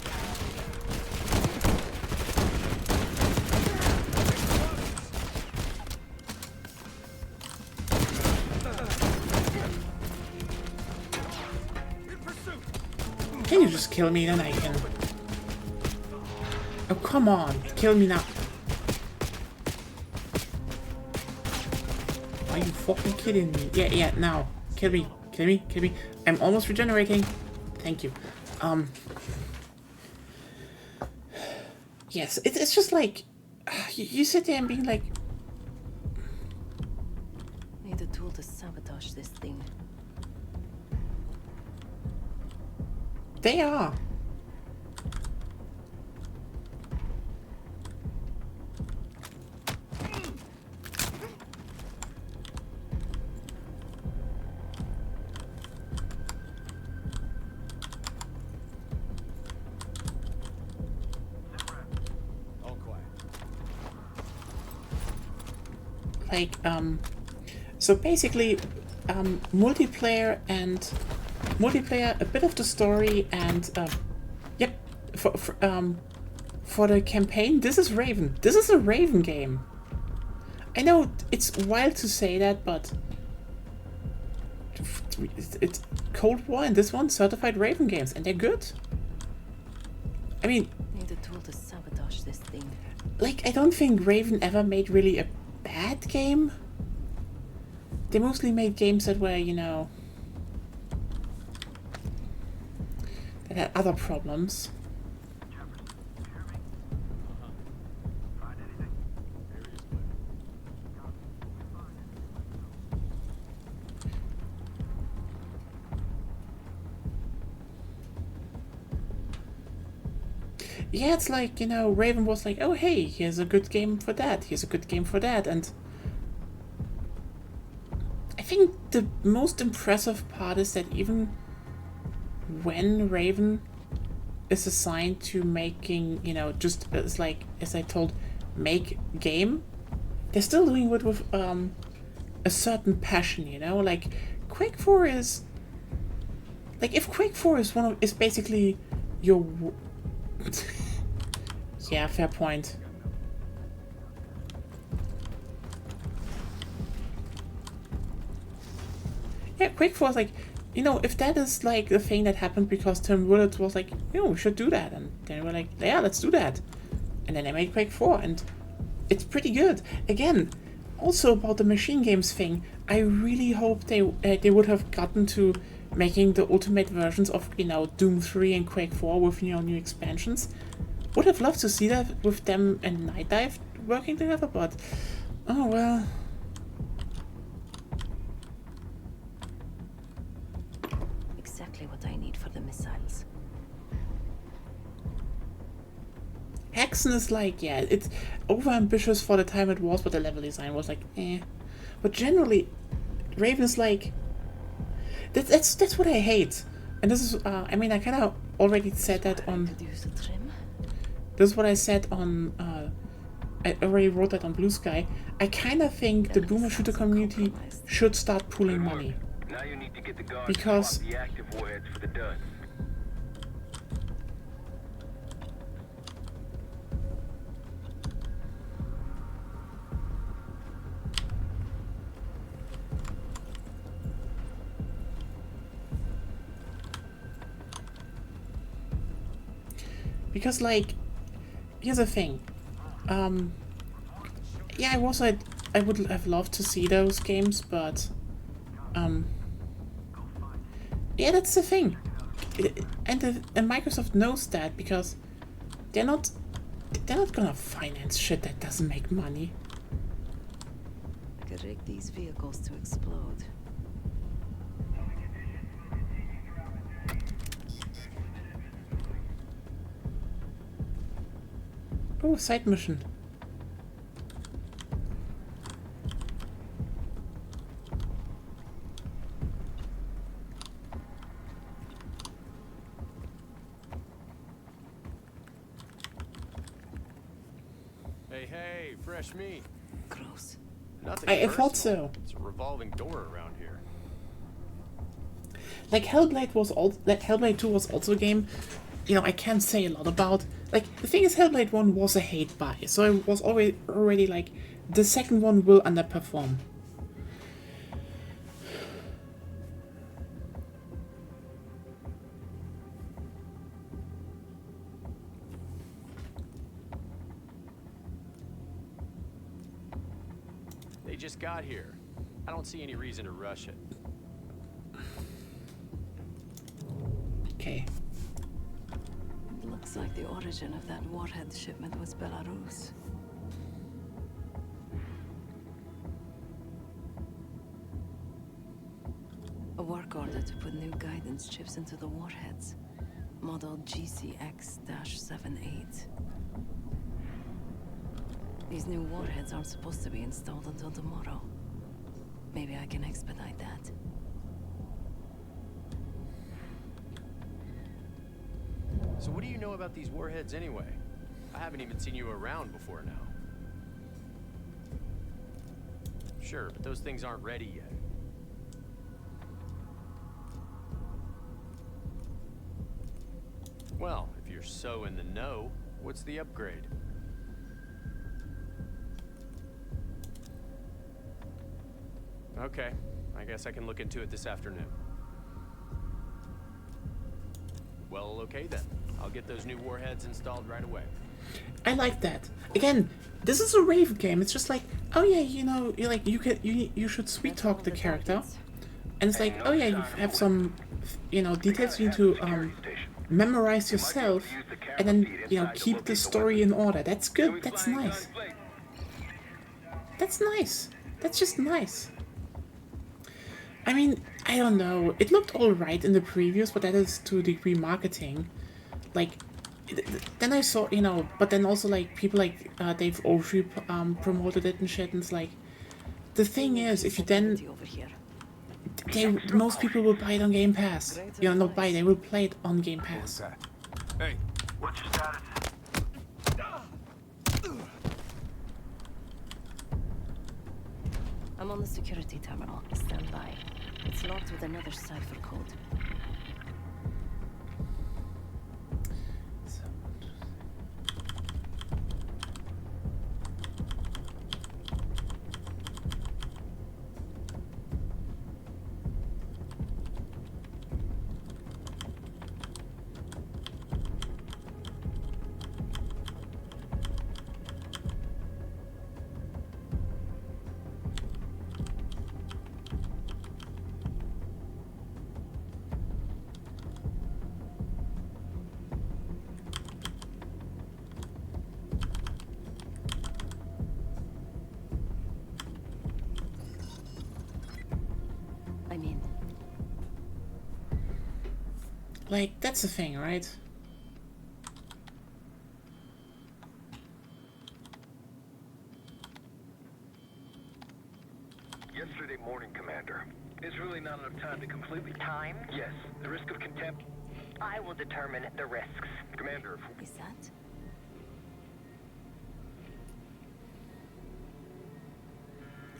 Can you just kill me, then I can... Oh, come on. Kill me now. Are you fucking kidding me? Yeah, now. Kill me. Kill me. Kill me. I'm almost regenerating. Thank you. Yes, it's just like... You sit there and being like... Need a tool to sabotage this thing. They are. All quiet. Like, so basically, multiplayer, a bit of the story, and, yep, for the campaign, this is Raven. This is a Raven game. I know it's wild to say that, but it's Cold War and this one, certified Raven games, and they're good. I mean... Need a tool to sabotage this thing. Like, I don't think Raven ever made really a bad game. They mostly made games that were, you know... that had other problems. Yeah, it's like, you know, Raven was like, oh hey, here's a good game for that, here's a good game for that, and I think the most impressive part is that even when Raven is assigned to making, you know, just as like, as I told, make game, they're still doing it with a certain passion, you know, like Quake 4 is, like, if Quake 4 is basically your yeah, fair point. Yeah, Quake 4 is like, you know, if that is like the thing that happened because Tim Willett was like, you know, we should do that, and then we're like, yeah, let's do that. And then they made Quake 4, and it's pretty good. Again, also about the machine games thing, I really hope they would have gotten to making the ultimate versions of, you know, Doom 3 and Quake 4 with, you know, new expansions. Would have loved to see that with them and Night Dive working together, but oh well. Exactly what I need for the missiles. Hexen is like, yeah, it's overambitious for the time it was, but the level design was like, eh. But generally, Raven's like, that's what I hate. And this is, I mean, I kind of already said that on, this is what I said on, I already wrote that on Blue Sky. I kind of think the boomer shooter community should start pooling money. Now you need to get the guards Because the active warheads for the dust. Because, like, here's the thing. Yeah, I would have loved to see those games, but, yeah, that's the thing. And Microsoft knows that because they're not gonna finance shit that doesn't make money. I could rig these vehicles to explode. Oh, side mission. Hey, fresh meat. Gross. Nothing I thought personal. so. It's a revolving door around here. Like Hellblade 2 was also a game, you know, I can't say a lot about. Like, the thing is, Hellblade 1 was a hate buy, so I was already like, the second one will underperform. They just got here. I don't see any reason to rush it. Okay. Looks like the origin of that warhead shipment was Belarus. A work order to put new guidance chips into the warheads. Model GCX-78. These new warheads aren't supposed to be installed until tomorrow. Maybe I can expedite that. So what do you know about these warheads anyway? I haven't even seen you around before now. Sure, but those things aren't ready yet. Well, if you're so in the know, what's the upgrade? Okay, I guess I can look into it this afternoon. Well, okay then. I'll get those new warheads installed right away. I like that. Again, this is a Raven game. It's just like, oh yeah, you know, you should sweet talk the character, and it's like, oh yeah, you have some, you know, details you need to memorize yourself, and then, you know, keep the story in order. That's good. That's nice. That's nice. That's just nice. I mean, I don't know. It looked alright in the previews, but that is to a degree marketing. Like, then I saw, you know, but then also like people like Dave Oshie promoted it and shit, and it's like, the thing is, if you then, most people will buy it on Game Pass. You know, not buy, they will play it on Game Pass. Hey, what's your status? I'm on the security terminal. Stand by. It's locked with another cipher code. Like, that's the thing, right? Yesterday morning, Commander. There's really not enough time to completely... Time? Yes. The risk of contempt... I will determine the risks. Commander... Is that?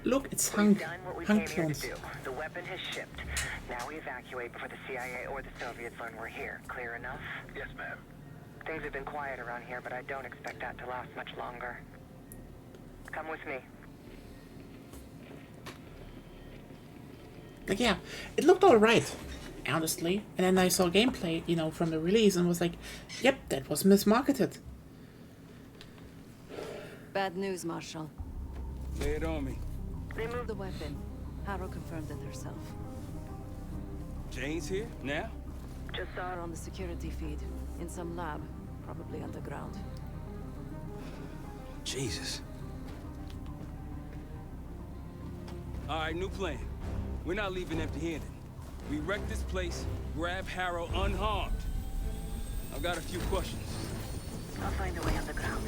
Look, it's We've Hank. done what we Hank came here to clones. do. The weapon has shipped. Now we evacuate before the CIA or the Soviets learn we're here. Clear enough? Yes, ma'am. Things have been quiet around here, but I don't expect that to last much longer. Come with me. Like, yeah, it looked alright, honestly. And then I saw gameplay, you know, from the release and was like, yep, that was mismarketed. Bad news, Marshal. Lay it on me. They moved the weapon. Harrow confirmed it herself. Jane's here? Now? Just saw her on the security feed. In some lab. Probably underground. Jesus. Alright, new plan. We're not leaving empty-handed. We wreck this place, grab Harrow unharmed. I've got a few questions. I'll find a way underground.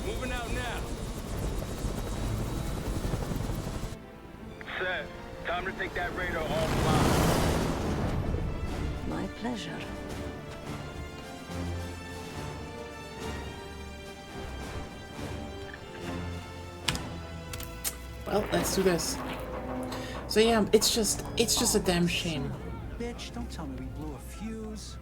Moving out now. Sir, time to take that radar offline. My pleasure. Well, let's do this. So yeah, it's just a damn shame. Bitch, don't tell me we blew a fuse.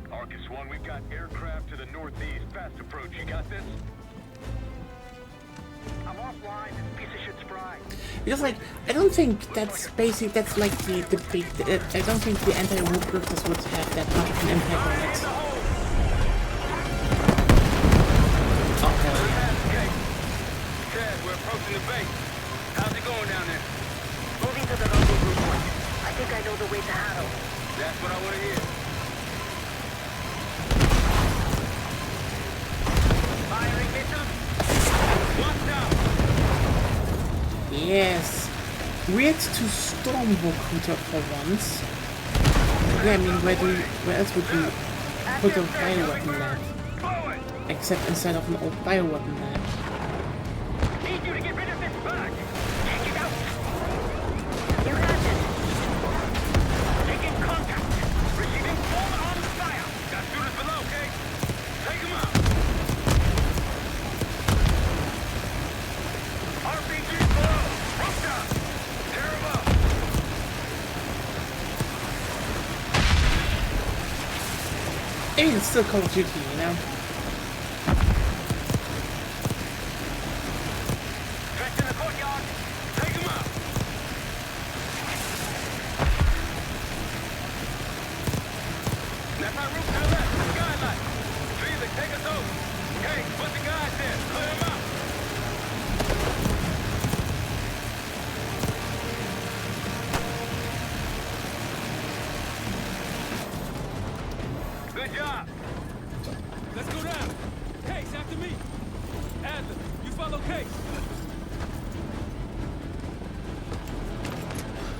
Arcus 1, we've got aircraft to the northeast. Fast approach. You got this? I'm offline. This piece of shit's fried. Because like, I don't think that's basic. That's like the big. I don't think the anti-war grifters would have that much of an impact on it. Oh hell yeah! Ted, we're approaching the base. How's it going down there? Moving to the local group point. I think I know the way to Harrow. That's what I want to hear. Firing missiles. Watch out! Yes. Weird to storm Vokuta for once. Yeah, I mean, where else would you put a bioweapon lab? Except inside of an old bioweapon lab. Need you to get rid of this bug. Check it out. You got this. Taking contact. Receiving full armed fire. Got shooters below, okay? Take them out. RPGs below. Rough down. Tear them up. I mean, it's still Call of Duty, you know? Dressed in the courtyard. Take them out. That's our roof to the left. The skylight. Felix, take us over. Okay, put the guys in. Clear them out. Good job. Let's go down. Case, after me. Adler, you follow Case.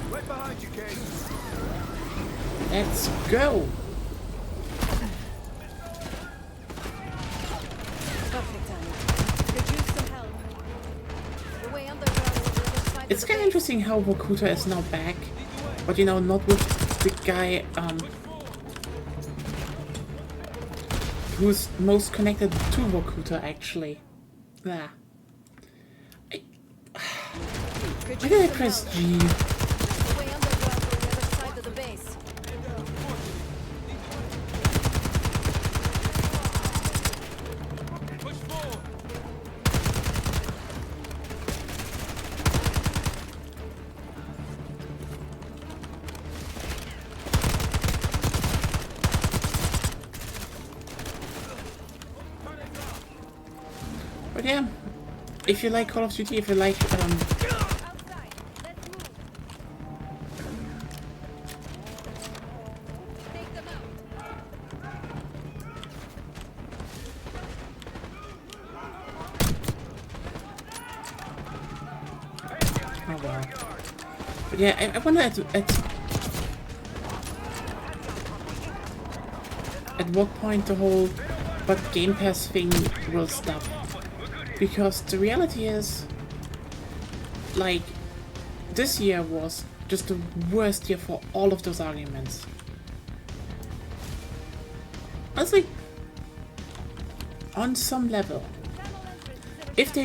Right behind you, Case. Let's go. Perfect timing. Could use some help. The way underground was the other side It's of kind of interesting how Vokuta is now back, but you know, not with the guy who's most connected to Vokuta, actually. Ah. Why did I press G? the way underground was the other side of the base. Push forward. But yeah, if you like Call of Duty, if you like But yeah, I wonder at what point the whole but Game Pass thing will stop. Because the reality is, like, this year was just the worst year for all of those arguments. Honestly, on some level, if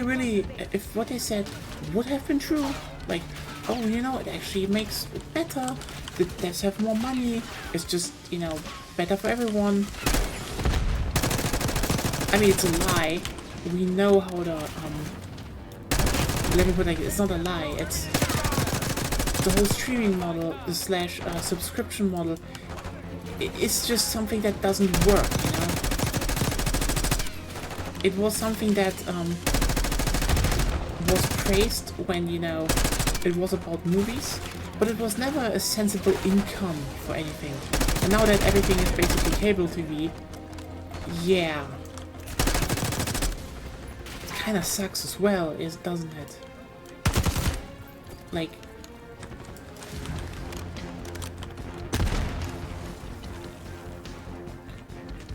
what they said would have been true, like, oh, you know, it actually makes it better, the devs have more money, it's just, you know, better for everyone. I mean, it's a lie. We know how the, let me put it like this, it's not a lie, it's the whole streaming model, / subscription model, it's just something that doesn't work, you know? It was something that, was praised when, you know, it was about movies, but it was never a sensible income for anything. And now that everything is basically cable TV, yeah. It kinda sucks as well, doesn't it? Like,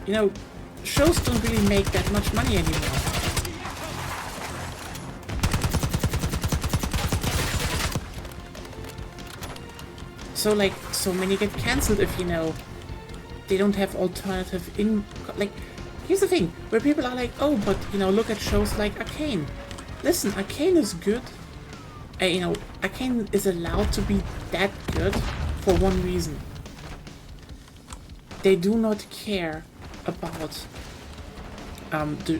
you know, shows don't really make that much money anymore. So like, so many get cancelled if, you know, they don't have alternative like, here's the thing, where people are like, oh, but, you know, look at shows like Arcane. Listen, Arcane is good. You know, Arcane is allowed to be that good for one reason. They do not care about,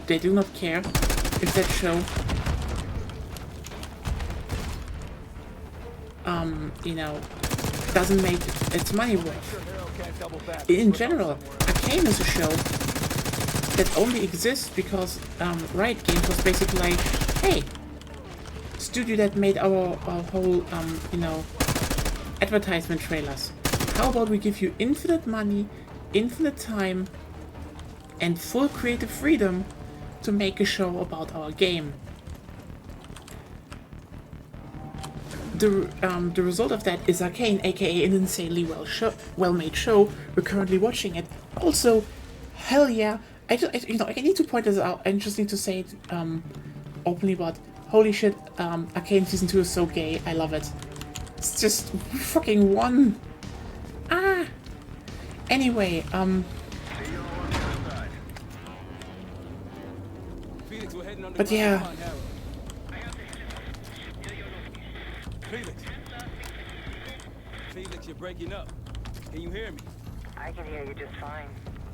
they do not care if that show, you know, doesn't make its money worth. In general, Arcane is a show that only exists because Riot Games was basically like, hey, studio that made our whole, you know, advertisement trailers. How about we give you infinite money, infinite time, and full creative freedom to make a show about our game. The result of that is Arcane, aka an insanely well-made show. We're currently watching it. Also, hell yeah! I need to point this out. I just need to say it openly, but holy shit, Arcane Season 2 is so gay. I love it. It's just fucking one. Ah. Anyway, but yeah. Felix, you're breaking up. Can you hear me? I can hear you just fine.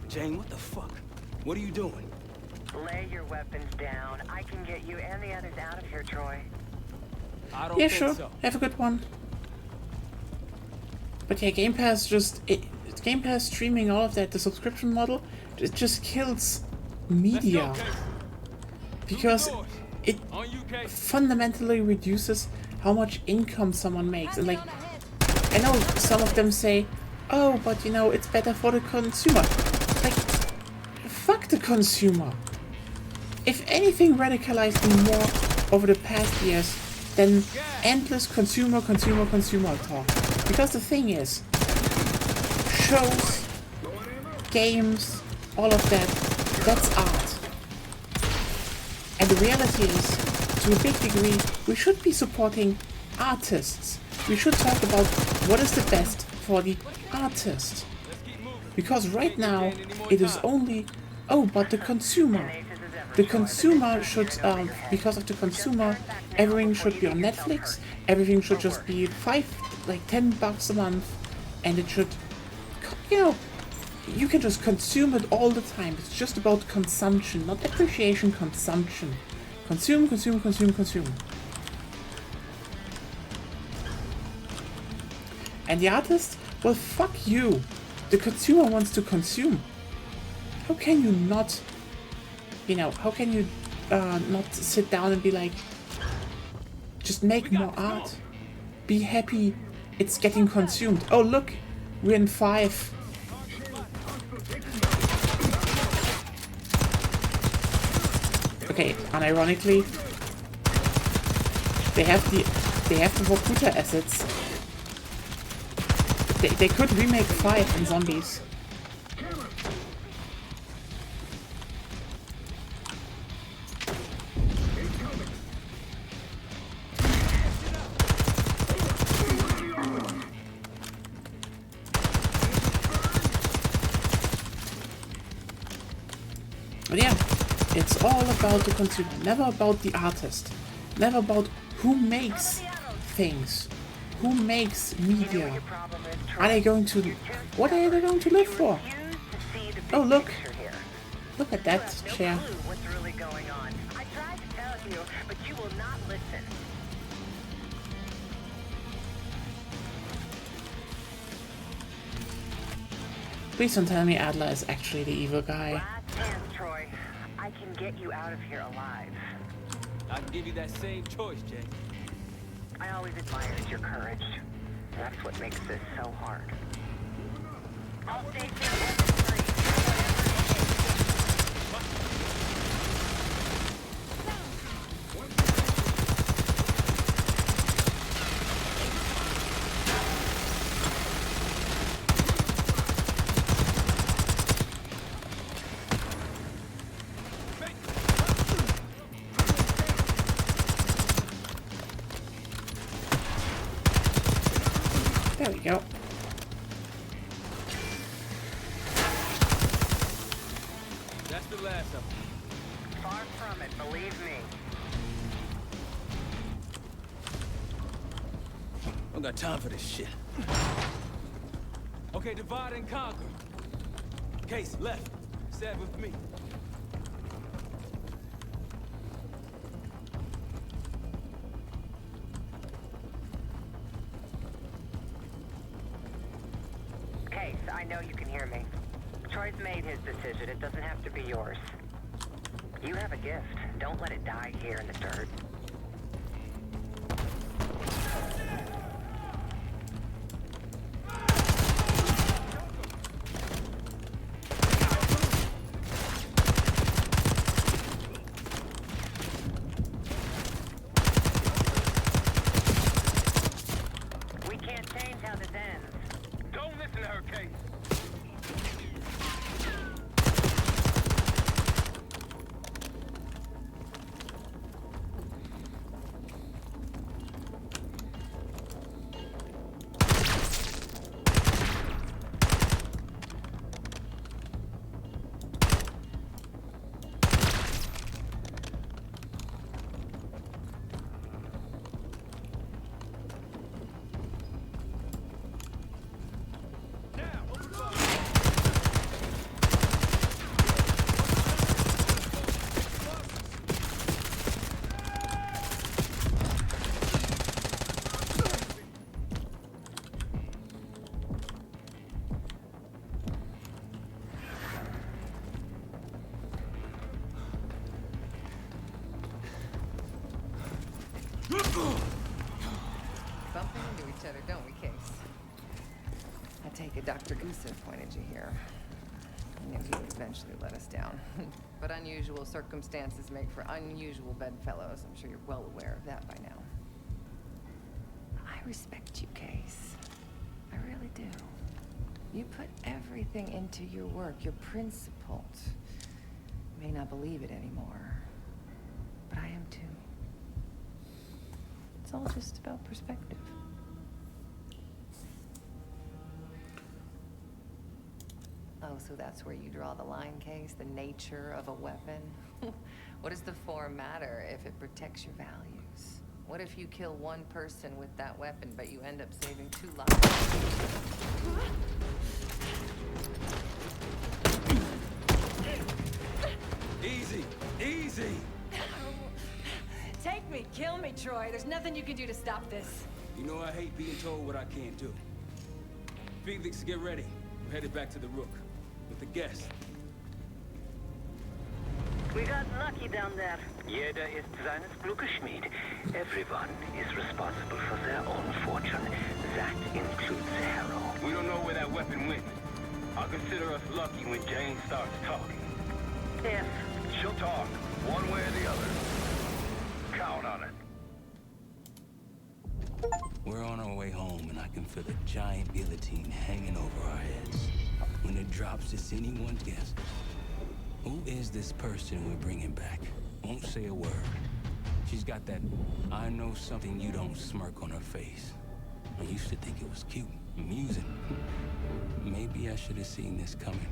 Jane, what the fuck? What are you doing? Lay your weapons down. I can get you and the others out of here, Troy. I don't Yeah, think sure. so. Have a good one. But yeah, Game Pass Game Pass streaming, all of that, the subscription model, it just kills media. Because it fundamentally reduces how much income someone makes. And like, I know some of them say, oh, but you know, it's better for the consumer. Like, fuck the consumer. If anything radicalized me more over the past years than endless consumer talk. Because the thing is, shows, games, all of that, that's art. And the reality is, to a big degree, we should be supporting artists. We should talk about what is the best for the artist. Because right now, it is only, oh, but the consumer. The consumer should, because of the consumer, everything should be on Netflix, everything should just be $10 a month, and it should, you know, you can just consume it all the time. It's just about consumption, not appreciation, consumption. Consume. And the artist? Well, fuck you. The consumer wants to consume. How can you not, you know, how can you not sit down and be like, just make more art. Be happy it's getting consumed. Oh, look, we're in 5. Okay, unironically, they have the Vorkuta assets, They could remake 5 in zombies. But yeah, it's all about the consumer, never about the artist, never about who makes things, who makes media. Are they going to, what are they going to live for? Oh look, look at that chair. What's really going on? I tried to tell you, but you will not listen. Please don't tell me Adler is actually the evil guy. Last chance, Troy. I can get you out of here alive. I can give you that same choice, Jay. I always admired your courage. That's what makes this so hard. All stations, There we go. That's the last of them. far from it, believe me. Don't got time for this shit. Okay, divide and conquer. Case left. 7 with me. Case, I know you can hear me. Troy's made his decision. It doesn't have to be yours. You have a gift. Don't let it die here in the dirt. We can't change how this ends. Don't listen to her, Case. Bumping into each other, don't we, Case? I take it Dr. Gusev pointed you here. I knew he would eventually let us down. But unusual circumstances make for unusual bedfellows. I'm sure you're well aware of that by now. I respect you, Case. I really do. You put everything into your work. You're principled. You may not believe it anymore, but I am too. It's all just about perspective. Oh, so that's where you draw the line, Case? The nature of a weapon? What does the form matter if it protects your values? What if you kill one person with that weapon, but you end up saving 2 lives? Easy, easy. Take me, kill me, Troy. There's nothing you can do to stop this. You know I hate being told what I can't do. Felix, get ready. We're headed back to the Rook with the guest. We got lucky down there. Jeder ist seines Glückes Schmied. Everyone is responsible for their own fortune. That includes Harrow. We don't know where that weapon went. I'll consider us lucky when Jane starts talking. If She'll talk, one way or the other. Count on it. We're on our way home, and I can feel a giant guillotine hanging over our heads. When it drops, it's anyone's guess. Who is this person we're bringing back? Won't say a word. She's got that I know something you don't smirk on her face. I used to think it was cute, amusing. Maybe I should have seen this coming.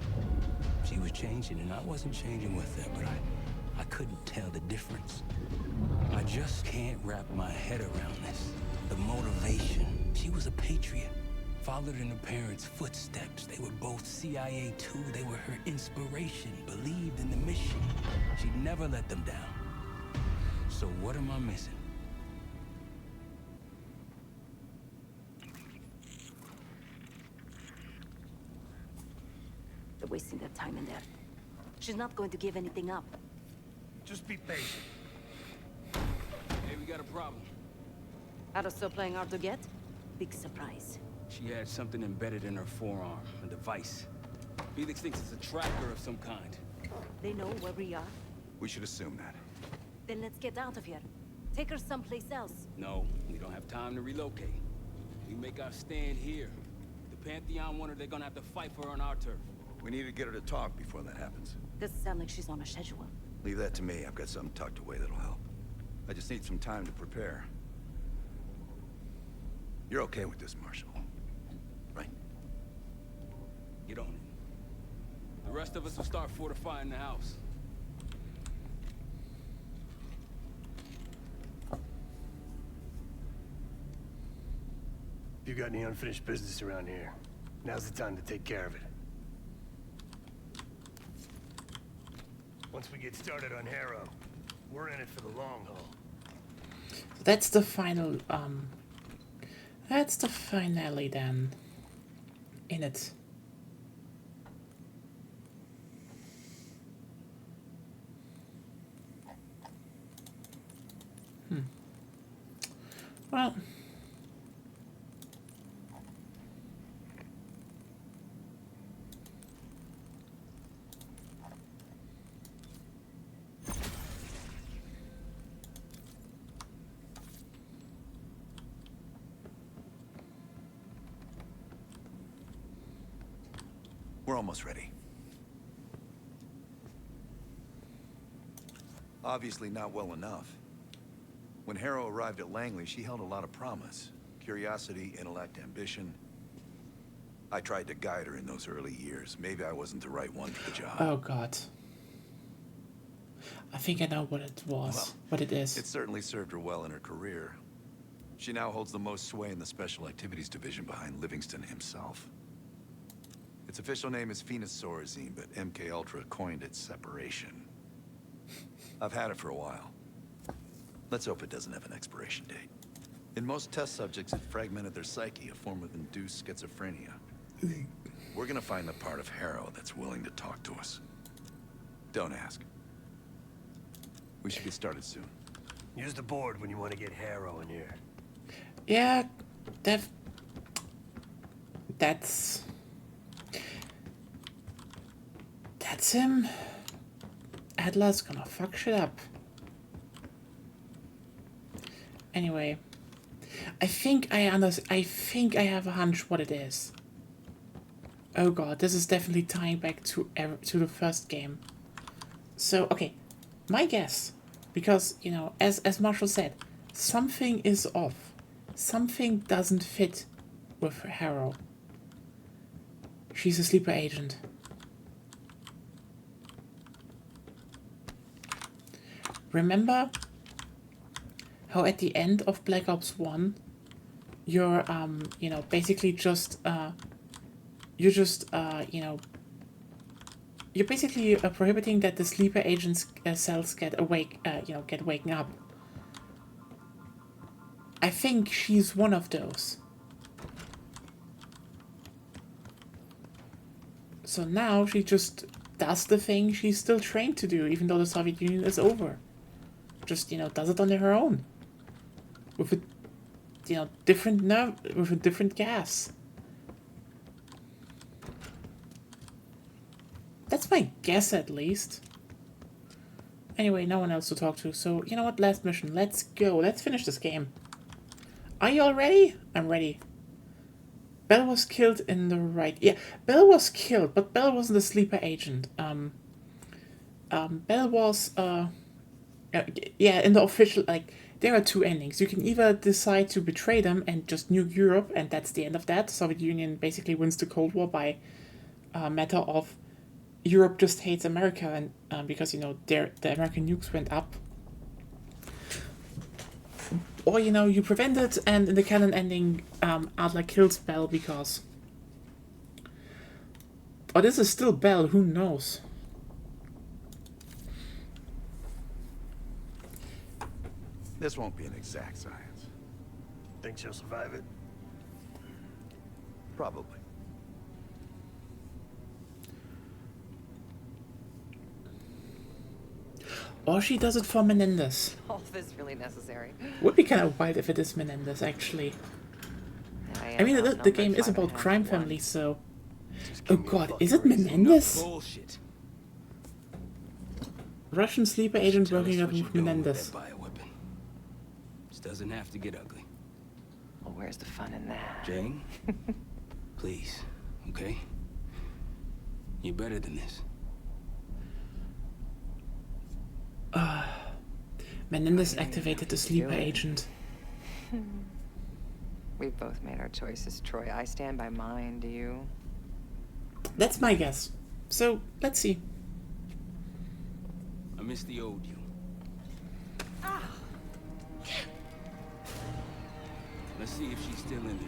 She was changing, and I wasn't changing with her, but I couldn't tell the difference. I just can't wrap my head around this. The motivation. She was a patriot. Followed in her parents' footsteps. They were both CIA too. They were her inspiration. Believed in the mission. She never let them down. So what am I missing? They're wasting their time in there. She's not going to give anything up. Just be patient. Hey, we got a problem. Are still playing hard to get? Big surprise. She had something embedded in her forearm, a device. Felix thinks it's a tracker of some kind. They know where we are? We should assume that. Then let's get out of here. Take her someplace else. No, we don't have time to relocate. We make our stand here. The Pantheon want her, they're gonna have to fight for her on our turf. We need to get her to talk before that happens. Doesn't sound like she's on a schedule. Leave that to me. I've got something tucked away that'll help. I just need some time to prepare. You're okay with this, Marshal, right? Get on it. The rest of us will start fortifying the house. If you got any unfinished business around here, now's the time to take care of it. Once we get started on Harrow, we're in it for the long haul. That's the final, that's the finale then. In it. Well. We're almost ready. Obviously not well enough. When Harrow arrived at Langley, she held a lot of promise. Curiosity, intellect, ambition. I tried to guide her in those early years. Maybe I wasn't the right one for the job. Oh god. I think I know what it was. Well, what it is. It certainly served her well in her career. She now holds the most sway in the Special Activities Division behind Livingston himself. Its official name is Phoenosaurusine, but MK Ultra coined it Separation. I've had it for a while. Let's hope it doesn't have an expiration date. In most test subjects, it fragmented their psyche, a form of induced schizophrenia. We're gonna find the part of Harrow that's willing to talk to us. Don't ask. We should get started soon. Use the board when you want to get Harrow in here. Yeah, that's him. Adler's gonna fuck shit up. Anyway, I think I have a hunch what it is. Oh god, this is definitely tying back to the first game. So, okay, my guess, because, you know, as Marshall said, something is off. Something doesn't fit with Harrow. She's a sleeper agent. Remember how at the end of Black Ops 1, you're, you know, basically just, you're basically prohibiting that the sleeper agent's cells get awake, get waking up. I think she's one of those. So now she just does the thing she's still trained to do, even though the Soviet Union is over. Just, you know, does it on her own. With a, you know, different nerve, with a different gas. That's my guess, at least. Anyway, no one else to talk to, so, you know what, last mission. Let's go. Let's finish this game. Are you all ready? I'm ready. Bell was killed in the right... Yeah, Bell was killed, but Bell wasn't a sleeper agent. Bell was... yeah, in the official... Like, there are two endings. You can either decide to betray them and just nuke Europe, and that's the end of that. Soviet Union basically wins the Cold War by a matter of Europe just hates America, and because, you know, the American nukes went up. Or, you know, you prevent it, and in the canon ending, Adler kills Bell because... Or this is still Bell, who knows? This won't be an exact science. Think she'll survive it? Probably. Or she does it for Menendez. All this really necessary. Would be kind of wild if it is Menendez, actually. I mean, the game is about crime families, so... Oh god, is it Menendez? Bullshit. Russian sleeper agent working with Menendez. This doesn't have to get ugly. Well, where's the fun in that? Jane, please, okay? You're better than this. Menendez activated the sleeper agent. We've both made our choices, Troy. I stand by mine, do you? That's my guess. So, let's see. I miss the old you. Let's see if she's still in there.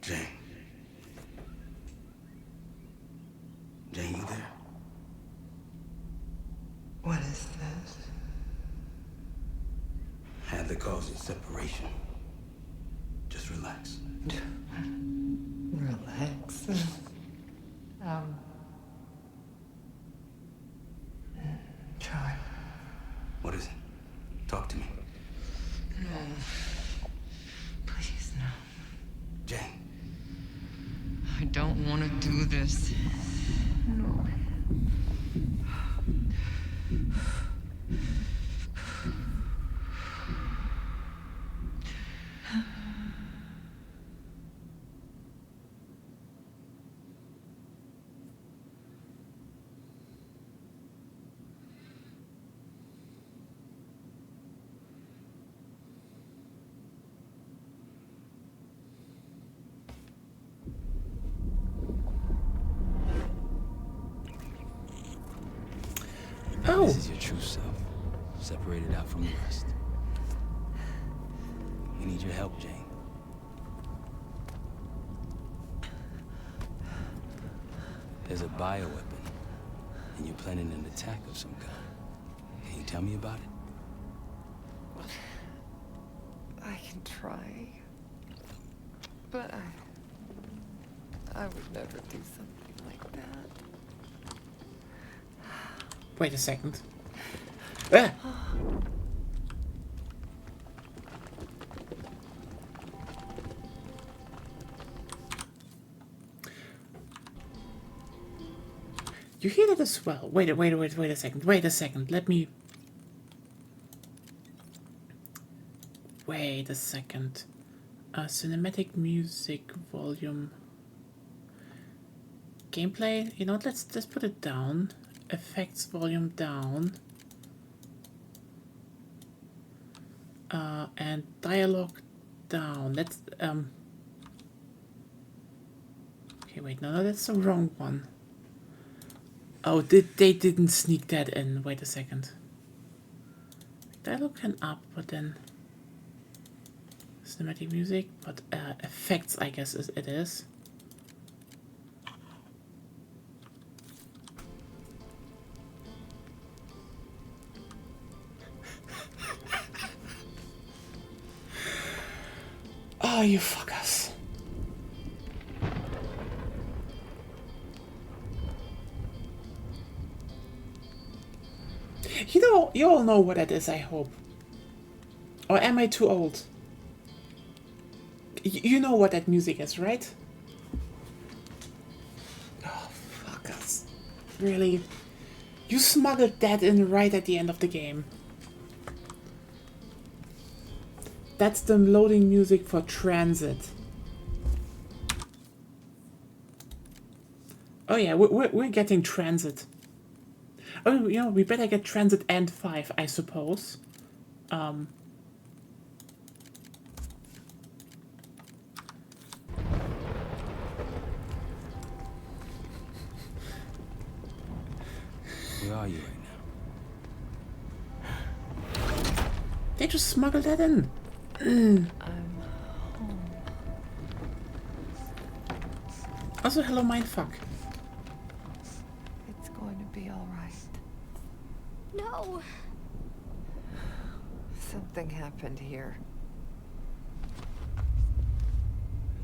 Jane. Jane, you there? What is this? Had the cause of separation. Just relax. Relax. Troy. What is it? Talk to me. No. Please, no. Jane. I don't want to do this. No. Oh. This is your true self, separated out from the rest. We need your help, Jane. There's a bioweapon, and you're planning an attack of some kind. Can you tell me about it? I can try. But I would never do something like that. Wait a second. Ah! You hear that as well? Wait a second. Wait a second. Let me... Wait a second. Cinematic music volume. Gameplay? You know what? Let's put it down. Effects volume down. And dialogue down. Let's okay, wait, no, that's the wrong one. Oh, they didn't sneak that in. Wait a second. Dialogue can up, but then cinematic music, but effects, I guess it is. Oh, you fuckers. You all know what that is, I hope. Or am I too old? You know what that music is, right? Really? You smuggled that in right at the end of the game. That's the loading music for Transit. Oh yeah, we're getting Transit. Oh, you know, we better get Transit and 5, I suppose. Where are you right now? They just smuggled that in. I'm home. Also, hello, mindfuck. It's going to be all right. No. Something happened here.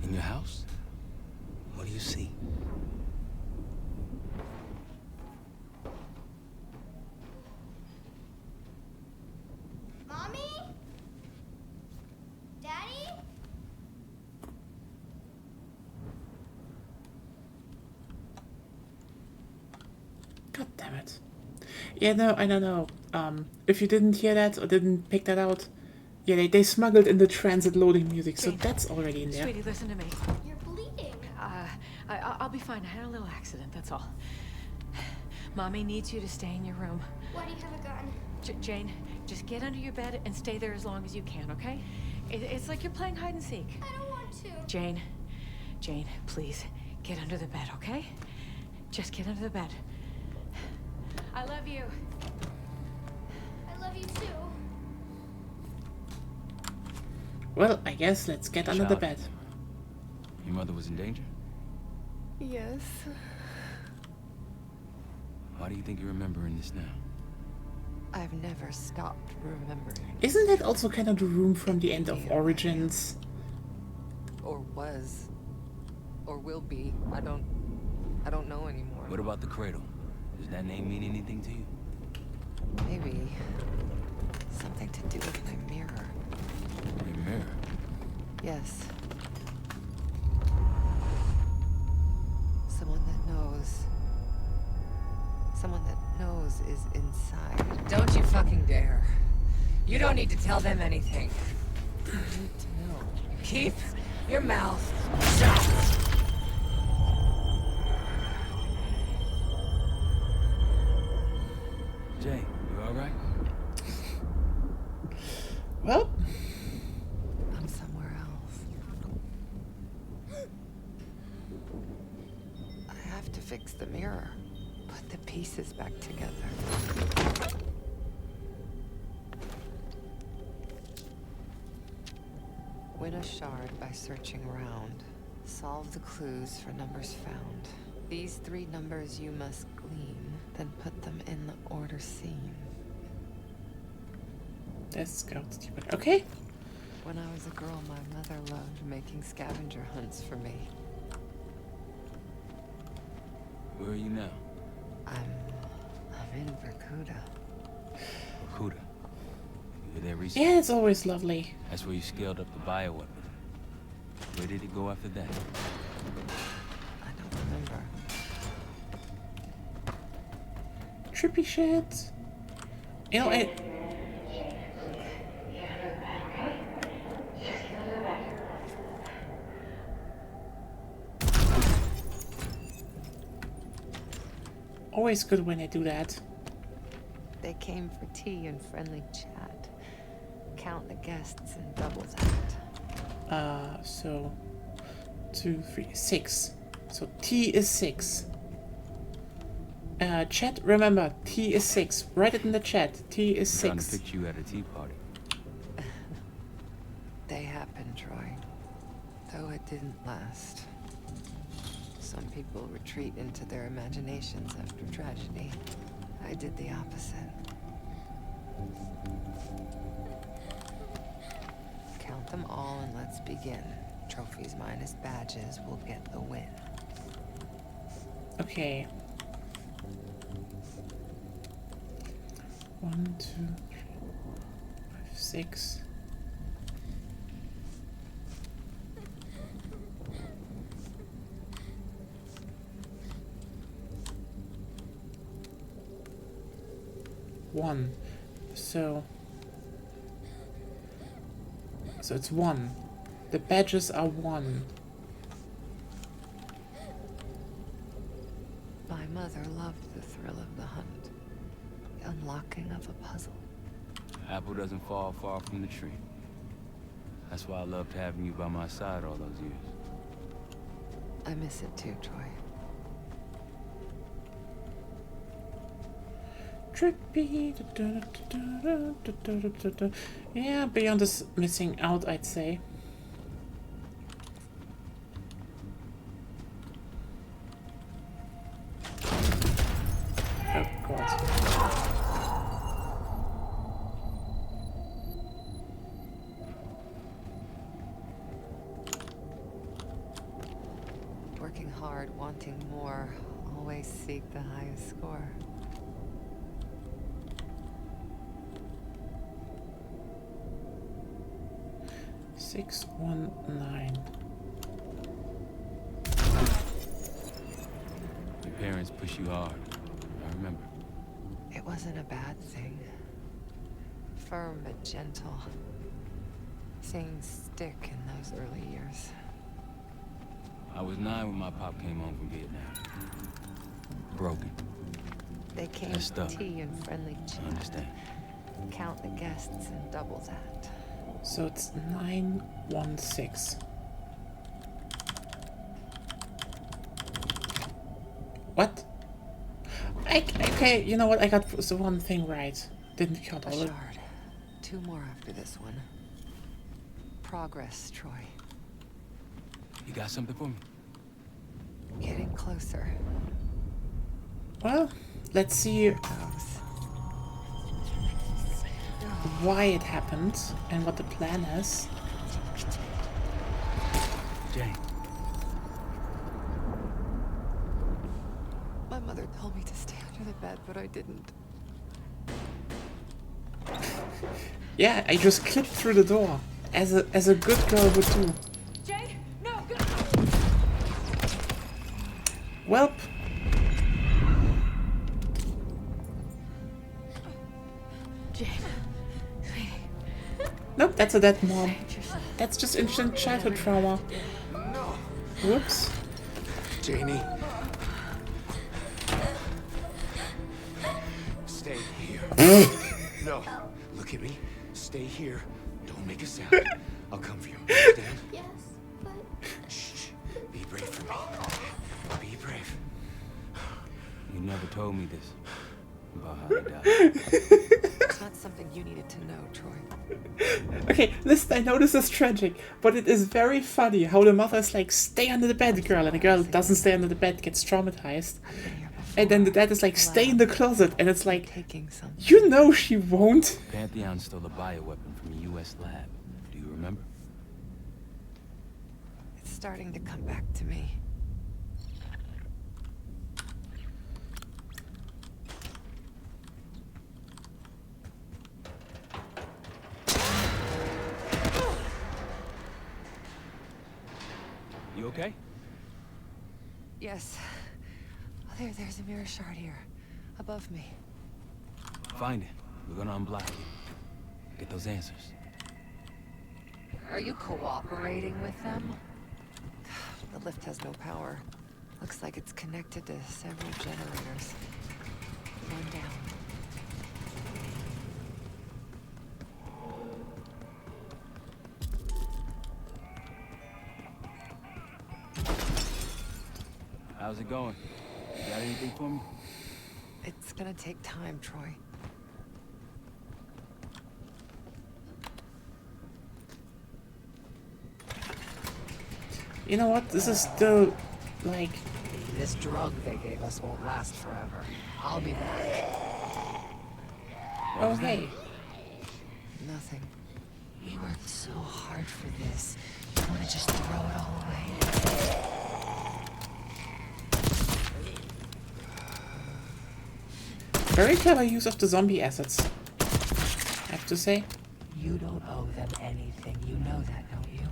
In your house? What do you see? Mommy? Daddy? God damn it. Yeah, no, I don't know. If you didn't hear that or didn't pick that out, yeah, they smuggled in the Transit loading music, so Jane, that's already in there. Sweetie, listen to me. You're bleeding. I'll be fine. I had a little accident, that's all. Mommy needs you to stay in your room. Why do you have a gun? Jane, just get under your bed and stay there as long as you can, okay? It's like you're playing hide and seek. I don't want to. Jane, please, get under the bed, okay? Just get under the bed. I love you. I love you too. Well, I guess let's get under the Child. bed. Your mother was in danger? Yes. Why do you think you're remembering this now? I've never stopped remembering. Isn't that also kind of the room from the end of Origins? Or was. Or will be. I don't know anymore. What about the cradle? Does that name mean anything to you? Maybe. Something to do with my mirror. Your mirror? Yes. Someone that knows. Someone that knows is inside. Don't you fucking dare. You don't need to tell them anything. You need to know. Keep your mouth shut. Jay, you alright? Well, I'm somewhere else. I have to fix the mirror. Put the pieces back together. Win a shard by searching around. Solve the clues for numbers found. These 3 numbers you must glean, then put them in the order seen. that's stupid. Okay. When I was a girl, my mother loved making scavenger hunts for me. Where are you now? I'm in Bermuda. Okuda. You were there recently? Yeah, it's always lovely. That's where you scaled up the bioweapon. Where did it go after that? I don't remember. Trippy shit. You know, always good when they do that. They came for tea and friendly chat. Count the guests and double that. So 2, 3, 6. So T is 6. Chat, remember, T is 6. Write it in the chat. T is I'm trying to 6. picture you at a tea party. They happened, Troy. Though it didn't last. Some people retreat into their imaginations after tragedy. I did the opposite. Count them all and let's begin. Trophies minus badges will get the win. Okay. 1, 2, 3, 5, 6. 1. So it's 1. The badges are 1. My mother loved the thrill of the hunt. The unlocking of a puzzle. Apple doesn't fall far from the tree. That's why I loved having you by my side all those years. I miss it too, Troy. Trippy. Yeah, Beyond is missing out, I'd say. Oh god. Working hard, wanting more. Always seek the highest score. Six, 1, 9. Your parents push you hard. I remember. It wasn't a bad thing. Firm but gentle. Things stick in those early years. I was 9 when my pop came home from Vietnam. Broken. They came Messed for up. tea and friendly chat. I understand. Count the guests and double that. So it's 916. What? Okay, you know what? I got the one thing right. Didn't count A all of it. shard. 2 more after this one. Progress, Troy. You got something for me? Getting closer. Well, let's see why it happened and what the plan is. Jane. My mother told me to stay under the bed, but I didn't. Yeah, I just clipped through the door, as a good girl would do. Jay, no, go! Welp. Jane. Nope, that's a dead mom. That's just instant childhood trauma. No. Whoops. Janie. Stay here. No. Look at me. Stay here. Don't make a sound. I'll come for you. Understand? Yes, but... Shh. Be brave for me. Be brave. You never told me this. About how he died. It's not something you needed to know, Troy. Okay, listen, I know this is tragic, but it is very funny how the mother is like, stay under the bed, girl, and the girl doesn't stay under the bed, gets traumatized. And then the dad is like, stay in the closet, and it's like, you know she won't. Pantheon stole a bioweapon from a U.S. lab. Do you remember? It's starting to come back to me. You okay? Yes. Oh, there's a mirror shard here. Above me. Find it. We're gonna unblock it. Get those answers. Are you cooperating with them? The lift has no power. Looks like it's connected to several generators. One down. How's it going? You got anything for me? It's gonna take time, Troy. You know what? This is still, like... This drug they gave us won't last forever. I'll be back. Oh, hey. Nothing. We worked so hard for this. You wanna just throw it all away? Very clever use of the zombie assets, I have to say. You don't owe them anything. You know that, don't you?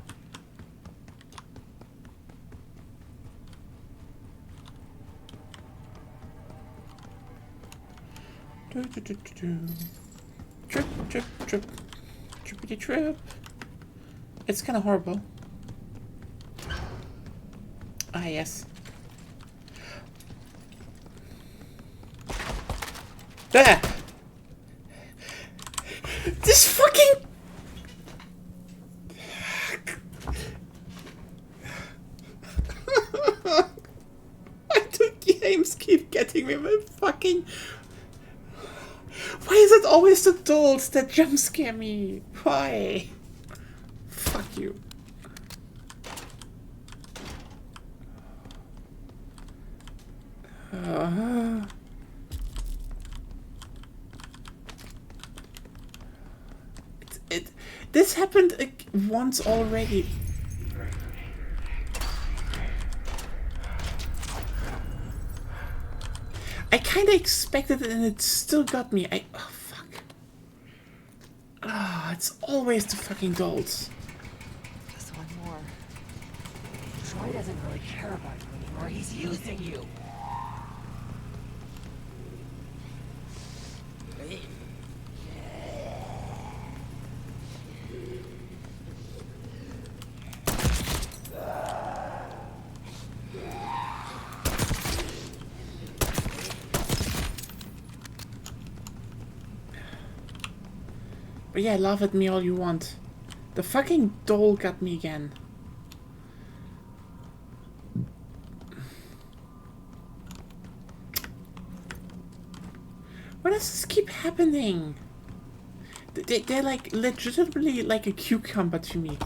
Trip, trip, trip. Trippity trip. It's kind of horrible. Ah, yes. Ah! This fucking... Why do games keep getting me with fucking... Why is it always the dolls that jump scare me? Why? Fuck you. This happened once already. I kinda expected it and it still got me. Oh fuck. Ah, it's always the fucking dolls. Just one more. Troy doesn't really care about you anymore. He's using you. But yeah, laugh at me all you want. The fucking doll got me again. Why does this keep happening? They're like legitimately like a cucumber to me.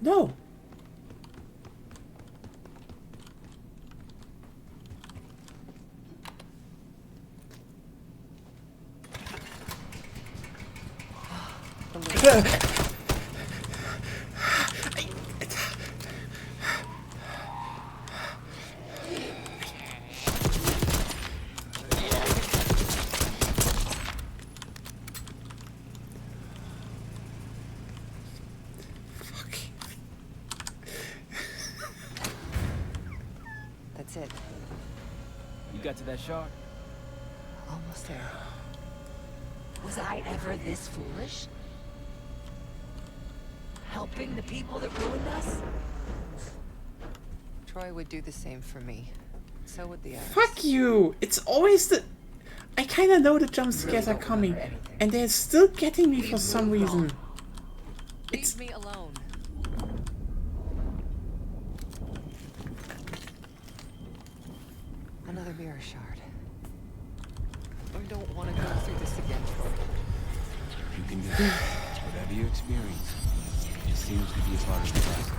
No. That's it. You got to that shard? Almost there. Was I ever this foolish? Helping the people that ruined us? Troy would do the same for me. So would the others. Fuck you! It's always the... I kinda know the jump scares are coming. And they're still getting me for some reason. Leave me alone. Another mirror shard. I don't want to go through this again, Troy. You can do it. Whatever you experience, it seems to be as hard as the last.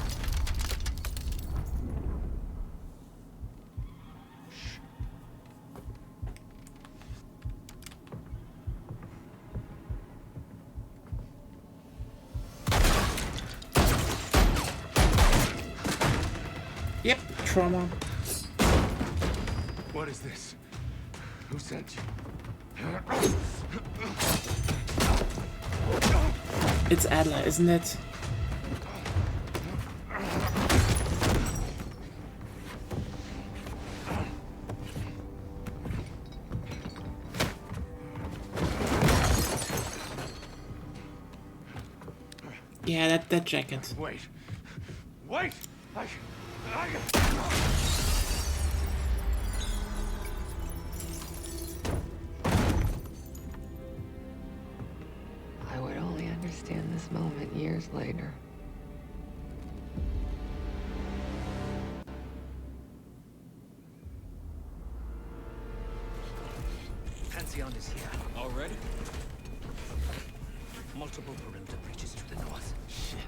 Yep, trauma. What is this? Who sent you? It's Adler, isn't it? Yeah, that jacket. Wait. Wait! I would only understand this moment years later. Pantheon is here. Already? Multiple perimeter breaches to the north. Shit.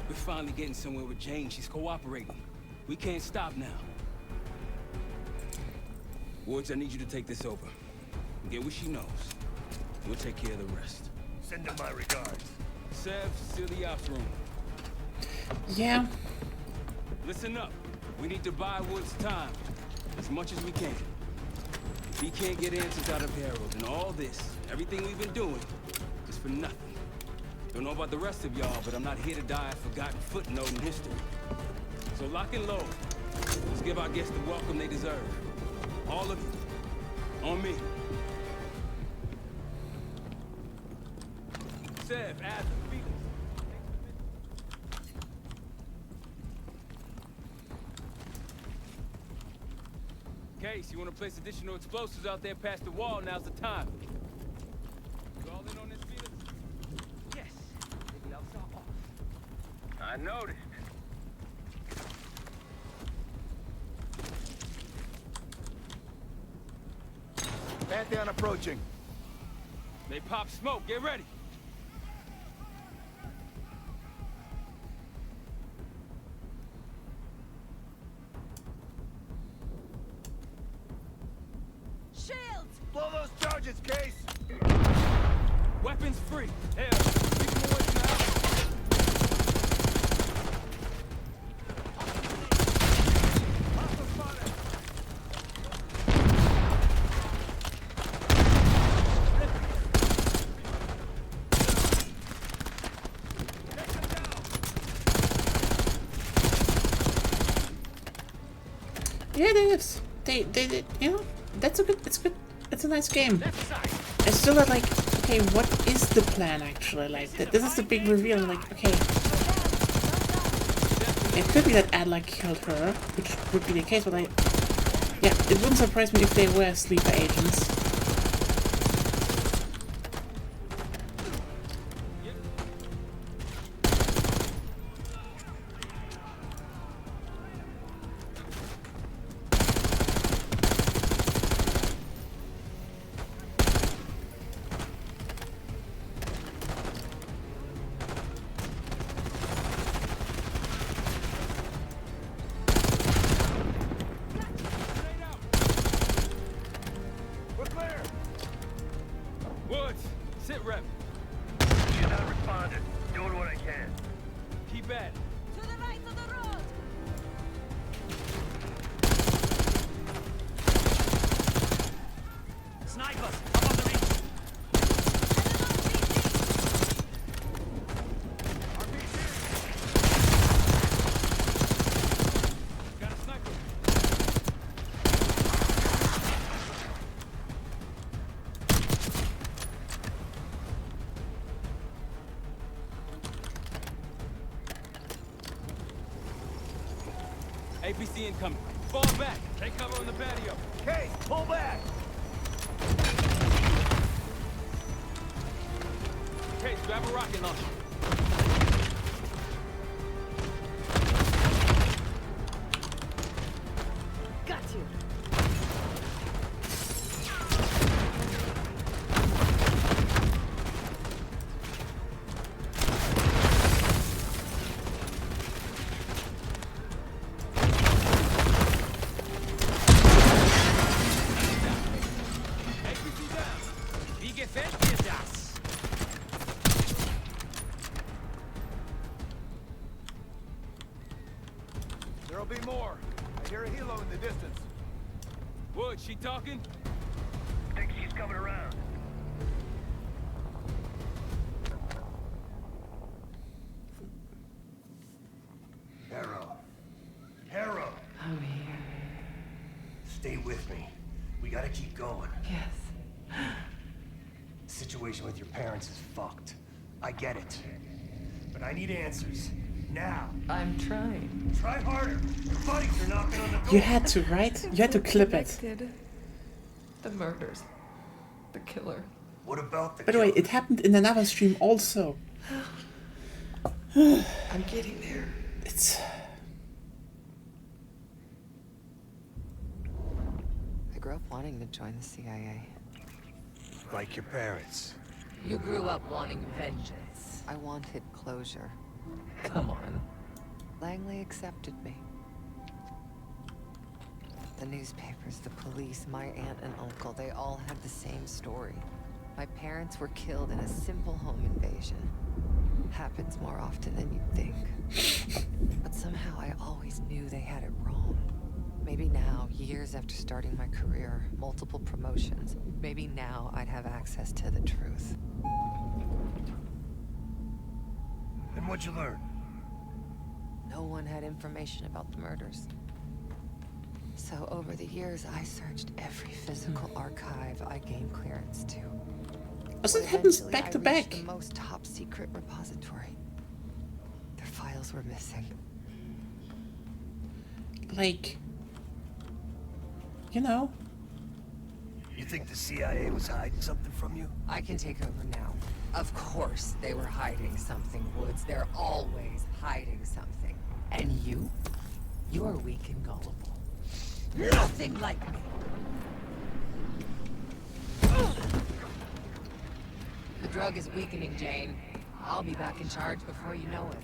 We're finally getting somewhere with Jane. She's cooperating. We can't stop now. Woods, I need you to take this over. Get what she knows. We'll take care of the rest. Send her my regards. Sev, seal the ops room. Yeah. Listen up. We need to buy Woods time. As much as we can. If he can't get answers out of Harold, and all this, everything we've been doing, is for nothing. Don't know about the rest of y'all, but I'm not here to die a forgotten footnote in history. So lock and load. Let's give our guests the welcome they deserve. All of you. On me. Sev, Adler, Felix. Case, you want to place additional explosives out there past the wall, now's the time. You all in on this, Felix? Yes. The gloves are off. I noticed. Pantheon approaching. They pop smoke, get ready. Shields! Blow those charges, Case! Weapons free. Hell, keep them away from the house. Yeah, it is. They, you know, that's a good, it's a nice game. I still got like, okay, what is the plan actually? Like, this is the big reveal, like, okay. It could be that Adler killed her, which would be the case, but yeah, it wouldn't surprise me if they were sleeper agents. Woods, sit rep. She's not responded. Doing what I can. Keep at it. To the right of the road! Snipers! Up on the reach! Got a sniper. APC incoming. Fall back. Take cover on the patio. Case, pull back! Case, grab a rocket launcher. Got you! APC down. Wie gefällt dir das? There'll be more. I hear a helo in the distance. Wood, she talking? Think she's coming around. Harrow. Harrow! I'm here. Stay with me. We gotta keep going. Yes. The situation with your parents is fucked. I get it. But I need answers. Now. I'm trying. Try harder. Your buddies are knocking on the door. You had to, right? You had to clip it. The murders. The killer. What about the By the way, it happened in another stream also. I'm getting there. It's... I grew up wanting to join the CIA. Like your parents. You grew up wanting vengeance. I wanted closure. Come on. Langley accepted me. The newspapers, the police, my aunt and uncle, they all had the same story. My parents were killed in a simple home invasion. Happens more often than you'd think. But somehow I always knew they had it wrong. Maybe now, years after starting my career, multiple promotions, maybe now I'd have access to the truth. And what'd you learn? No one had information about the murders. So over the years, I searched every physical archive I gained clearance to. Also, it happens Eventually, back to I back. reached the most top secret repository. Their files were missing. Like, you know. You think the CIA was hiding something from you? I can take over now. Of course they were hiding something, Woods. They're always hiding something. And you? You're weak and gullible. Nothing like me. The drug is weakening, Jane. I'll be back in charge before you know it.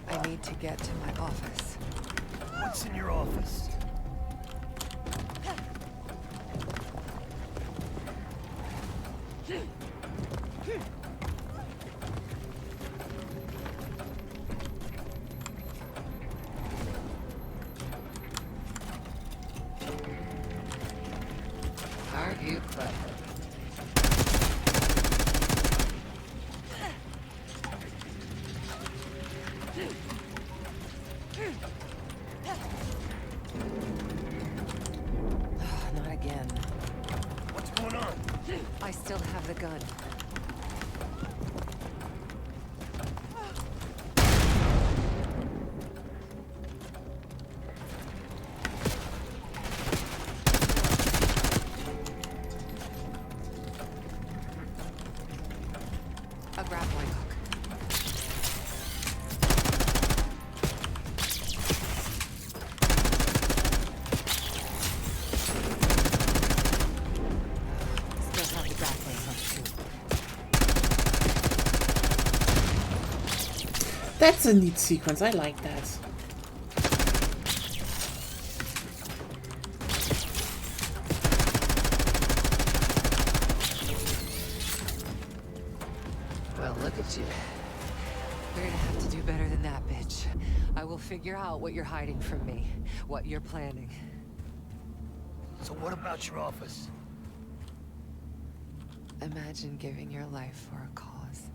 I need to get to my office. What's in your office? Aren't you clever? Not again. What's going on? I still have the gun. A grappling hook. Still have the grappling hook too. That's a neat sequence. I like that. Well, look at you. You're gonna have to do better than that, bitch. I will figure out what you're hiding from me, what you're planning. So what about your office? Imagine giving your life for a cause,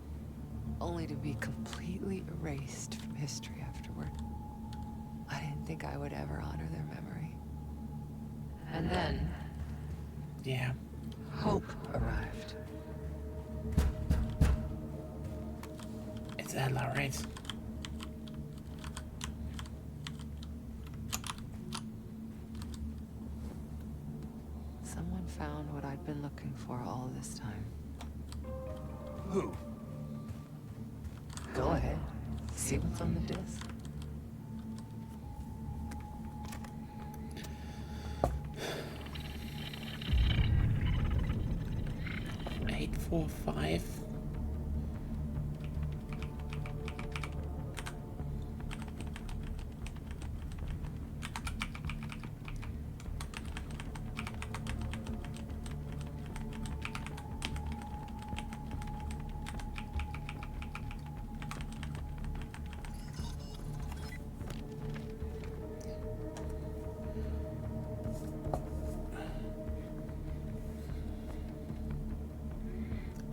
only to be completely erased from history afterward. I didn't think I would ever honor their memory. And then, yeah, hope arrived. It's Adler, right? Someone found what I'd been looking for all this time. Who? Go ahead. See what's on the disc. Eight, 4, 5.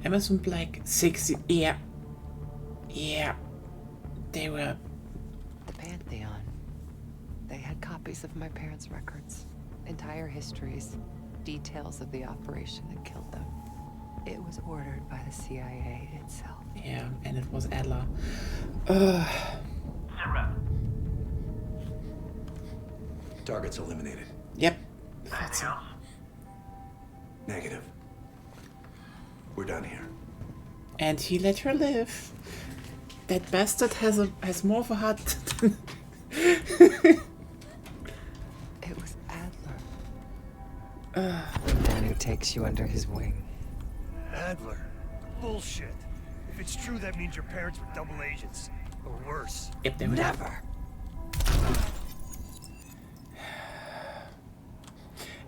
Amazon Black 60. Yeah. Yeah. They were. The Pantheon. They had copies of my parents' records, entire histories, details of the operation that killed them. It was ordered by the CIA itself. Yeah, and it was Adler. Target's eliminated. Yep. Anything else? Negative. We're done here. And he let her live. That bastard has more of a heart than... It was Adler. The man who takes you under his wing. Adler? Bullshit. If it's true, that means your parents were double agents. Or worse. Yep, they were. Never.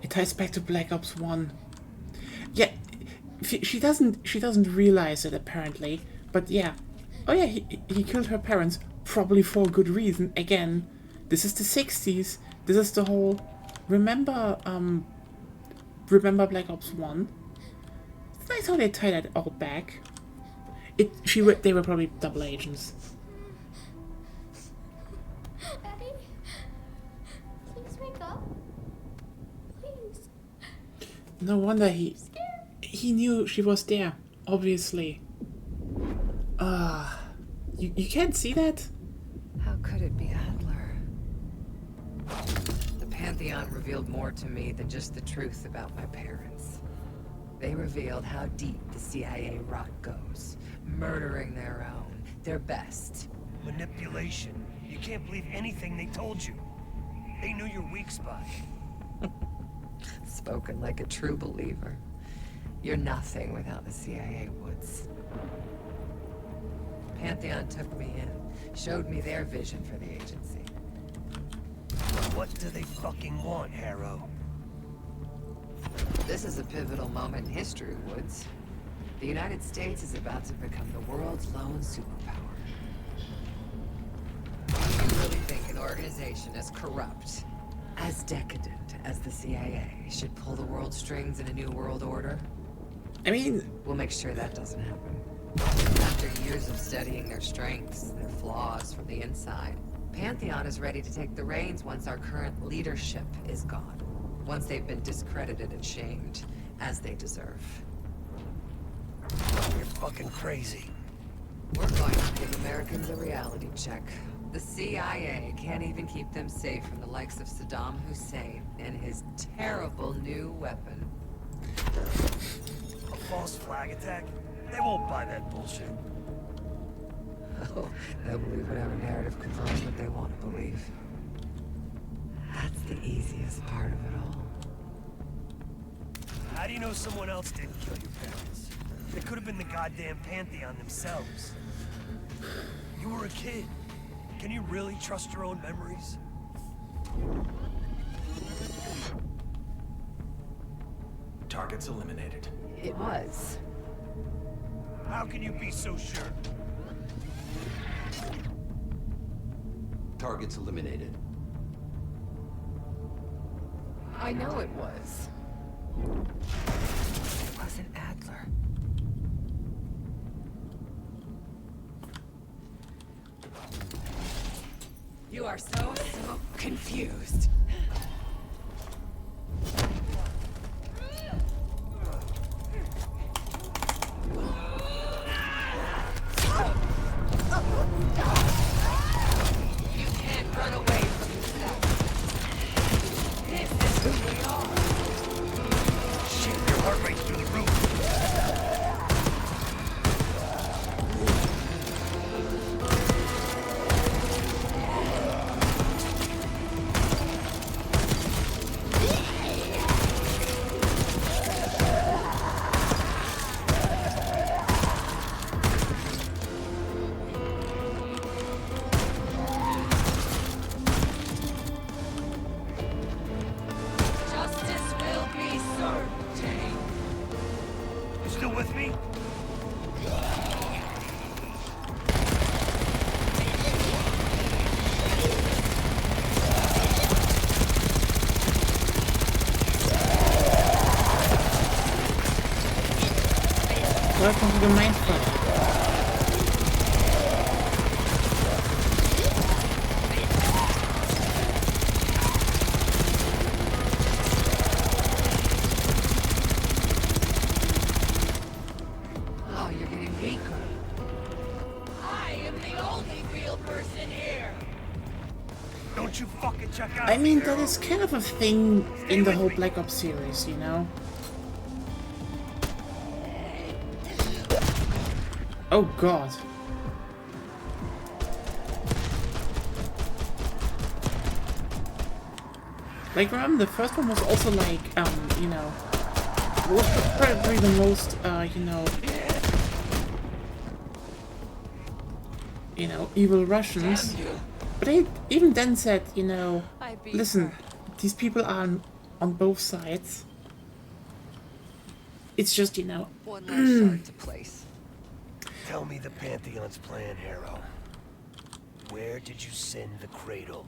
It ties back to Black Ops 1. Yeah, she doesn't realize it apparently, but yeah. Oh yeah, he killed her parents, probably for good reason. Again, this is the 60s. This is the whole remember Black Ops 1? It's nice how they tie that all back. They were probably double agents. No wonder he knew she was there, obviously. You can't see that? How could it be Adler? The Pantheon revealed more to me than just the truth about my parents. They revealed how deep the CIA rot goes, murdering their own, their best. Manipulation. You can't believe anything they told you. They knew your weak spot. Spoken like a true believer. You're nothing without the CIA, Woods. Pantheon took me in, showed me their vision for the agency. What do they fucking want, Harrow? This is a pivotal moment in history, Woods. The United States is about to become the world's lone superpower. You really think an organization as corrupt, as decadent as the CIA should pull the world's strings in a new world order? I mean... We'll make sure that doesn't happen. After years of studying their strengths, their flaws from the inside, Pantheon is ready to take the reins once our current leadership is gone. Once they've been discredited and shamed, as they deserve. You're fucking crazy. We're going to give Americans a reality check. The CIA can't even keep them safe from the likes of Saddam Hussein and his terrible new weapon. A false flag attack? They won't buy that bullshit. Oh, they'll believe whatever narrative confirms what they want to believe. That's the easiest part of it all. How do you know someone else didn't kill your parents? It could have been the goddamn Pantheon themselves. You were a kid. Can you really trust your own memories? Targets eliminated. It was. How can you be so sure? Targets eliminated. I know it was. It wasn't Adler. You are so confused. You can't run away from yourself. This is who we are. Shit, your heart rate's through the roof. Justice will be served, Jane. You still with me? Welcome to the Minecraft. Oh, you're getting weaker. I am the only real person here. Don't you fucking check out. I mean, that is kind of a thing in the whole Black Ops series, you know? Oh god. Like, remember, the first one was also like, you know, was probably the most, you know, evil Russians. But they even then said, you know, listen, these people are on both sides. It's just, you know, One less shard to place. Tell me the Pantheon's plan, Harrow. Where did you send the cradle?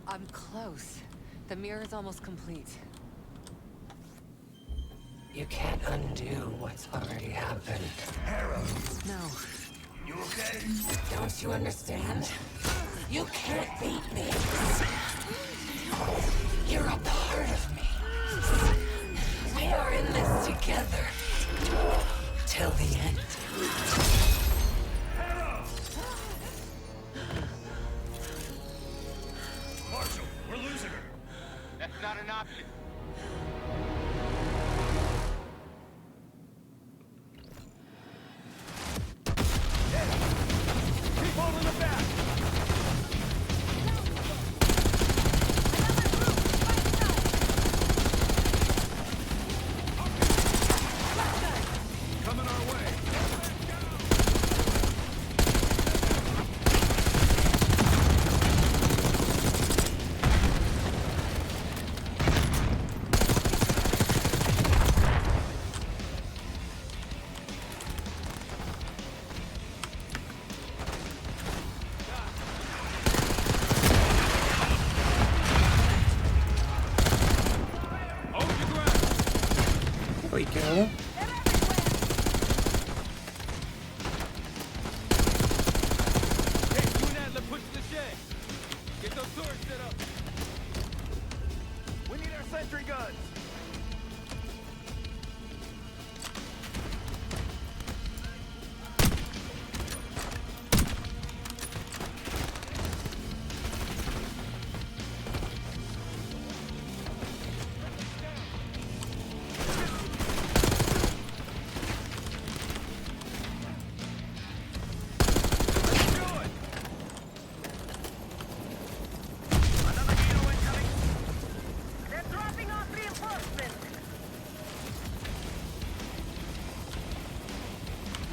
I'm close. The mirror is almost complete. You can't undo what's already happened. Harrow! No. You okay? Don't you understand? You can't beat me. You're a part of me. We together. Till the end. Marshal, we're losing her. That's not an option. Keep holding them back. Coming our way. There we go. Push the shed. Get those turrets set up. We need our sentry guns.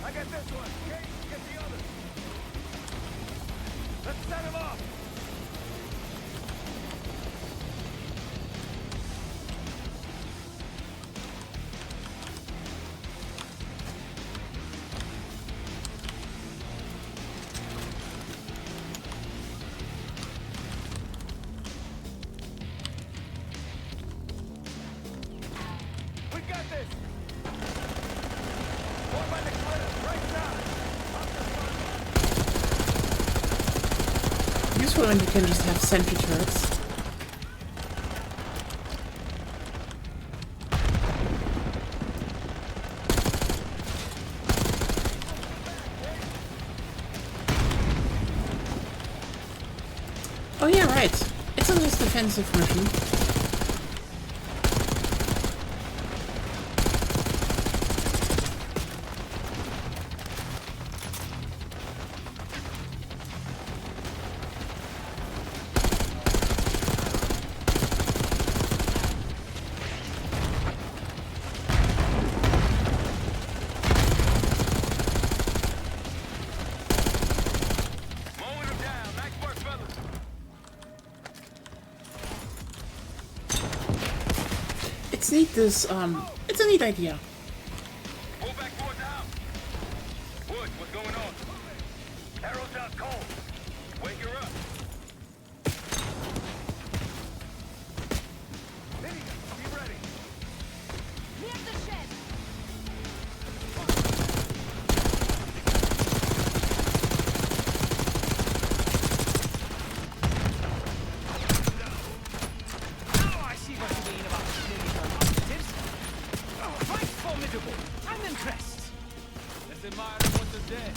I got this one. Kate, get the other. Let's set him off. We got this. One by the cliff, right side. Useful when you can just have sentry turrets. Oh yeah, right. It's a nice defensive mission. Mowing them down. Nice work, fellas. It's neat this, it's a neat idea. Pull back towards the house. Woods, what's going on? Arrow's out cold. Wake her up. Lydia, be ready. Near the shed. Now I see what you mean about clinical operatives. Oh, quite formidable. I'm impressed. Let's admire them once they're dead.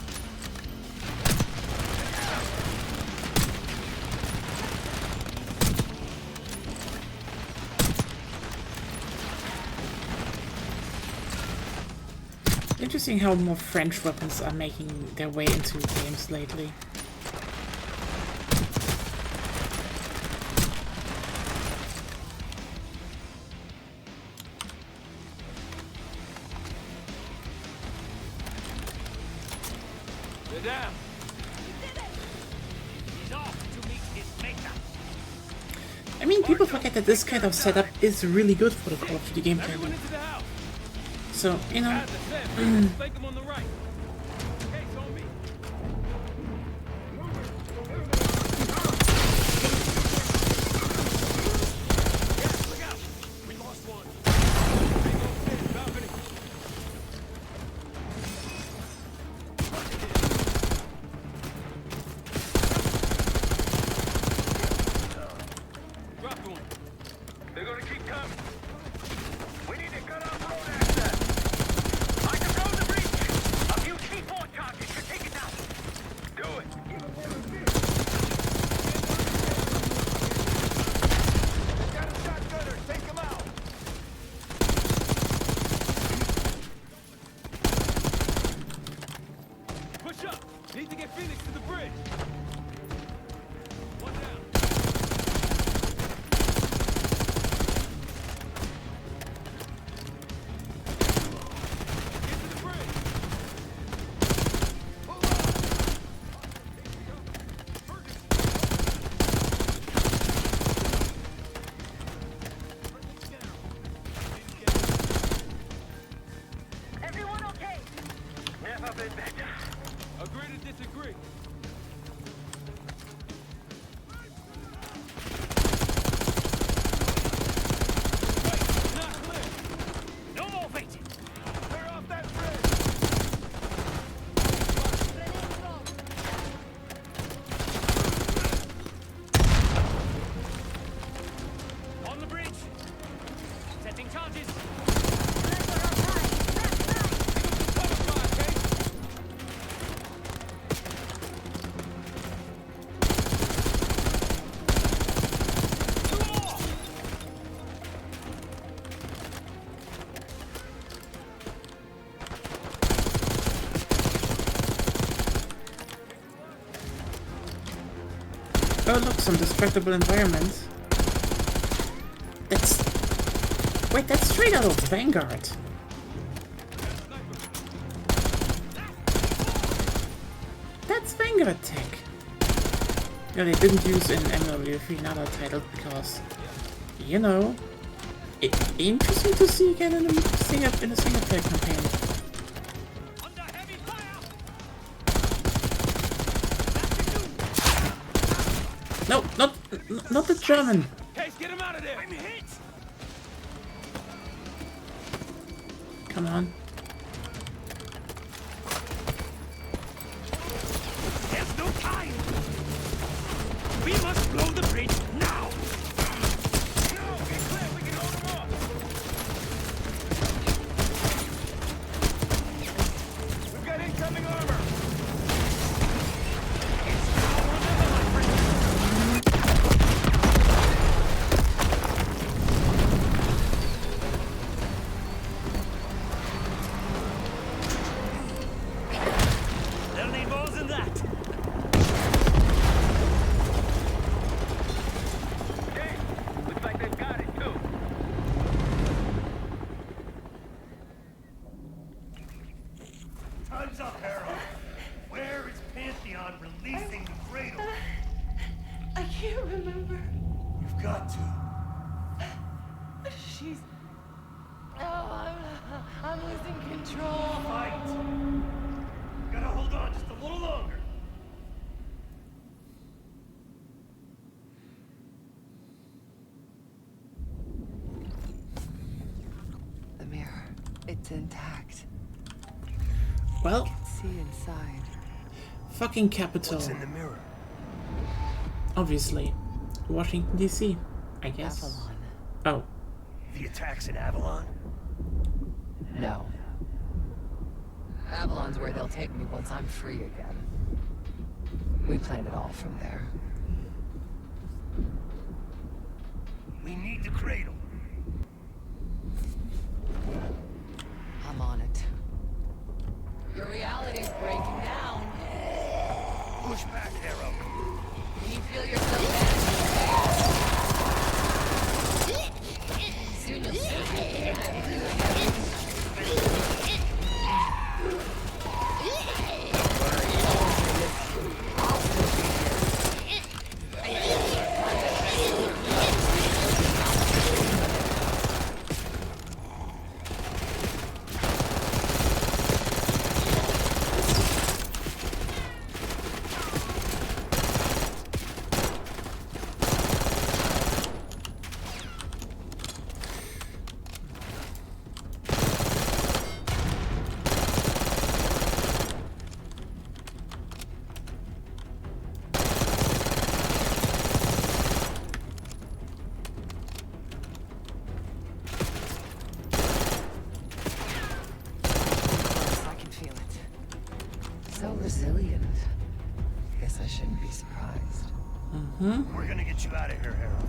Interesting how more French weapons are making their way into games lately. They're down. He's off to meet his maker. I mean, people forget that this kind of setup is really good for the Call of Duty gameplay. Everyone into the house. So, you know, Guys, that's them. Flank them on the right. Okay, it's on me. Yes, look out. We lost one. Balcony. Dropped one. They're gonna keep coming. We need to cut off road access. get Phoenix to the bridge. One down. Get to the bridge. Everyone okay? Never been better. Agree to disagree. Not clear. No more waiting. Clear off that bridge. On the bridge. Setting charges. Oh look, some destructible environments. That's... Wait, that's straight out of Vanguard. That's Vanguard tech. No, they didn't use in MW3 another title because, you know, interesting to see again in a single player campaign. No, not the German. Case, get him out of there. I'm hit. Come on. There's no time. We must blow the bridge now. No, get clear. We can hold him off. We've got incoming armor. They'll need more than that. Hey, looks like they've got it too. Time's up, Harold. Where is Pantheon releasing the cradle? I can't remember. You've got to. She's... Oh, I'm losing control. Fight. Gotta hold on just a little longer. The mirror. It's intact. Well, I can see inside. fucking capital. What's in the mirror? Obviously, Washington DC, I guess. Avalon. Oh, The attacks in Avalon? No. Avalon's where they'll take me once I'm free again. We planned it all from there. We need the cradle. I'm on it. Your reality's breaking down. Push back, Arrow. Can you feel yourself vanishing? Soon you'll see. So resilient. Guess I shouldn't be surprised. We're gonna get you out of here, Harold.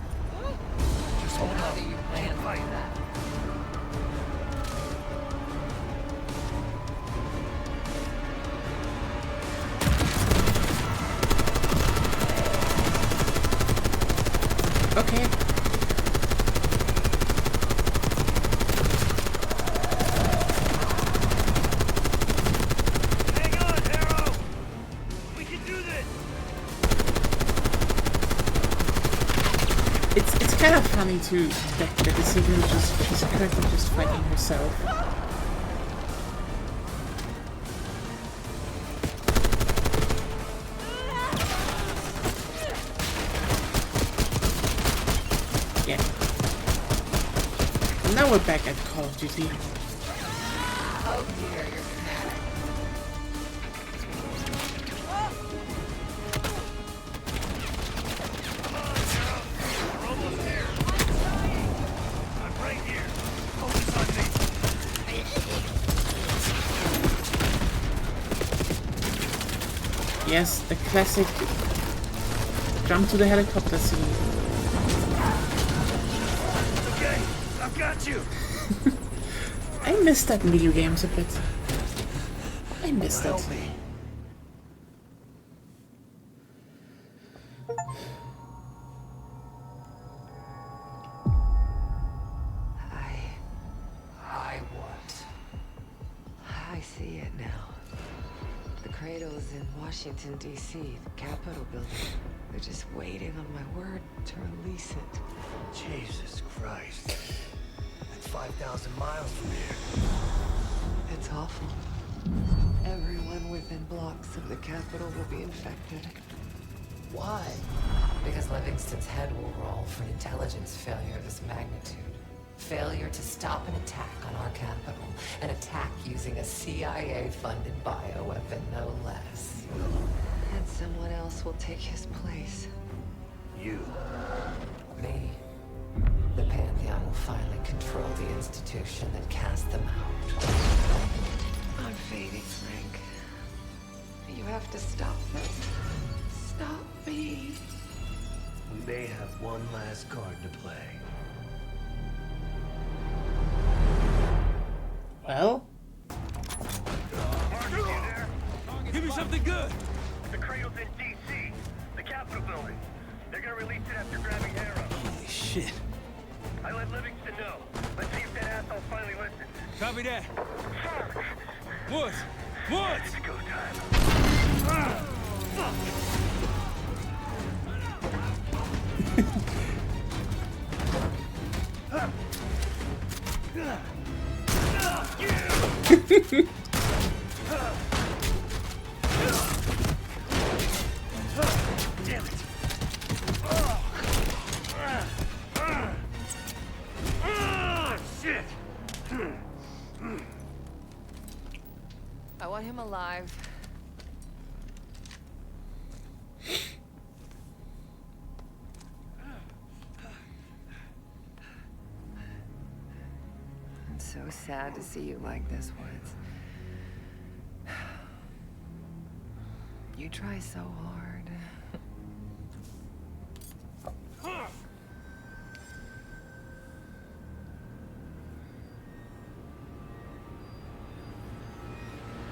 Just hold How on. do you plan Fight. like that? funny too that the signal she's currently just fighting herself. Yeah. Now we're back at Call of Duty. Oh dear, you're snapping. Yes, the classic jump to the helicopter scene. Okay, I've got you. I miss that in video games a bit. I missed it. I see it now. The cradle's in Washington, D.C., the Capitol building. They're just waiting on my word to release it. Jesus Christ. That's 5,000 miles from here. It's awful. Everyone within blocks of the Capitol will be infected. Why? Because Livingston's head will roll for an intelligence failure of this magnitude. Failure to stop an attack on our capital. An attack using a CIA-funded bioweapon, no less. And someone else will take his place. You. Me. The Pantheon will finally control the institution that cast them out. I'm fading, Frank. You have to stop them. Stop me. We may have one last card to play. Well? Give me something good! The cradle's in D.C., the Capitol building. They're gonna release it after grabbing Harrow. Holy shit. I let Livingston know. Let's see if that asshole finally listens. Copy that. Fuck! Woods! Woods! It's go time. Damn it. Shit. I want him alive. I'm so sad to see you like this, Woods. You try so hard.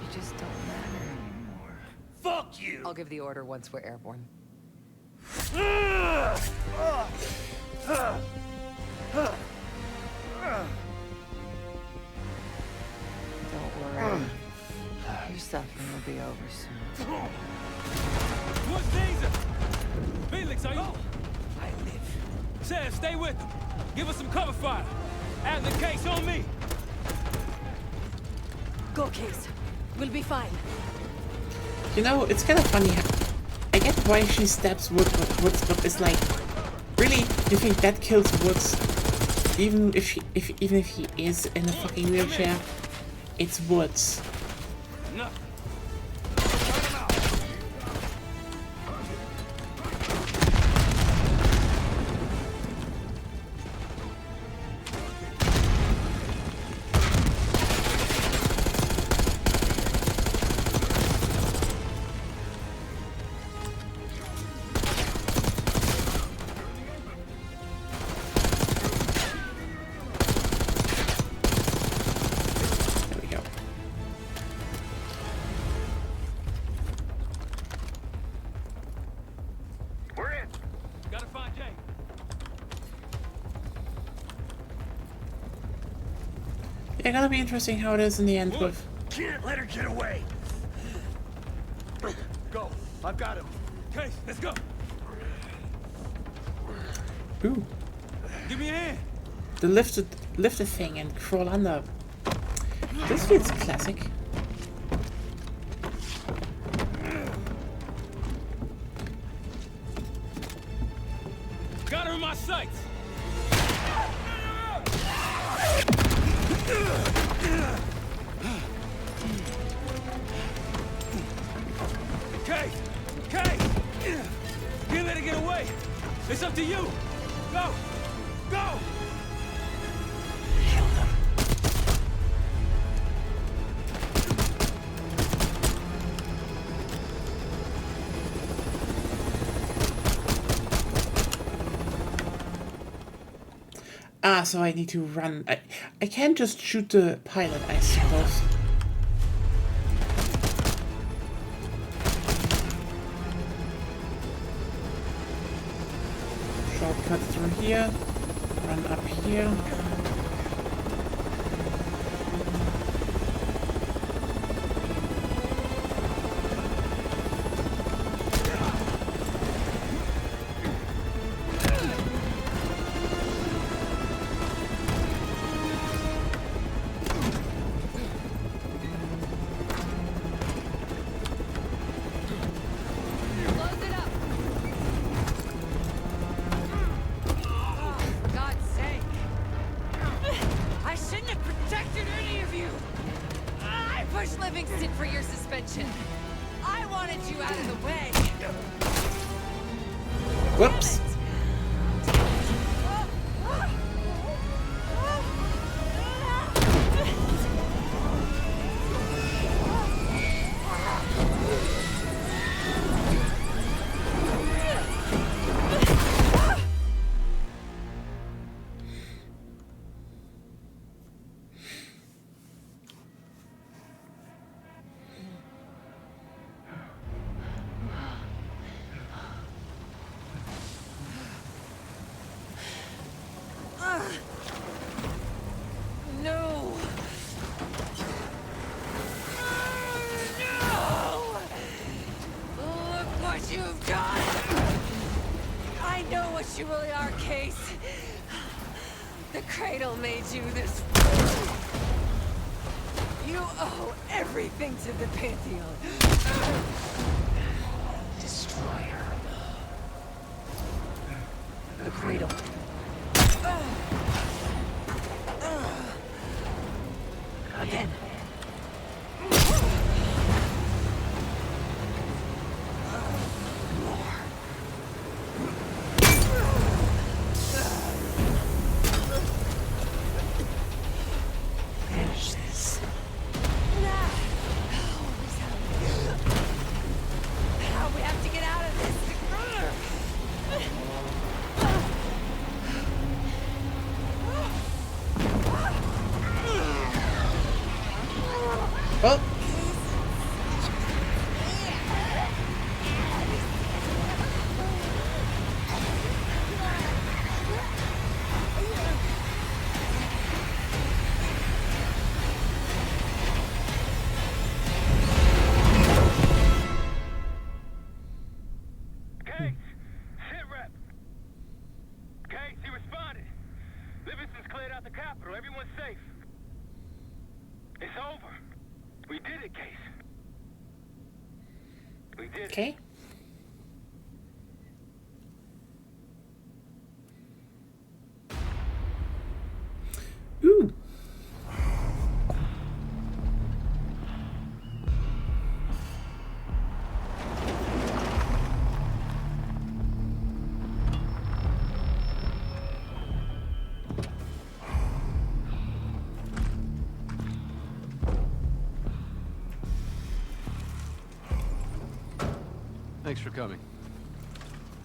You just don't matter anymore. Fuck you! I'll give the order once we're airborne. Don't worry. Your suffering will be over soon. What's Caesar? Felix, are you? I live. Sheriff, stay with them. Give us some cover fire. Have the case on me. Go, Case. We'll be fine. You know, it's kind of funny how I get why she stabs Woods, but it's like, really, you think that kills Woods? Even if he is in a fucking wheelchair, it's Woods. No. Yeah, gonna be interesting how it is in the end with. Can't let her get away. Go. I've got him. Case, let's go. Ooh. Give me a hand. The lift the thing and crawl under. This feels classic. Got her in my sights. Kate! Kate! You let her get away. It's up to you. Go! Go! Kill them. Ah, so I need to run. I can't just shoot the pilot, I suppose. Shortcut through here. Run up here. Livingston for your suspension. I wanted you out of the way. Whoops. You've done! I know what you really are, Case. The Cradle made you this. You owe everything to the Pantheon. Destroyer. The Cradle. Again. Well. Case! Sit rep! Case, he responded. Livingston's cleared out the capital. Everyone's safe. It's over. We did it, Case. We did it. Okay. Ooh. Thanks for coming.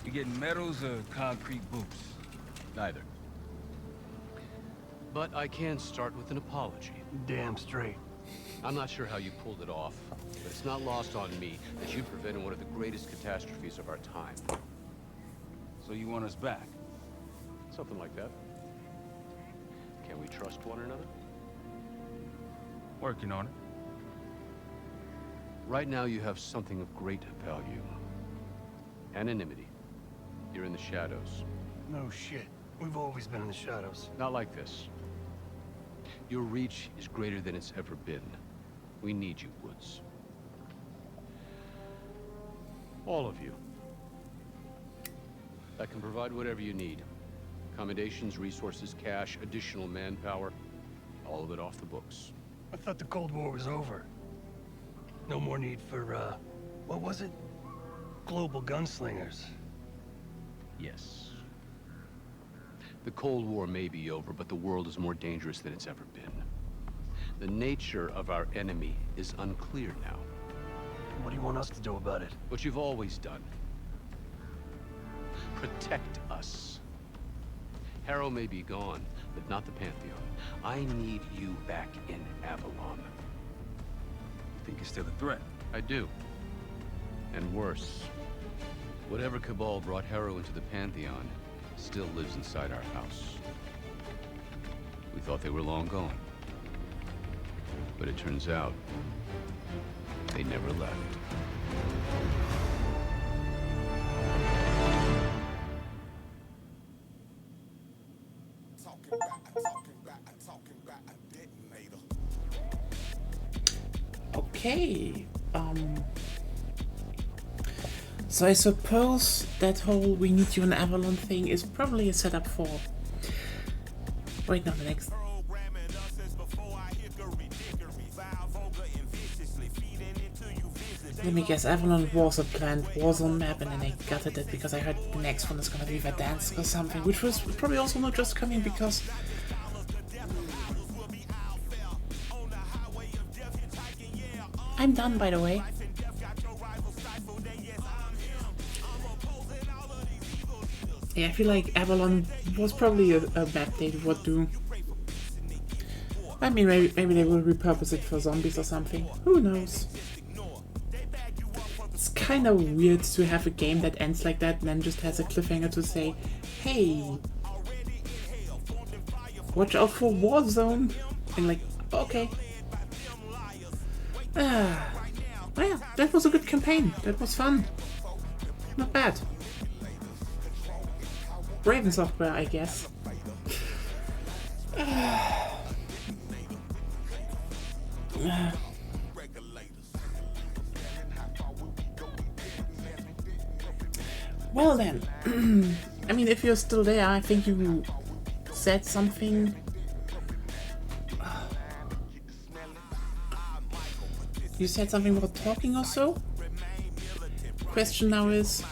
You getting medals or concrete boots? Neither. But I can start with an apology. Damn straight. I'm not sure how you pulled it off, but it's not lost on me that you prevented one of the greatest catastrophes of our time. So you want us back? Something like that. Can we trust one another? Working on it. Right now you have something of great value. Anonymity. You're in the shadows. No shit. We've always been in the shadows. Not like this. Your reach is greater than it's ever been. We need you, Woods. All of you. I can provide whatever you need. Accommodations, resources, cash, additional manpower. All of it off the books. I thought the Cold War was over. No more need for, what was it? Global gunslingers. Yes. The Cold War may be over, but the world is more dangerous than it's ever been. The nature of our enemy is unclear now. What do you want us to do about it? What you've always done. Protect us. Harrow may be gone, but not the Pantheon. I need you back in Avalon. You think you're still a threat? I do. And worse. Whatever cabal brought Harrow into the Pantheon still lives inside our house. We thought they were long gone. But it turns out, they never left. Okay, so I suppose that whole we need you in Avalon thing is probably a setup for... Wait, no, the next... Let me guess, Avalon was a planned Warzone map and then they gutted it because I heard the next one is gonna be Verdansk or something, which was probably also not just coming because... I'm done, by the way. Yeah, I feel like Avalon was probably a map they would do. I mean, maybe they will repurpose it for zombies or something. Who knows? It's kind of weird to have a game that ends like that and then just has a cliffhanger to say, hey, watch out for Warzone. And like, okay. Well, that was a good campaign. That was fun. Not bad. Raven Software, I guess. Well then, I mean, if you're still there, I think you said something. You said something about talking or so? Question now is,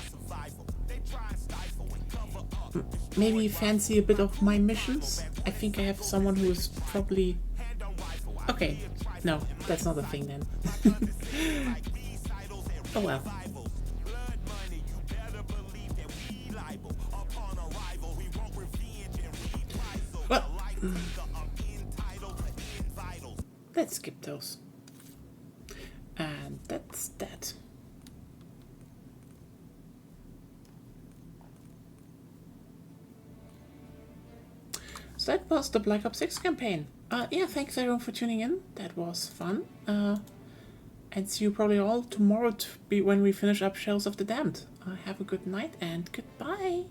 maybe you fancy a bit of my missions? I think I have someone who is probably... Okay, no, that's not a thing then. Oh well. Well, let's skip those. And that's that. So that was the Black Ops 6 campaign. Yeah, thanks everyone for tuning in. That was fun. And see you probably all tomorrow when we finish up Shells of the Damned. Have a good night and goodbye.